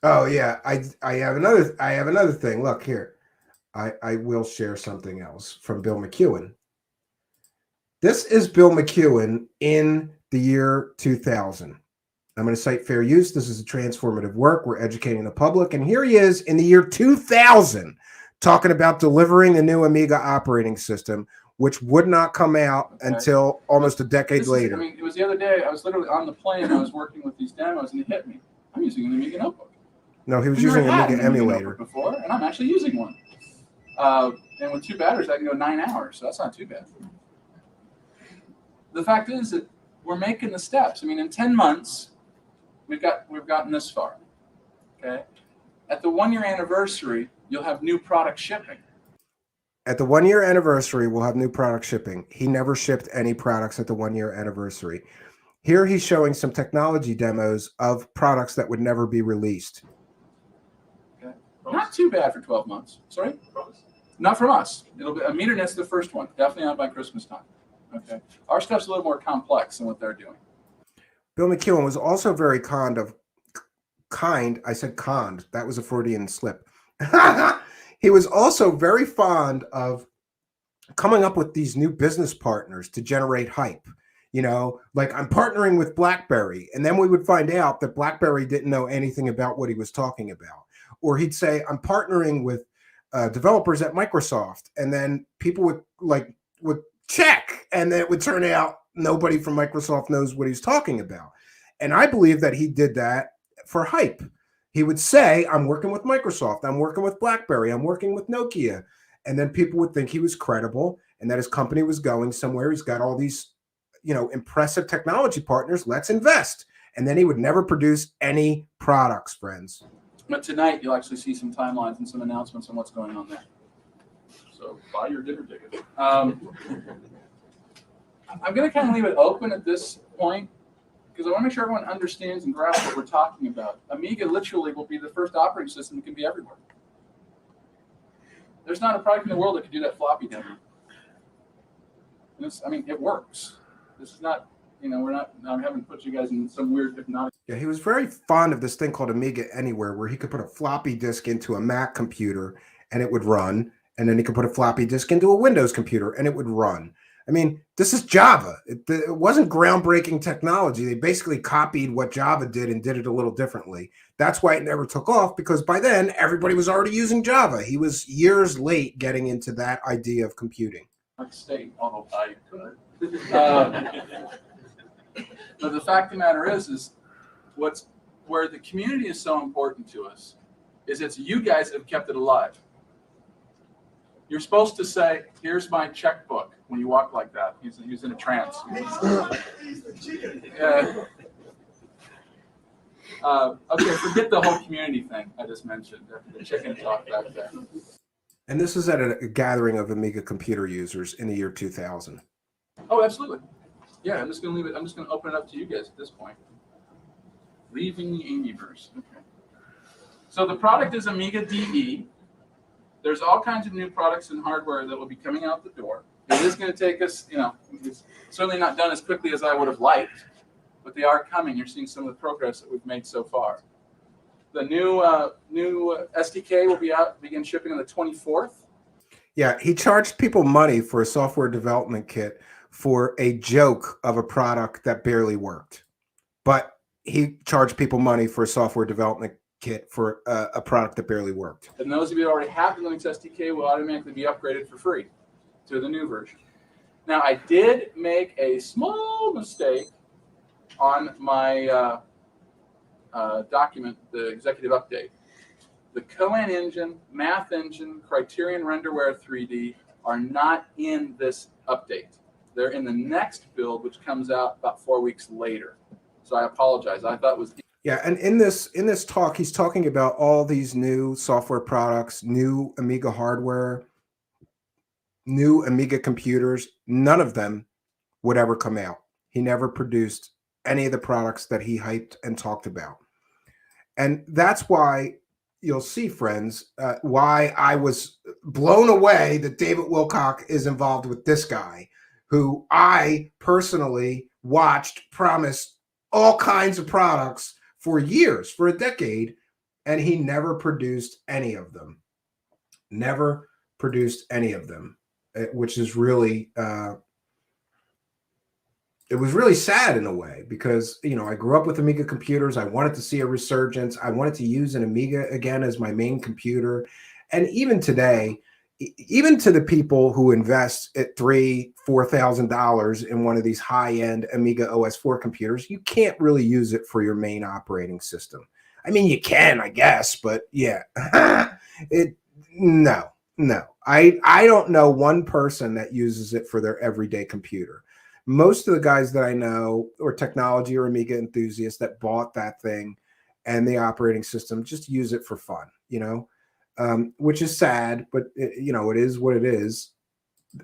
Oh yeah, I have another thing. Look here. I will share something else from Bill McEwen. This is Bill McEwen in the year 2000. I'm going to cite fair use. This is a transformative work. We're educating the public. And here he is in the year 2000 talking about delivering the new Amiga operating system, which would not come out until almost a decade later. It was the other day. I was literally on the plane. I was working with these demos, and it hit me. I'm using an Amiga notebook. No, he was using an Amiga emulator before, and I'm actually using one. And with 2 batteries, I can go 9 hours, so that's not too bad. The fact is that we're making the steps. I mean, in 10 months, we've gotten this far. Okay. At the 1-year anniversary, you'll have new product shipping. At the 1-year anniversary, we'll have new product shipping. He never shipped any products at the 1-year anniversary. Here he's showing some technology demos of products that would never be released. Okay. Not too bad for 12 months. Sorry? Not from us. It'll be MeterNet's the first one. Definitely not by Christmas time. Okay. Our stuff's a little more complex than what they're doing. Bill McEwen was also very I said conned. That was a Freudian slip. He was also very fond of coming up with these new business partners to generate hype. You know, like I'm partnering with BlackBerry. And then we would find out that BlackBerry didn't know anything about what he was talking about. Or he'd say, I'm partnering with developers at Microsoft. And then people would check. And then it would turn out nobody from Microsoft knows what he's talking about. And I believe that he did that for hype. He would say, I'm working with Microsoft, I'm working with BlackBerry, I'm working with Nokia. And then people would think he was credible and that his company was going somewhere. He's got all these, you know, impressive technology partners. Let's invest. And then he would never produce any products, friends. But tonight, you'll actually see some timelines and some announcements on what's going on there. So buy your dinner ticket. I'm going to kind of leave it open at this point, because I want to make sure everyone understands and grasps what we're talking about. Amiga literally will be the first operating system that can be everywhere. There's not a product in the world that can do that floppy demo. I mean, it works. This is not, you know, I haven't put you guys in some weird hypnotic. Yeah, he was very fond of this thing called Amiga Anywhere, where he could put a floppy disk into a Mac computer and it would run. And then he could put a floppy disk into a Windows computer and it would run. I mean, this is Java. It wasn't groundbreaking technology. They basically copied what Java did and did it a little differently. That's why it never took off, because by then everybody was already using Java. He was years late getting into that idea of computing. State, although I could. But the fact of the matter is where the community is so important to us is it's you guys that have kept it alive. You're supposed to say, here's my checkbook when you walk like that. He's in a trance. Okay, forget the whole community thing I just mentioned. The chicken talk back there. And this is at a gathering of Amiga computer users in the year 2000. Oh, absolutely. Yeah, I'm just going to leave it. I'm just going to open it up to you guys at this point. Leaving the Amiiverse. Okay. So the product is Amiga DE. There's all kinds of new products and hardware that will be coming out the door. It is going to take us, you know, it's certainly not done as quickly as I would have liked, but they are coming. You're seeing some of the progress that we've made so far. The new SDK will begin shipping on the 24th. Yeah, he charged people money for a software development kit for a joke of a product that barely worked. But he charged people money for a software development kit for a product that barely worked. And those of you that already have the Linux SDK will automatically be upgraded for free to the new version. Now, I did make a small mistake on my document, the executive update. The Coan engine, Math engine, Criterion Renderware 3D are not in this update. They're in the next build, which comes out about 4 weeks later. So I apologize. I thought it was. Yeah, and in this talk, he's talking about all these new software products, new Amiga hardware, new Amiga computers. None of them would ever come out. He never produced any of the products that he hyped and talked about. And that's why you'll see, friends, why I was blown away that David Wilcock is involved with this guy, who I personally watched promise all kinds of products for years, for a decade, and he never produced any of them. Never produced any of them, which is really, it was really sad in a way, because, you know, I grew up with Amiga computers. I wanted to see a resurgence. I wanted to use an Amiga again as my main computer. And even today, even to the people who invest at $3,000-$4,000 in one of these high-end Amiga OS/4 computers, you can't really use it for your main operating system. I mean, you can, I guess, but yeah, no. I don't know one person that uses it for their everyday computer. most of the guys that I know or technology or Amiga enthusiasts that bought that thing and the operating system just use it for fun, which is sad, but it is what it is.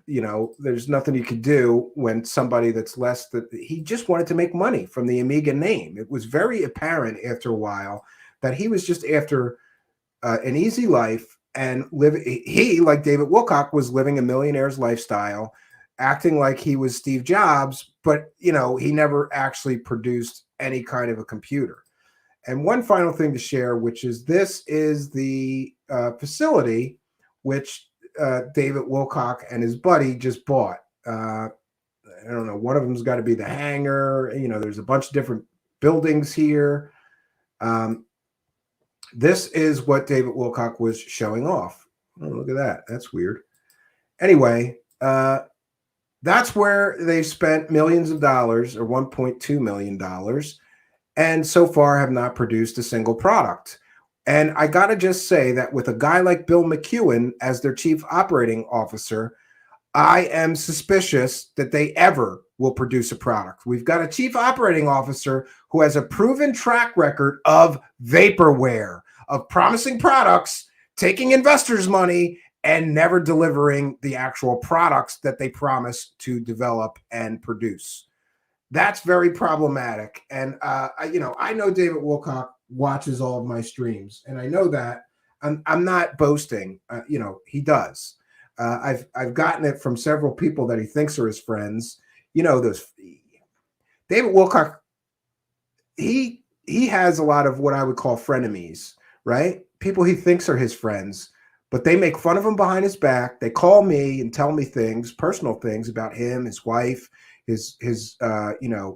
There's nothing you could do when somebody that's less that he just wanted to make money from the Amiga name. It was very apparent after a while that he was just after an easy life and he, like David Wilcock, was living a millionaire's lifestyle, acting like he was Steve Jobs, but he never actually produced any kind of a computer. And one final thing to share, which is this is the facility which David Wilcock and his buddy just bought. I don't know. One of them's got to be the hangar. There's a bunch of different buildings here. This is what David Wilcock was showing off. Oh, look at that. That's weird. Anyway, that's where they've spent millions of dollars, or $1.2 million, and so far have not produced a single product. And I got to just say that with a guy like Bill McEwen as their chief operating officer, I am suspicious that they ever will produce a product. We've got a chief operating officer who has a proven track record of vaporware, of promising products, taking investors' money, and never delivering the actual products that they promise to develop and produce. That's very problematic. And, I know David Wilcock watches all of my streams, and I know that. I'm not boasting. He does. I've gotten it from several people that he thinks are his friends. Those David Wilcock, he has a lot of what I would call frenemies, right? People he thinks are his friends, but they make fun of him behind his back. They call me and tell me things, personal things about him, his wife, his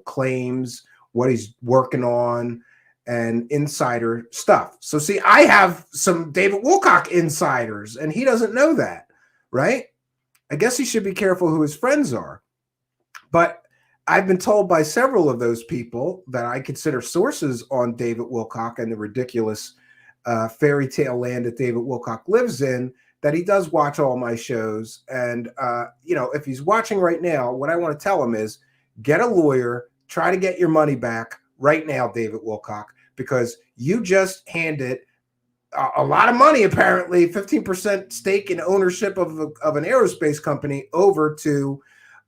claims, what he's working on, and insider stuff. So see, I have some David Wilcock insiders, and he doesn't know that, right? I guess he should be careful who his friends are. But I've been told by several of those people that I consider sources on David Wilcock and the ridiculous fairy tale land that David Wilcock lives in, that he does watch all my shows. And, if he's watching right now, what I want to tell him is get a lawyer, try to get your money back right now, David Wilcock, because you just handed a lot of money, apparently 15% stake in ownership of an aerospace company over to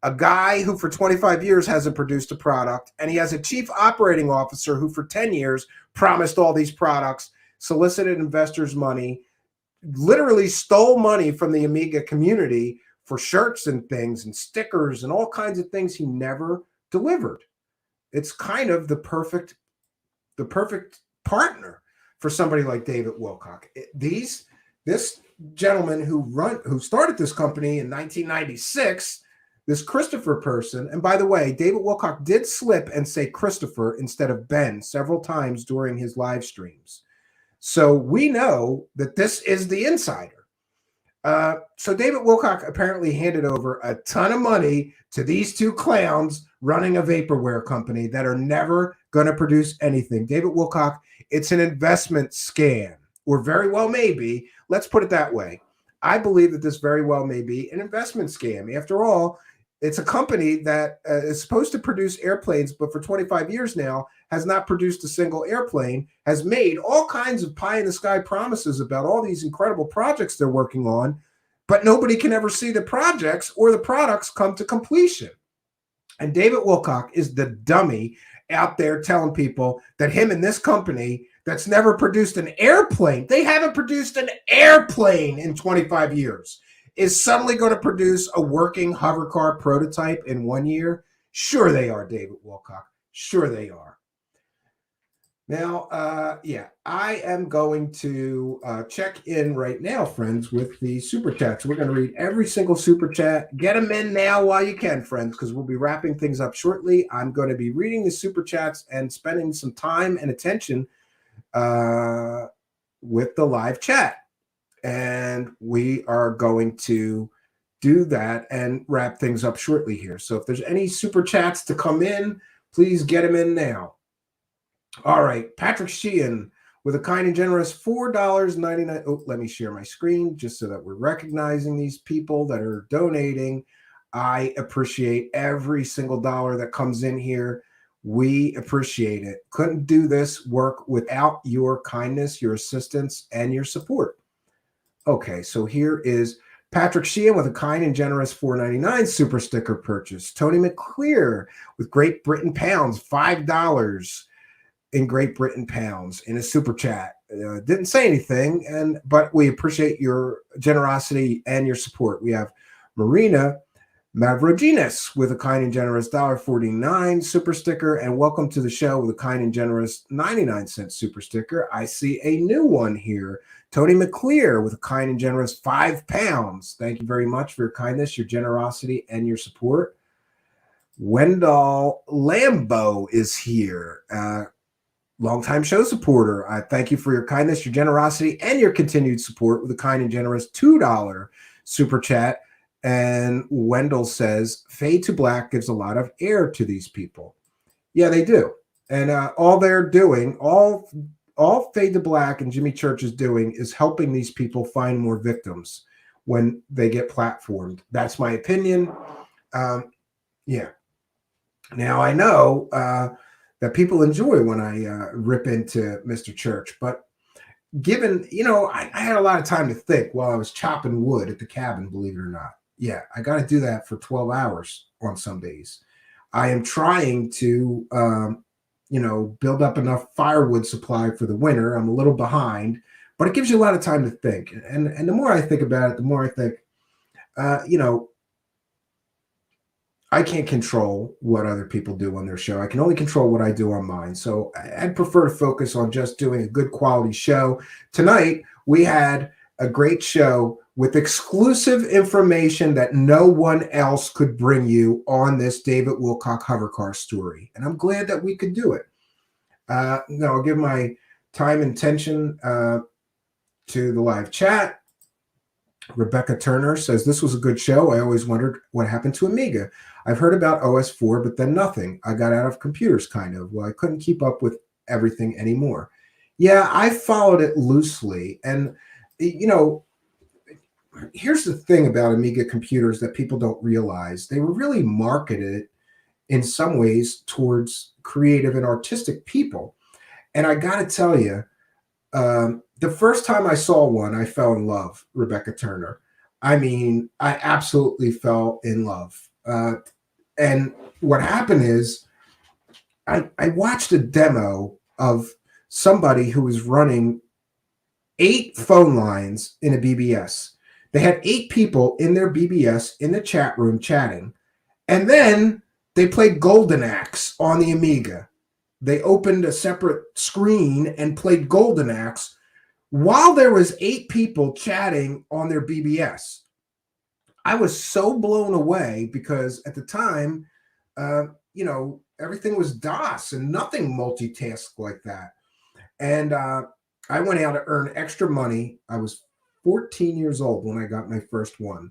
a guy who for 25 years hasn't produced a product. And he has a chief operating officer who for 10 years promised all these products, solicited investors' money, literally stole money from the Amiga community for shirts and things and stickers and all kinds of things he never delivered. It's kind of the perfect partner for somebody like David Wilcock. This gentleman who started this company in 1996, this Christopher person, and by the way, David Wilcock did slip and say Christopher instead of Ben several times during his live streams. So we know that this is the insider. So David Wilcock apparently handed over a ton of money to these two clowns running a vaporware company that are never going to produce anything. David Wilcock, it's an investment scam, or very well may be. Let's put it that way. I believe that this very well may be an investment scam. After all, it's a company that is supposed to produce airplanes, but for 25 years now has not produced a single airplane, has made all kinds of pie-in-the-sky promises about all these incredible projects they're working on, but nobody can ever see the projects or the products come to completion. And David Wilcock is the dummy out there telling people that him and this company that's never produced an airplane, they haven't produced an airplane in 25 years, is suddenly going to produce a working hover car prototype in 1 year? Sure they are, David Wilcock. Sure they are. Now, I am going to check in right now, friends, with the super chats. We're going to read every single super chat. Get them in now while you can, friends, because we'll be wrapping things up shortly. I'm going to be reading the super chats and spending some time and attention with the live chat. And we are going to do that and wrap things up shortly here. So if there's any super chats to come in, please get them in now. All right, Patrick Sheehan with a kind and generous $4.99. Oh, let me share my screen just so that we're recognizing these people that are donating. I appreciate every single dollar that comes in here. We appreciate it. Couldn't do this work without your kindness, your assistance, and your support. Okay, so here is Patrick Sheehan with a kind and generous $4.99 super sticker purchase. Tony McClear with Great Britain pounds, $5 in Great Britain pounds in a super chat. Didn't say anything, but we appreciate your generosity and your support. We have Marina Mavroginis with a kind and generous $1.49 super sticker, and welcome to the show with a kind and generous 99-cent super sticker. I see a new one here. Tony McClear with a kind and generous £5. Thank you very much for your kindness, your generosity, and your support. Wendell Lambo is here. Longtime show supporter. I thank you for your kindness, your generosity, and your continued support with a kind and generous $2 super chat. And Wendell says, Fade to Black gives a lot of air to these people. Yeah, they do. And all they're doing, all Fade to Black and Jimmy Church is doing is helping these people find more victims when they get platformed. That's my opinion. Yeah. Now, I know that people enjoy when I rip into Mr. Church, but given, I had a lot of time to think while I was chopping wood at the cabin, believe it or not. Yeah, I got to do that for 12 hours on some days. I am trying to, build up enough firewood supply for the winter. I'm a little behind, but it gives you a lot of time to think. And the more I think about it, the more I think, I can't control what other people do on their show. I can only control what I do on mine. So I'd prefer to focus on just doing a good quality show. Tonight, we had a great show with exclusive information that no one else could bring you on this David Wilcock hovercar story. And I'm glad that we could do it. Now I'll give my time and attention to the live chat. Rebecca Turner says, this was a good show. I always wondered what happened to Amiga. I've heard about OS4, but then nothing. I got out of computers, kind of. Well, I couldn't keep up with everything anymore. Yeah, I followed it loosely. And, here's the thing about Amiga computers that people don't realize. They were really marketed in some ways towards creative and artistic people. And I got to tell you, the first time I saw one, I fell in love, Rebecca Turner. I mean, I absolutely fell in love. And what happened is I watched a demo of somebody who was running 8 phone lines in a BBS. They had 8 people in their BBS in the chat room chatting. And then they played Golden Axe on the Amiga. They opened a separate screen and played Golden Axe while there was 8 people chatting on their BBS. I was so blown away because at the time, everything was DOS and nothing multitasked like that. And I went out to earn extra money. I was 14 years old when I got my first one.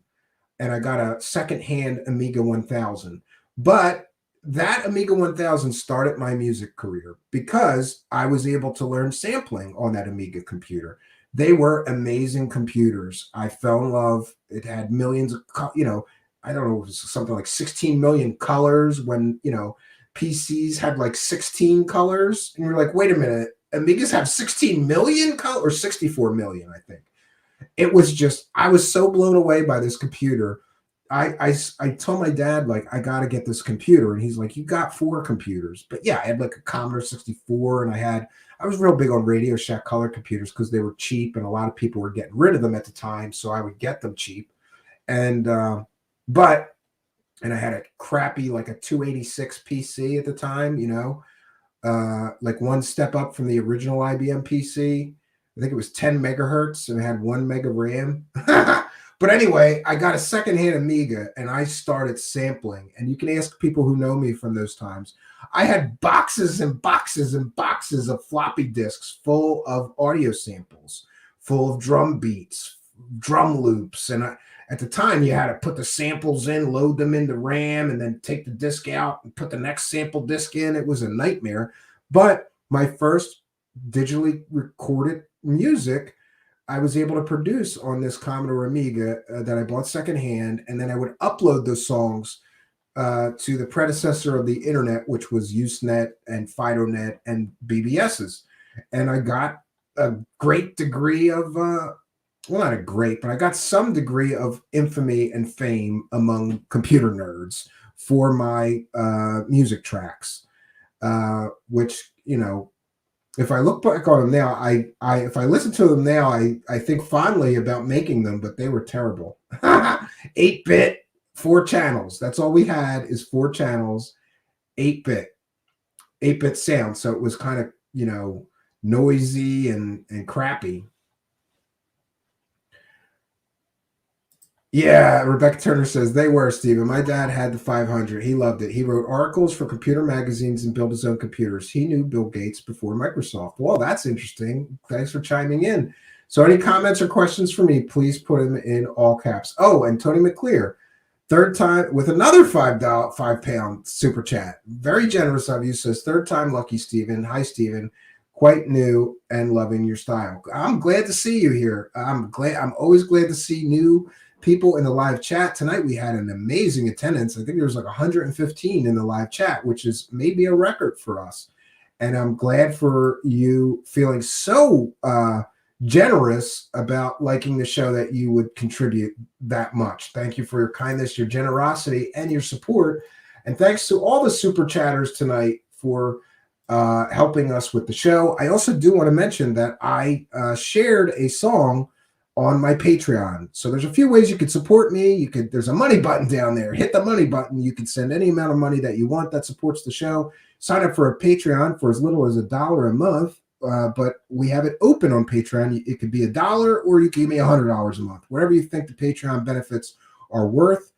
And I got a secondhand Amiga 1000. But that Amiga 1000 started my music career because I was able to learn sampling on that Amiga computer. They were amazing computers. I fell in love. It had millions of, I don't know, it was something like 16 million colors when, PCs had like 16 colors. And you're like, wait a minute, Amigas have 16 million colors, or 64 million, I think. It was just, I was so blown away by this computer. I told my dad, like, I got to get this computer. And he's like, you got 4 computers. But yeah, I had like a Commodore 64 and I was real big on Radio Shack color computers because they were cheap and a lot of people were getting rid of them at the time. So I would get them cheap. And, and I had a crappy, like a 286 PC at the time, like one step up from the original IBM PC. I think it was 10 megahertz and it had 1 meg of RAM. But anyway, I got a secondhand Amiga and I started sampling. And you can ask people who know me from those times. I had boxes and boxes and boxes of floppy disks full of audio samples, full of drum beats, drum loops. And at the time, you had to put the samples in, load them into RAM, and then take the disk out and put the next sample disk in. It was a nightmare. But my first digitally recorded music, I was able to produce on this Commodore Amiga that I bought secondhand, and then I would upload those songs to the predecessor of the internet, which was Usenet and FidoNet and BBS's. And I got a great degree of, well, not a great, but I got some degree of infamy and fame among computer nerds for my music tracks, which, you know, if I look back on them now, if I listen to them now, I think fondly about making them, but they were terrible. 8-bit, 4 channels. That's all we had is 4 channels, 8-bit sound. So it was kind of, you know, noisy and crappy. Yeah, Rebecca Turner says, they were, Stephen. My dad had the 500. He loved it. He wrote articles for computer magazines and built his own computers. He knew Bill Gates before Microsoft. Well, that's interesting. Thanks for chiming in. So any comments or questions for me, please put them in all caps. Oh, and Tony McClear, third time with another £5 super chat. Very generous of you. Says, third time lucky, Stephen. Hi, Stephen. Quite new and loving your style. I'm glad to see you here. I'm always glad to see new people in the live chat. Tonight we had an amazing attendance. I think there was like 115 in the live chat, which is maybe a record for us. And I'm glad for you feeling so generous about liking the show that you would contribute that much. Thank you for your kindness, your generosity, and your support. And thanks to all the super chatters tonight for helping us with the show. I also do want to mention that I shared a song on my Patreon. So there's a few ways you could support me. There's a money button down there. Hit the money button. You can send any amount of money that you want that supports the show. Sign up for a Patreon for as little as $1 a month. But we have it open on Patreon. It could be $1 or you can give me $100 a month. Whatever you think the Patreon benefits are worth,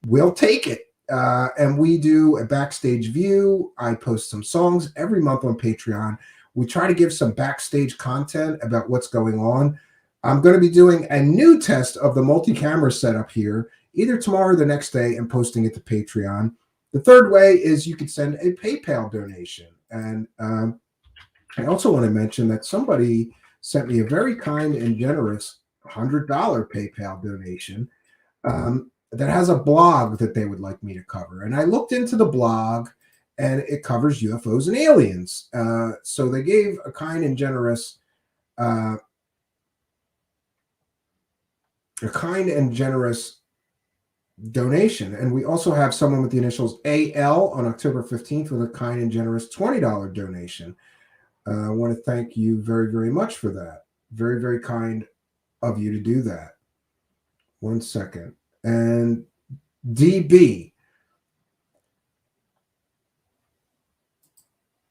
we'll take it. And we do a backstage view. I post some songs every month on Patreon. We try to give some backstage content about what's going on. I'm going to be doing a new test of the multi-camera setup here, either tomorrow or the next day, and posting it to Patreon. The third way is you can send a PayPal donation. And I also want to mention that somebody sent me a very kind and generous $100 PayPal donation that has a blog that they would like me to cover. And I looked into the blog, and it covers UFOs and aliens. So they gave a kind and generous donation. And we also have someone with the initials AL on October 15th with a kind and generous $20 donation. I want to thank you very, very much for that. Very, very kind of you to do that. 1 second. And DB.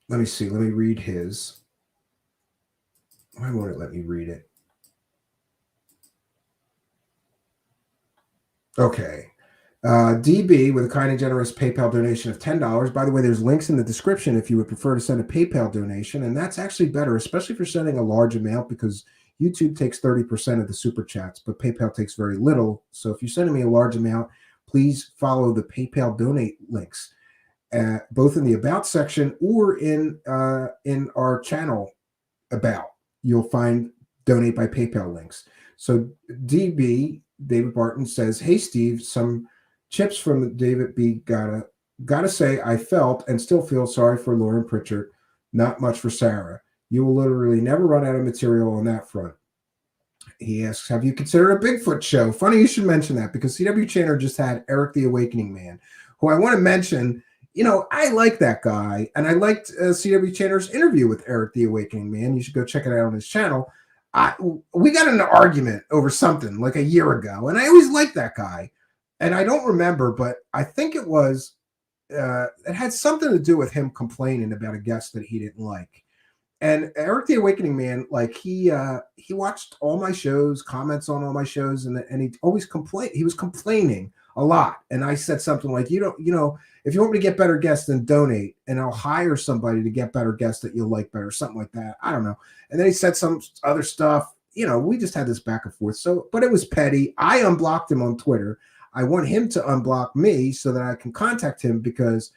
Let me see. Let me read his. Why won't it let me read it? Okay. DB with a kind and generous PayPal donation of $10. By the way, there's links in the description if you would prefer to send a PayPal donation. And that's actually better, especially if you're sending a large amount, because YouTube takes 30% of the super chats, but PayPal takes very little. So if you're sending me a large amount, please follow the PayPal donate links, both in the About section or in our channel About. You'll find donate by PayPal links. So DB, David Barton, says, hey, Steve, some chips from David B. Gotta say, I felt and still feel sorry for Lauren Pritchard. Not much for Sarah. You will literally never run out of material on that front. He asks, have you considered a Bigfoot show? Funny you should mention that, because CW Channer just had Eric the Awakening Man, who I want to mention. You know, I like that guy, and I liked CW Channer's interview with Eric the Awakening Man. You should go check it out on his channel. We got in an argument over something like a year ago, and I always liked that guy. And I don't remember, but I think it was, it had something to do with him complaining about a guest that he didn't like. And Eric the Awakening Man, like he watched all my shows, comments on all my shows, and he always complained. He was complaining a lot. And I said something like, if you want me to get better guests, then donate, and I'll hire somebody to get better guests that you'll like better, something like that. I don't know. And then he said some other stuff. We just had this back and forth. So, but it was petty. I unblocked him on Twitter. I want him to unblock me so that I can contact him, because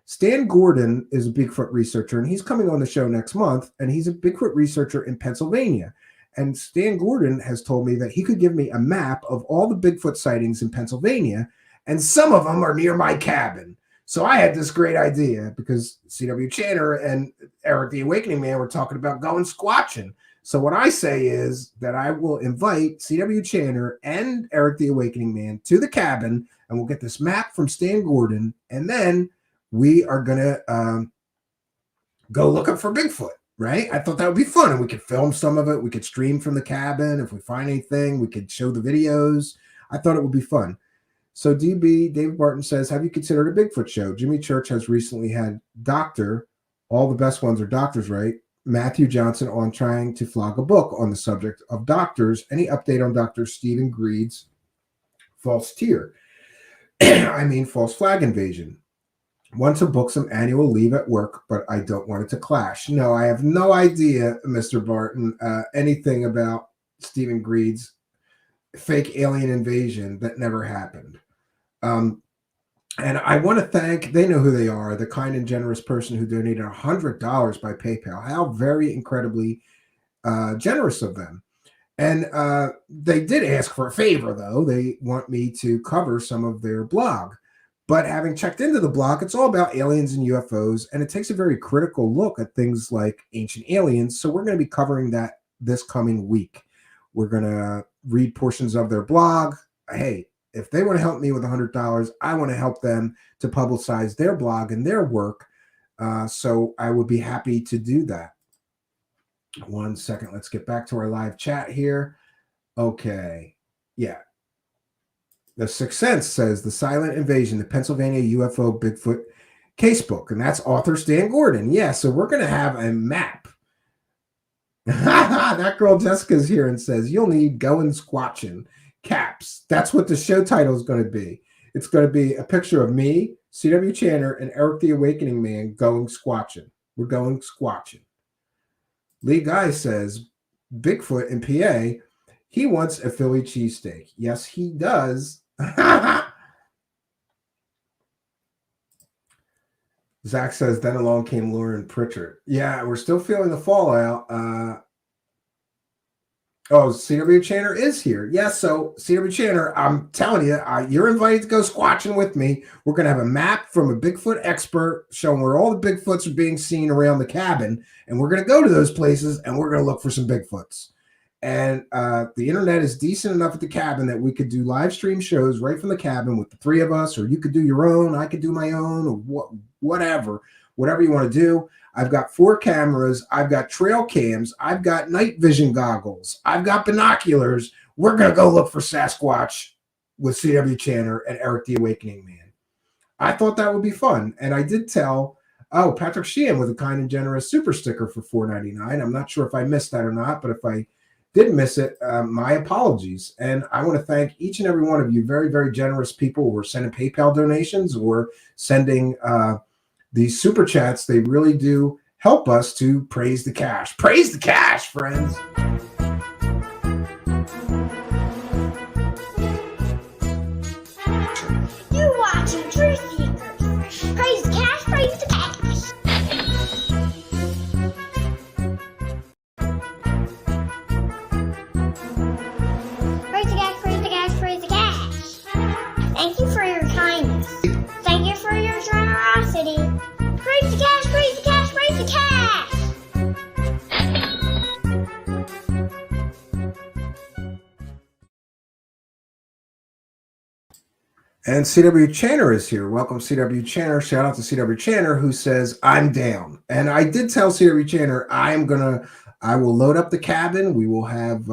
Stan Gordon is a Bigfoot researcher, and he's coming on the show next month, and he's a Bigfoot researcher in Pennsylvania. And Stan Gordon has told me that he could give me a map of all the Bigfoot sightings in Pennsylvania, and some of them are near my cabin. So I had this great idea because C.W. Channer and Eric the Awakening Man were talking about going squatching. So what I say is that I will invite C.W. Channer and Eric the Awakening Man to the cabin, and we'll get this map from Stan Gordon, and then we are going to go looking for Bigfoot, right? I thought that would be fun, and we could film some of it. We could stream from the cabin. If we find anything, we could show the videos. I thought it would be fun. So David Barton says, have you considered a Bigfoot show? Jimmy Church has recently had Dr. All the best ones are doctors, right? Matthew Johnson on trying to flog a book on the subject of doctors. Any update on Dr. Stephen Greed's false tier? I mean, false flag invasion. Want to book some annual leave at work, but I don't want it to clash. No, I have no idea, Mr. Barton, anything about Stephen Greed's fake alien invasion that never happened. And I want to thank, they know who they are, the kind and generous person who donated $100 by PayPal. How very incredibly generous of them. And they did ask for a favor, though. They want me to cover some of their blog. But having checked into the blog, it's all about aliens and UFOs, and it takes a very critical look at things like ancient aliens. So we're going to be covering that this coming week. We're going to read portions of their blog. Hey, if they want to help me with $100, I want to help them to publicize their blog and their work. So I would be happy to do that. 1 second. Let's get back to our live chat here. Okay. Yeah. The Sixth Sense says The Silent Invasion, the Pennsylvania UFO Bigfoot Casebook. And that's author Stan Gordon. Yeah. So we're going to have a map. That girl Jessica's here and says, you'll need going squatching. Caps. That's what the show title is going to be. It's going to be a picture of me, C.W. Channer, and Eric the Awakening Man going squatching. We're going squatching. Lee Guy says, Bigfoot in PA, he wants a Philly cheesesteak. Yes, he does. Zach says, then along came Lauren Pritchard. Yeah, we're still feeling the fallout. Oh, C.W. Channer is here. Yes, so C.W. Channer, I'm telling you, you're invited to go squatching with me. We're going to have a map from a Bigfoot expert showing where all the Bigfoots are being seen around the cabin, and we're going to go to those places, and we're going to look for some Bigfoots. And the internet is decent enough at the cabin that we could do live stream shows right from the cabin with the three of us, or you could do your own, I could do my own, or whatever you want to do. I've got 4 cameras. I've got trail cams. I've got night vision goggles. I've got binoculars. We're going to go look for Sasquatch with C.W. Channer and Eric the Awakening Man. I thought that would be fun. And I did tell, Patrick Sheehan with a kind and generous super sticker for $4.99. I'm not sure if I missed that or not, but if I did miss it, my apologies. And I want to thank each and every one of you very, very generous people who are sending PayPal donations or sending these super chats. They really do help us to praise the cash. Praise the cash, friends. You're watching Truthseekers. Praise the cash, praise the cash. Praise the cash, praise the cash, praise the cash. Thank you for your kindness. Thank you for your generosity. Praise the cash, praise the cash, praise the cash. And C.W. Channer is here. Welcome, C.W. Channer. Shout out to C.W. Channer, who says, I'm down. And I did tell C.W. Channer, I will load up the cabin. We will have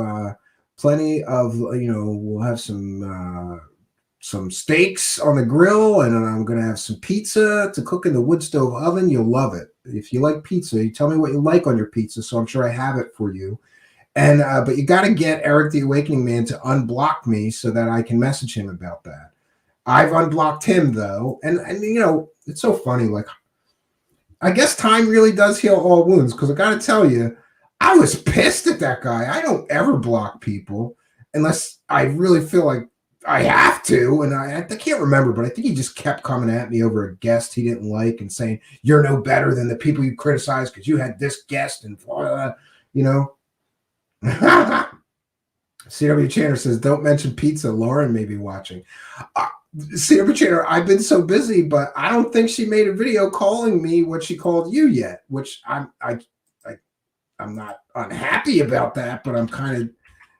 plenty of, we'll have some steaks on the grill, and I'm going to have some pizza to cook in the wood stove oven. You'll love it. If you like pizza, you tell me what you like on your pizza, so I'm sure I have it for you. And but you got to get Eric the Awakening Man to unblock me so that I can message him about that. I've unblocked him, though, and it's so funny. Like, I guess time really does heal all wounds, because I got to tell you, I was pissed at that guy. I don't ever block people unless I really feel like I have to, and I can't remember, but I think he just kept coming at me over a guest he didn't like and saying, you're no better than the people you criticize because you had this guest and blah, CW Channer says, don't mention pizza. Lauren may be watching. CW Channer, I've been so busy, but I don't think she made a video calling me what she called you yet, which I'm not unhappy about that, but I'm kind of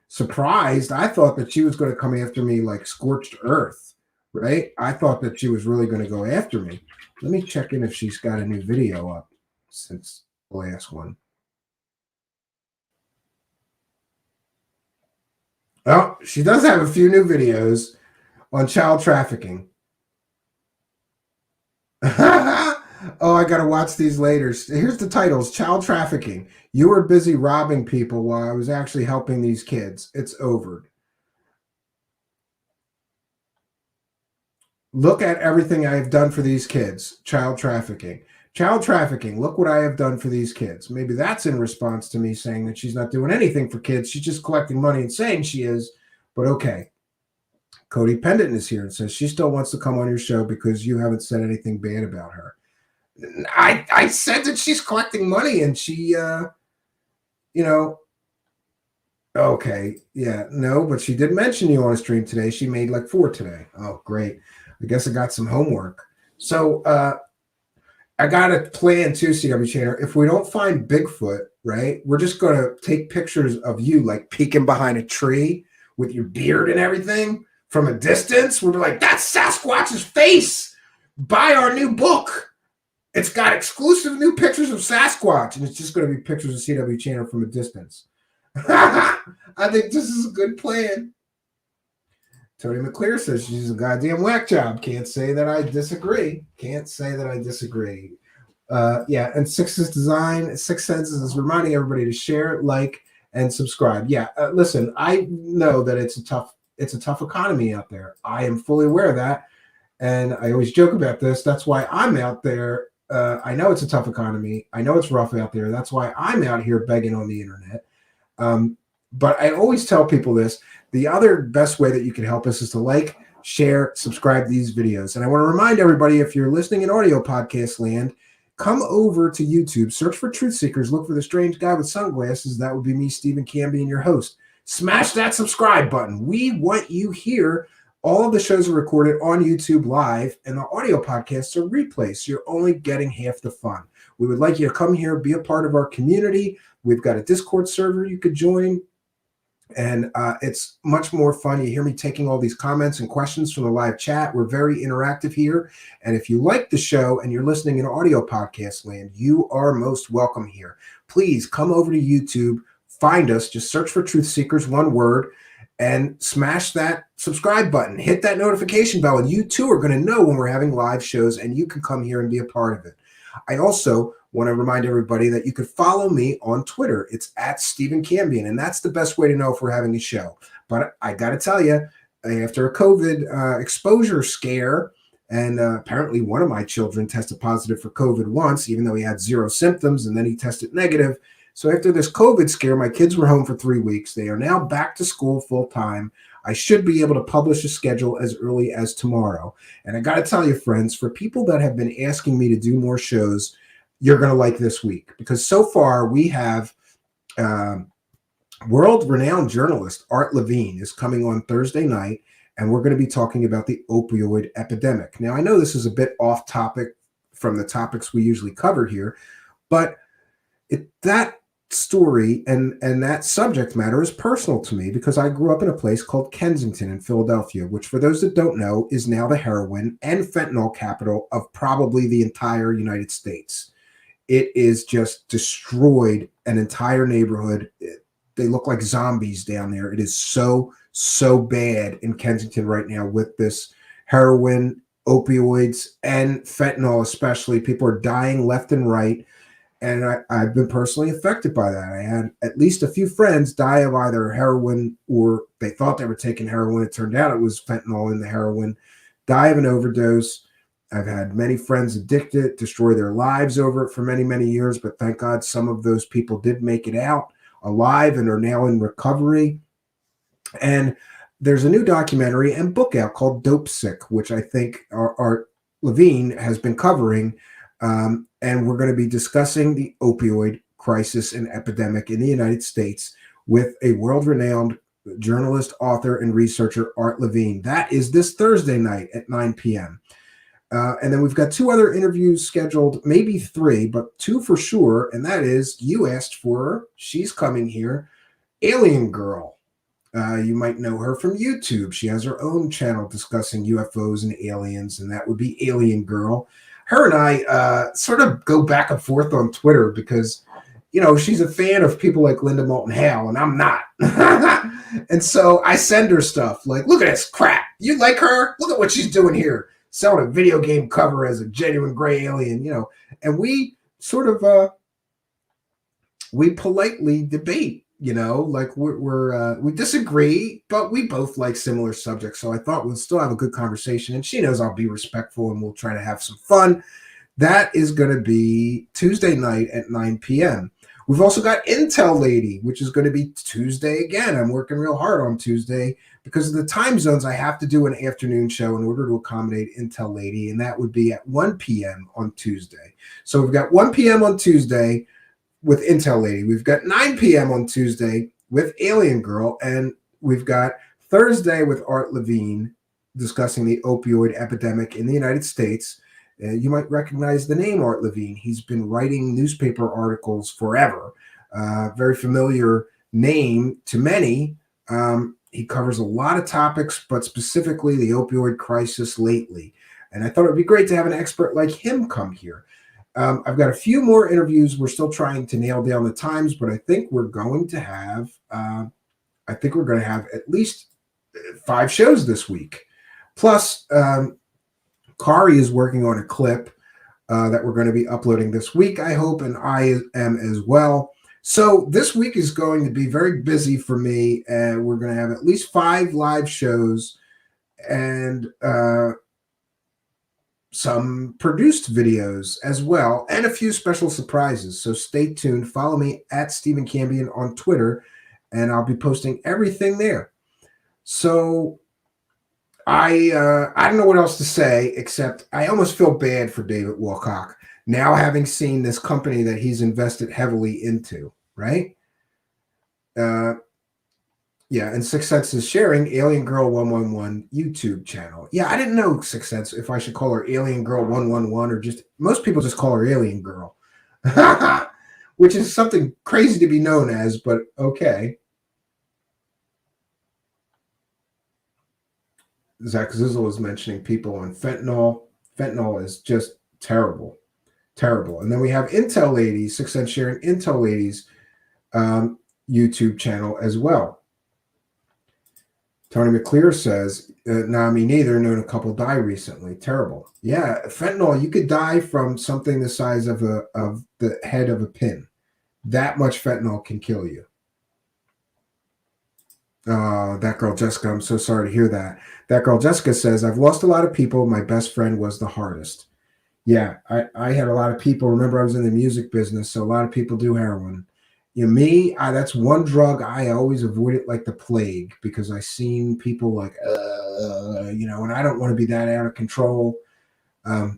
surprised. I thought that she was going to come after me like scorched earth, right? I thought that she was really going to go after me. Let me check in if she's got a new video up since the last one. Oh, she does have a few new videos on child trafficking. Oh, I got to watch these later. Here's the titles. Child trafficking. You were busy robbing people while I was actually helping these kids. It's over. Look at everything I have done for these kids. Child trafficking. Child trafficking. Look what I have done for these kids. Maybe that's in response to me saying that she's not doing anything for kids. She's just collecting money and saying she is. But okay. Cody Pendleton is here and says she still wants to come on your show because you haven't said anything bad about her. I said that she's collecting money and she, okay. Yeah, no, but she did mention you on a stream today. She made like 4 today. Oh, great. I guess I got some homework. So I got a plan too, CW Channer. If we don't find Bigfoot, right, we're just going to take pictures of you like peeking behind a tree with your beard and everything from a distance. We'll be like, that's Sasquatch's face. Buy our new book. It's got exclusive new pictures of Sasquatch, and it's just going to be pictures of CW Channer from a distance. I think this is a good plan. Tony McClear says she's a goddamn whack job. Can't say that I disagree. Can't say that I disagree. Yeah, and Six Senses is reminding everybody to share, like, and subscribe. Yeah, listen, I know that it's a tough economy out there. I am fully aware of that, and I always joke about this. That's why I'm out there. I know it's a tough economy. I know it's rough out there. That's why I'm out here begging on the internet. But I always tell people this. The other best way that you can help us is to like, share, subscribe to these videos. And I want to remind everybody, if you're listening in audio podcast land, come over to YouTube, search for Truthseekers, look for the strange guy with sunglasses. That would be me, Stephen Cambian, your host. Smash that subscribe button. We want you here. All of the shows are recorded on YouTube live, and the audio podcasts are replays. So you're only getting half the fun. We would like you to come here, be a part of our community. We've got a Discord server you could join, and it's much more fun. You hear me taking all these comments and questions from the live chat. We're very interactive here, and if you like the show and you're listening in audio podcast land, you are most welcome here. Please come over to YouTube, find us, just search for Truthseekers, one word, and smash that subscribe button. Hit that notification bell, and you too are going to know when we're having live shows, and you can come here and be a part of it. I also want to remind everybody that you could follow me on Twitter. It's at Stephen Cambian, and that's the best way to know if we're having a show. But I got to tell you, after a COVID exposure scare, and apparently one of my children tested positive for COVID once, even though he had 0 symptoms, and then he tested negative. So after this COVID scare, my kids were home for 3 weeks. They are now back to school full time. I should be able to publish a schedule as early as tomorrow. And I got to tell you, friends, for people that have been asking me to do more shows, you're going to like this week. Because so far we have world-renowned journalist Art Levine is coming on Thursday night, and we're going to be talking about the opioid epidemic. Now, I know this is a bit off topic from the topics we usually cover here, but that story and that subject matter is personal to me because I grew up in a place called Kensington in Philadelphia, which for those that don't know is now the heroin and fentanyl capital of probably the entire United States. It is just destroyed an entire neighborhood. They look like zombies down there. It is so bad in Kensington right now with this heroin, opioids, and fentanyl especially. People are dying left and right. And I've been personally affected by that. I had at least a few friends die of either heroin or they thought they were taking heroin. It turned out it was fentanyl in the heroin, die of an overdose. I've had many friends addicted, destroy their lives over it for many, many years. But thank God some of those people did make it out alive and are now in recovery. And there's a new documentary and book out called Dope Sick, which I think Art Levine has been covering. And we're going to be discussing the opioid crisis and epidemic in the United States with a world-renowned journalist, author, and researcher, Art Levine. That is this Thursday night at 9 p.m. And then we've got 2 other interviews scheduled, maybe 3, but 2 for sure. And that is, you asked for her. She's coming here. Alien Girl. You might know her from YouTube. She has her own channel discussing UFOs and aliens, and that would be Alien Girl. Her and I sort of go back and forth on Twitter because, you know, she's a fan of people like Linda Moulton Howe, and I'm not. And so I send her stuff like, look at this crap. You like her? Look at what she's doing here. Selling a video game cover as a genuine gray alien, you know. And we sort of, we politely debate, you know, like we disagree, but we both like similar subjects. So I thought we'll still have a good conversation. And she knows I'll be respectful and we'll try to have some fun. That is going to be Tuesday night at 9 p.m. We've also got Intel Lady, which is going to be Tuesday again. I'm working real hard on Tuesday because of the time zones. I have to do an afternoon show in order to accommodate Intel Lady, and that would be at 1 p.m. on Tuesday. So we've got 1 p.m. on Tuesday with Intel Lady. We've got 9 p.m. on Tuesday with Alien Girl, and we've got Thursday with Art Levine discussing the opioid epidemic in the United States. You might recognize the name Art Levine. He's been writing newspaper articles forever. Very familiar name to many. He covers a lot of topics, but specifically the opioid crisis lately. And I thought it would be great to have an expert like him come here. I've got a few more interviews. We're still trying to nail down the times, but I think we're going to have at least 5 shows this week. Plus, Kari is working on a clip that we're going to be uploading this week, I hope, and I am as well. So this week is going to be very busy for me, and we're going to have at least 5 live shows and some produced videos as well, and a few special surprises. So stay tuned. Follow me at Stephen Cambion on Twitter, and I'll be posting everything there. So I don't know what else to say, except I almost feel bad for David Wilcock now, having seen this company that he's invested heavily into, right? Yeah, and Sixth Sense is sharing Alien Girl 111 YouTube channel. Yeah, I didn't know Sixth Sense if I should call her Alien Girl 111 or just, most people just call her Alien Girl, which is something crazy to be known as, but okay. Zach Zizzle was mentioning people on fentanyl. Fentanyl is just terrible, terrible. And then we have Intel Ladies, Sixth Sense sharing Intel Ladies YouTube channel as well. Tony McClear says, nah, me neither. Known a couple die recently. Terrible. Yeah, fentanyl, you could die from something the size of the head of a pin. That much fentanyl can kill you. That girl Jessica, I'm so sorry to hear that. That girl Jessica says, I've lost a lot of people. My best friend was the hardest. Yeah, I had a lot of people. Remember, I was in the music business, so a lot of people do heroin. You know, me, that's one drug I always avoid it like the plague, because I seen people like, you know, and I don't want to be that out of control. I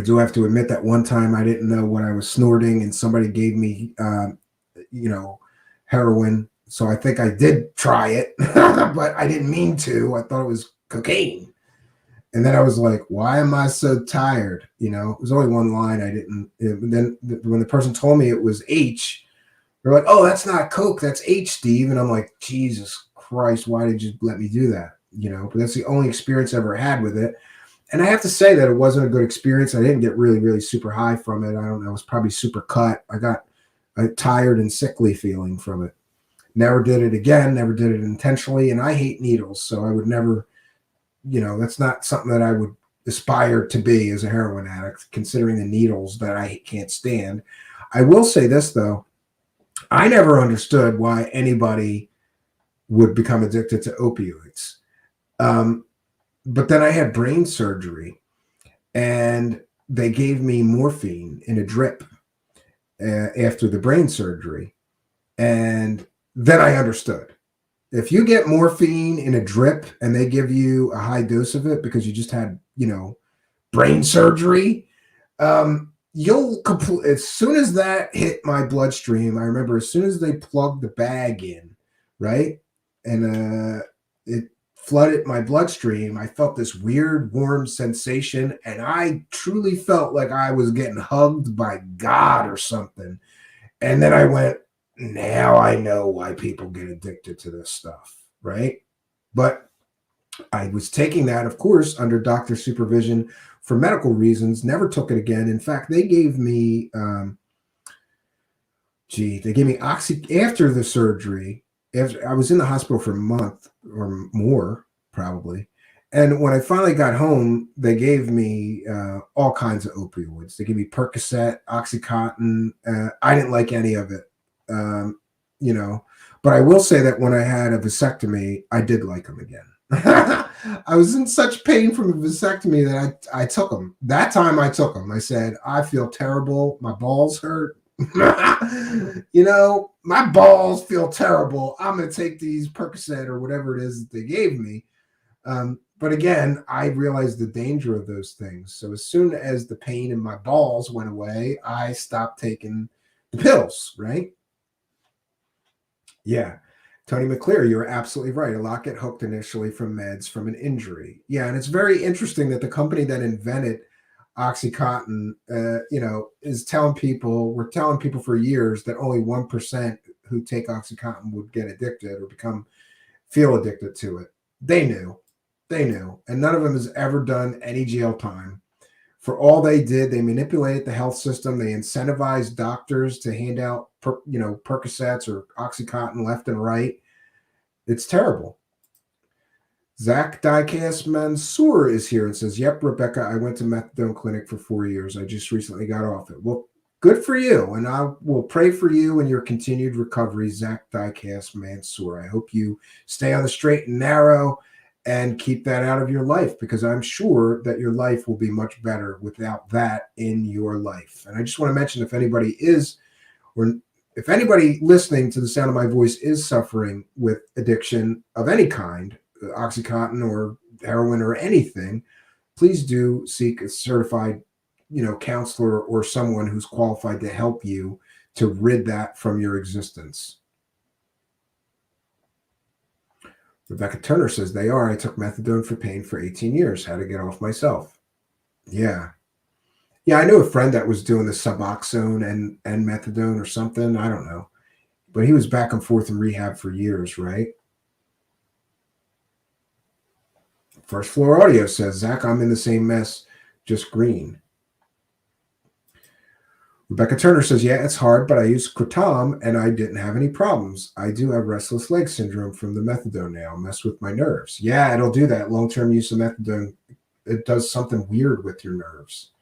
do have to admit that one time I didn't know what I was snorting, and somebody gave me, you know, heroin. So I think I did try it, but I didn't mean to. I thought it was cocaine. And then I was like, why am I so tired? You know, it was only one line. I didn't. Then when the person told me it was H, they're like, oh, that's not Coke. That's H, Steve. And I'm like, Jesus Christ, why did you let me do that? You know, but that's the only experience I ever had with it. And I have to say that it wasn't a good experience. I didn't get really, really super high from it. I don't know. I was probably super cut. I got a tired and sickly feeling from it. Never did it again, never did it intentionally, and I hate needles, so I would never, you know, that's not something that I would aspire to be as a heroin addict, considering the needles that I can't stand. I will say this, though. I never understood why anybody would become addicted to opioids. But then I had brain surgery, and they gave me morphine in a drip after the brain surgery, and then I understood. If you get morphine in a drip and they give you a high dose of it because you just had, you know, brain surgery, you as soon as that hit my bloodstream, I remember as soon as they plugged the bag in, right? And it flooded my bloodstream, I felt this weird warm sensation, and I truly felt like I was getting hugged by God or something. And then I went, now I know why people get addicted to this stuff, right? But I was taking that, of course, under doctor supervision for medical reasons, never took it again. In fact, they gave me, after the surgery. After, I was in the hospital for a month or more, probably. And when I finally got home, they gave me all kinds of opioids. They gave me Percocet, Oxycontin. I didn't like any of it, you know. But I will say that when I had a vasectomy, I did like them again. I was in such pain from the vasectomy that I took them. That time I took them. I said, I feel terrible. My balls hurt. You know, my balls feel terrible. I'm going to take these Percocet or whatever it is that they gave me. But again, I realized the danger of those things. So as soon as the pain in my balls went away, I stopped taking the pills, right? Yeah. Tony McClear, you're absolutely right. A lot get hooked initially from meds from an injury. Yeah, and it's very interesting that the company that invented OxyContin, you know, is telling people, we're telling people for years that only 1% who take OxyContin would get addicted or feel addicted to it. They knew, and none of them has ever done any jail time. For all they did, they manipulated the health system. They incentivized doctors to hand out, Percocets or OxyContin left and right. It's terrible. Zach Diecast Mansour is here and says, yep, Rebecca, I went to methadone clinic for 4 years. I just recently got off it. Well, good for you. And I will pray for you and your continued recovery, Zach Diecast Mansour. I hope you stay on the straight and narrow and keep that out of your life, because I'm sure that your life will be much better without that in your life. And I just want to mention, if anybody listening to the sound of my voice is suffering with addiction of any kind, OxyContin or heroin or anything, please do seek a certified, counselor or someone who's qualified to help you to rid that from your existence. Rebecca Turner says, they are. I took methadone for pain for 18 years. How to get off myself. Yeah. Yeah, I knew a friend that was doing the Suboxone and methadone or something. I don't know. But he was back and forth in rehab for years, right? First Floor Audio says, Zach, I'm in the same mess, just green. Rebecca Turner says, yeah, it's hard, but I use Kratom and I didn't have any problems. I do have restless leg syndrome from the methadone now. Mess with my nerves. Yeah, it'll do that. Long-term use of methadone, it does something weird with your nerves.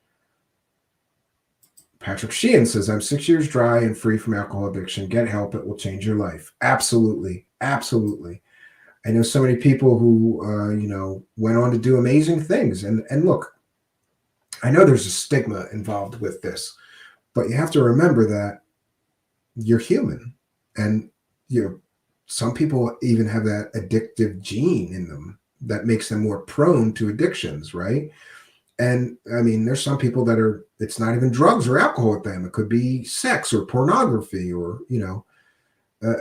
Patrick Sheehan says, I'm 6 years dry and free from alcohol addiction. Get help. It will change your life. Absolutely. Absolutely. I know so many people who, went on to do amazing things. And look, I know there's a stigma involved with this, but you have to remember that you're human. And, some people even have that addictive gene in them that makes them more prone to addictions, right? And I mean, there's some people that it's not even drugs or alcohol with them. It could be sex or pornography or,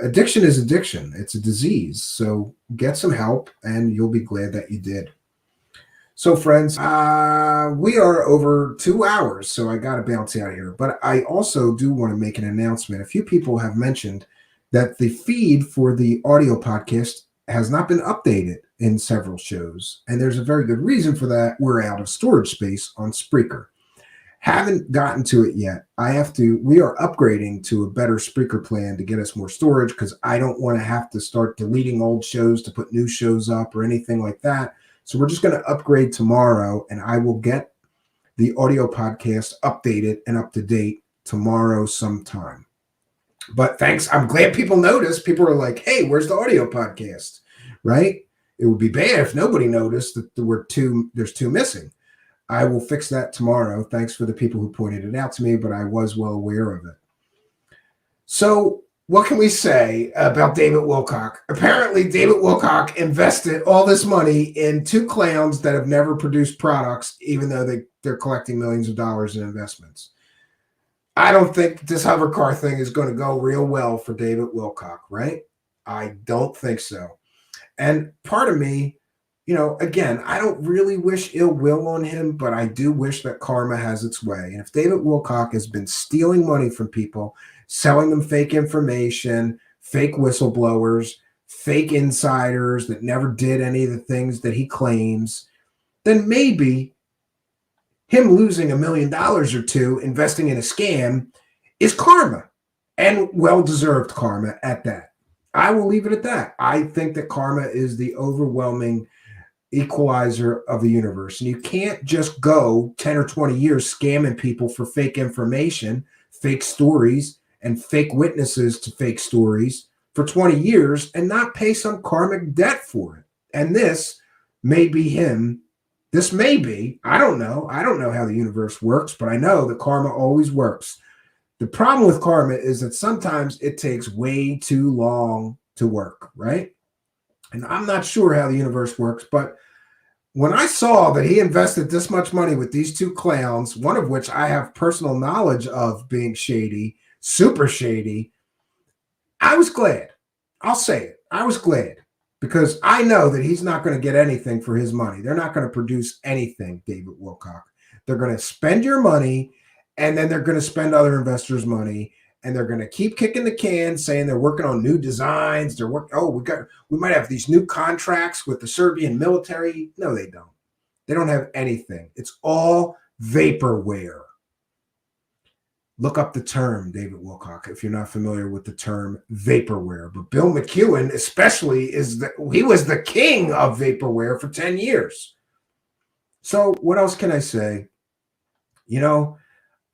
addiction is addiction. It's a disease. So get some help and you'll be glad that you did. So friends, we are over 2 hours, so I got to bounce out of here. But I also do want to make an announcement. A few people have mentioned that the feed for the audio podcast has not been updated in several shows. And there's a very good reason for that. We're out of storage space on Spreaker. Haven't gotten to it yet. We are upgrading to a better Spreaker plan to get us more storage, because I don't want to have to start deleting old shows to put new shows up or anything like that. So we're just going to upgrade tomorrow, and I will get the audio podcast updated and up to date tomorrow sometime. But thanks. I'm glad people noticed. People are like, hey, where's the audio podcast? Right? It would be bad if nobody noticed that there's two missing. I will fix that tomorrow. Thanks for the people who pointed it out to me, but I was well aware of it. So what can we say about David Wilcock? Apparently, David Wilcock invested all this money in two clowns that have never produced products, even though they're collecting millions of dollars in investments. I don't think this hover car thing is going to go real well for David Wilcock, right? I don't think so. And part of me, again, I don't really wish ill will on him, but I do wish that karma has its way. And if David Wilcock has been stealing money from people, selling them fake information, fake whistleblowers, fake insiders that never did any of the things that he claims, then maybe him losing $1 million or two investing in a scam is karma, and well-deserved karma at that. I will leave it at that. I think that karma is the overwhelming equalizer of the universe. And you can't just go 10 or 20 years scamming people for fake information, fake stories, and fake witnesses to fake stories for 20 years and not pay some karmic debt for it. And this may be him. This may be, I don't know. I don't know how the universe works, but I know that karma always works. The problem with karma is that sometimes it takes way too long to work, right? And I'm not sure how the universe works, but when I saw that he invested this much money with these two clowns, one of which I have personal knowledge of being shady, super shady, I was glad. I'll say it. I was glad because I know that he's not going to get anything for his money. They're not going to produce anything, David Wilcock. They're going to spend your money, and then they're going to spend other investors' money, and they're going to keep kicking the can, saying they're working on new designs. They're working. Oh, we might have these new contracts with the Serbian military. No, they don't. They don't have anything. It's all vaporware. Look up the term, David Wilcock, if you're not familiar with the term vaporware. But Bill McEwen, especially, he was the king of vaporware for 10 years. So what else can I say?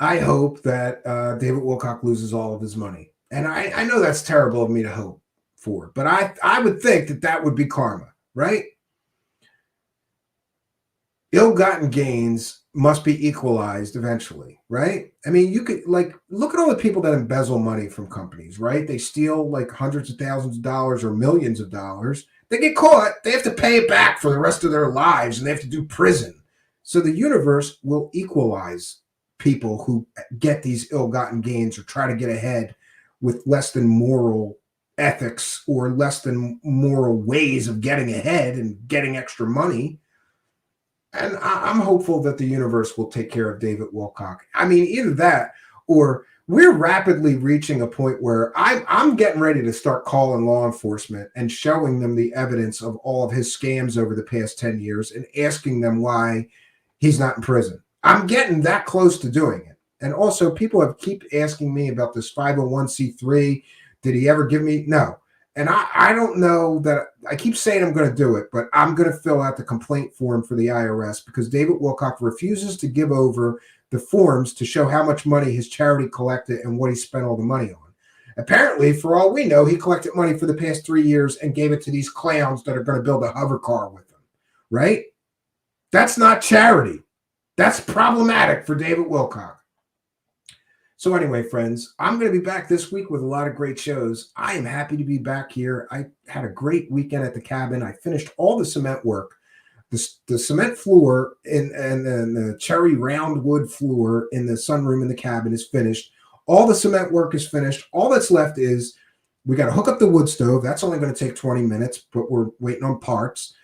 I hope that David Wilcock loses all of his money. And I know that's terrible of me to hope for, but I would think that would be karma, right? Ill-gotten gains must be equalized eventually, right? I mean, you could look at all the people that embezzle money from companies, right? They steal like hundreds of thousands of dollars or millions of dollars. They get caught. They have to pay it back for the rest of their lives, and they have to do prison. So the universe will equalize people who get these ill-gotten gains or try to get ahead with less than moral ethics or less than moral ways of getting ahead and getting extra money. And I'm hopeful that the universe will take care of David Wilcock. I mean, either that or we're rapidly reaching a point where I'm getting ready to start calling law enforcement and showing them the evidence of all of his scams over the past 10 years and asking them why he's not in prison. I'm getting that close to doing it. And also, people keep asking me about this 501c3. Did he ever give me? No. And I don't know that I keep saying I'm going to do it, but I'm going to fill out the complaint form for the IRS because David Wilcock refuses to give over the forms to show how much money his charity collected and what he spent all the money on. Apparently, for all we know, he collected money for the past 3 years and gave it to these clowns that are going to build a hover car with him, right? That's not charity. That's problematic for David Wilcock. So anyway, friends, I'm going to be back this week with a lot of great shows. I am happy to be back here. I had a great weekend at the cabin. I finished all the cement work. The cement floor and the cherry round wood floor in the sunroom in the cabin is finished. All the cement work is finished. All that's left is we got to hook up the wood stove. That's only going to take 20 minutes, but we're waiting on parts.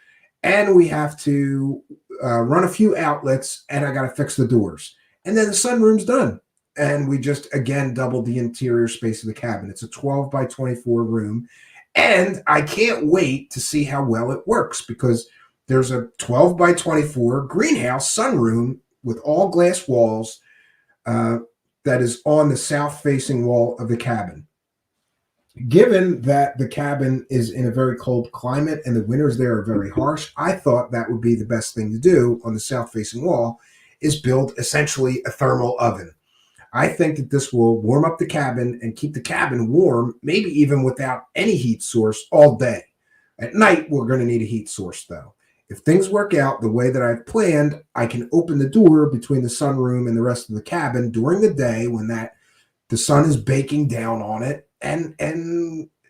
And we have to run a few outlets, and I got to fix the doors. And then the sunroom's done. And we just, again, doubled the interior space of the cabin. It's a 12 by 24 room. And I can't wait to see how well it works because there's a 12 by 24 greenhouse sunroom with all glass walls that is on the south-facing wall of the cabin. Given that the cabin is in a very cold climate and the winters there are very harsh, I thought that would be the best thing to do on the south-facing wall is build essentially a thermal oven. I think that this will warm up the cabin and keep the cabin warm, maybe even without any heat source all day. At night, we're going to need a heat source, though. If things work out the way that I've planned, I can open the door between the sunroom and the rest of the cabin during the day when the sun is baking down on it, and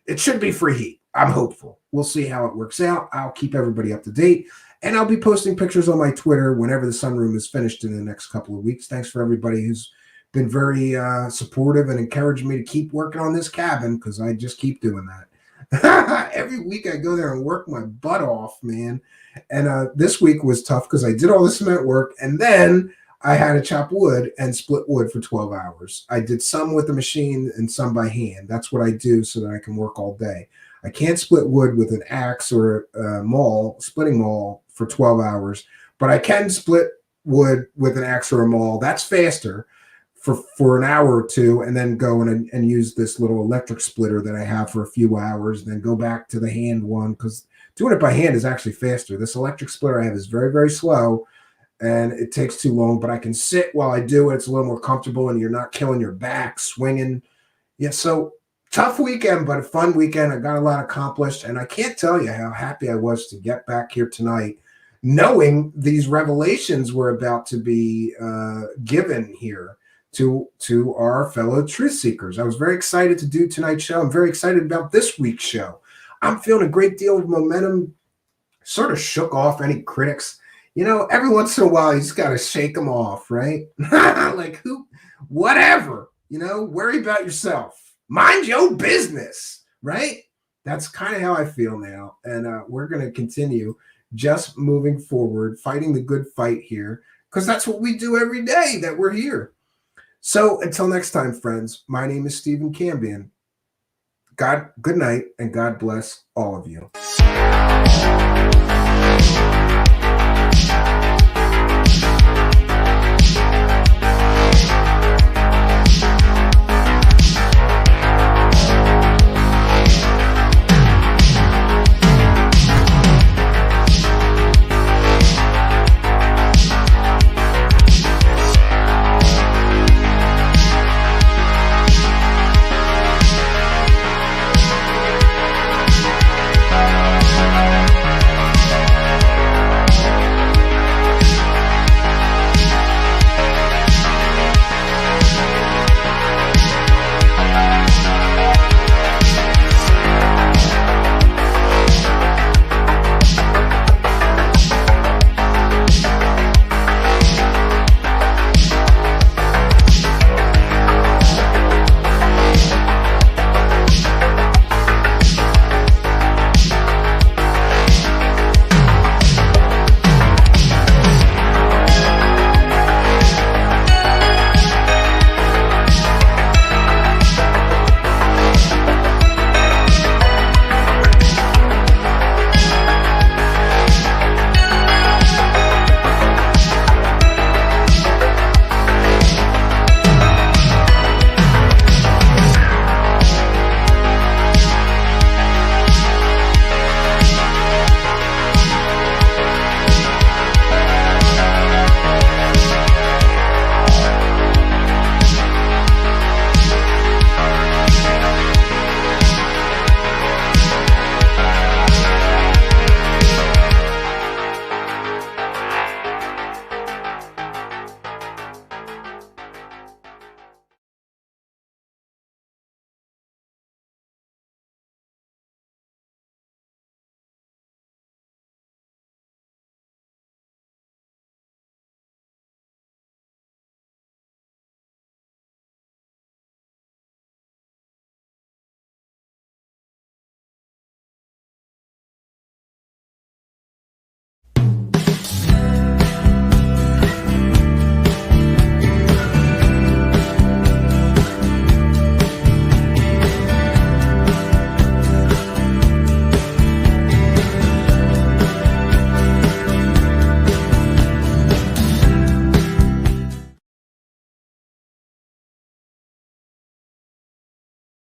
it should be free heat. I'm hopeful. We'll see how it works out. I'll keep everybody up to date, and I'll be posting pictures on my Twitter whenever the sunroom is finished in the next couple of weeks. Thanks for everybody who's been very supportive and encouraging me to keep working on this cabin because I just keep doing that. Every week I go there and work my butt off, man. And this week was tough because I did all the cement work and then I had to chop wood and split wood for 12 hours. I did some with the machine and some by hand. That's what I do so that I can work all day. I can't split wood with an axe or a splitting maul for 12 hours, but I can split wood with an axe or a maul. That's faster for an hour or two, and then go and use this little electric splitter that I have for a few hours, and then go back to the hand one because doing it by hand is actually faster. This electric splitter I have is very, very slow, and it takes too long, but I can sit while I do it. It's a little more comfortable, and you're not killing your back swinging. Yeah, so tough weekend, but a fun weekend. I got a lot accomplished, and I can't tell you how happy I was to get back here tonight, knowing these revelations were about to be given here to our fellow truth seekers. I was very excited to do tonight's show. I'm very excited about this week's show. I'm feeling a great deal of momentum, sort of shook off any critics. You know, every once in a while, you just got to shake them off, right? Like, whatever, you know, worry about yourself. Mind your business, right? That's kind of how I feel now. And we're going to continue just moving forward, fighting the good fight here, because that's what we do every day that we're here. So until next time, friends, my name is Stephen Cambion. Good night, and God bless all of you.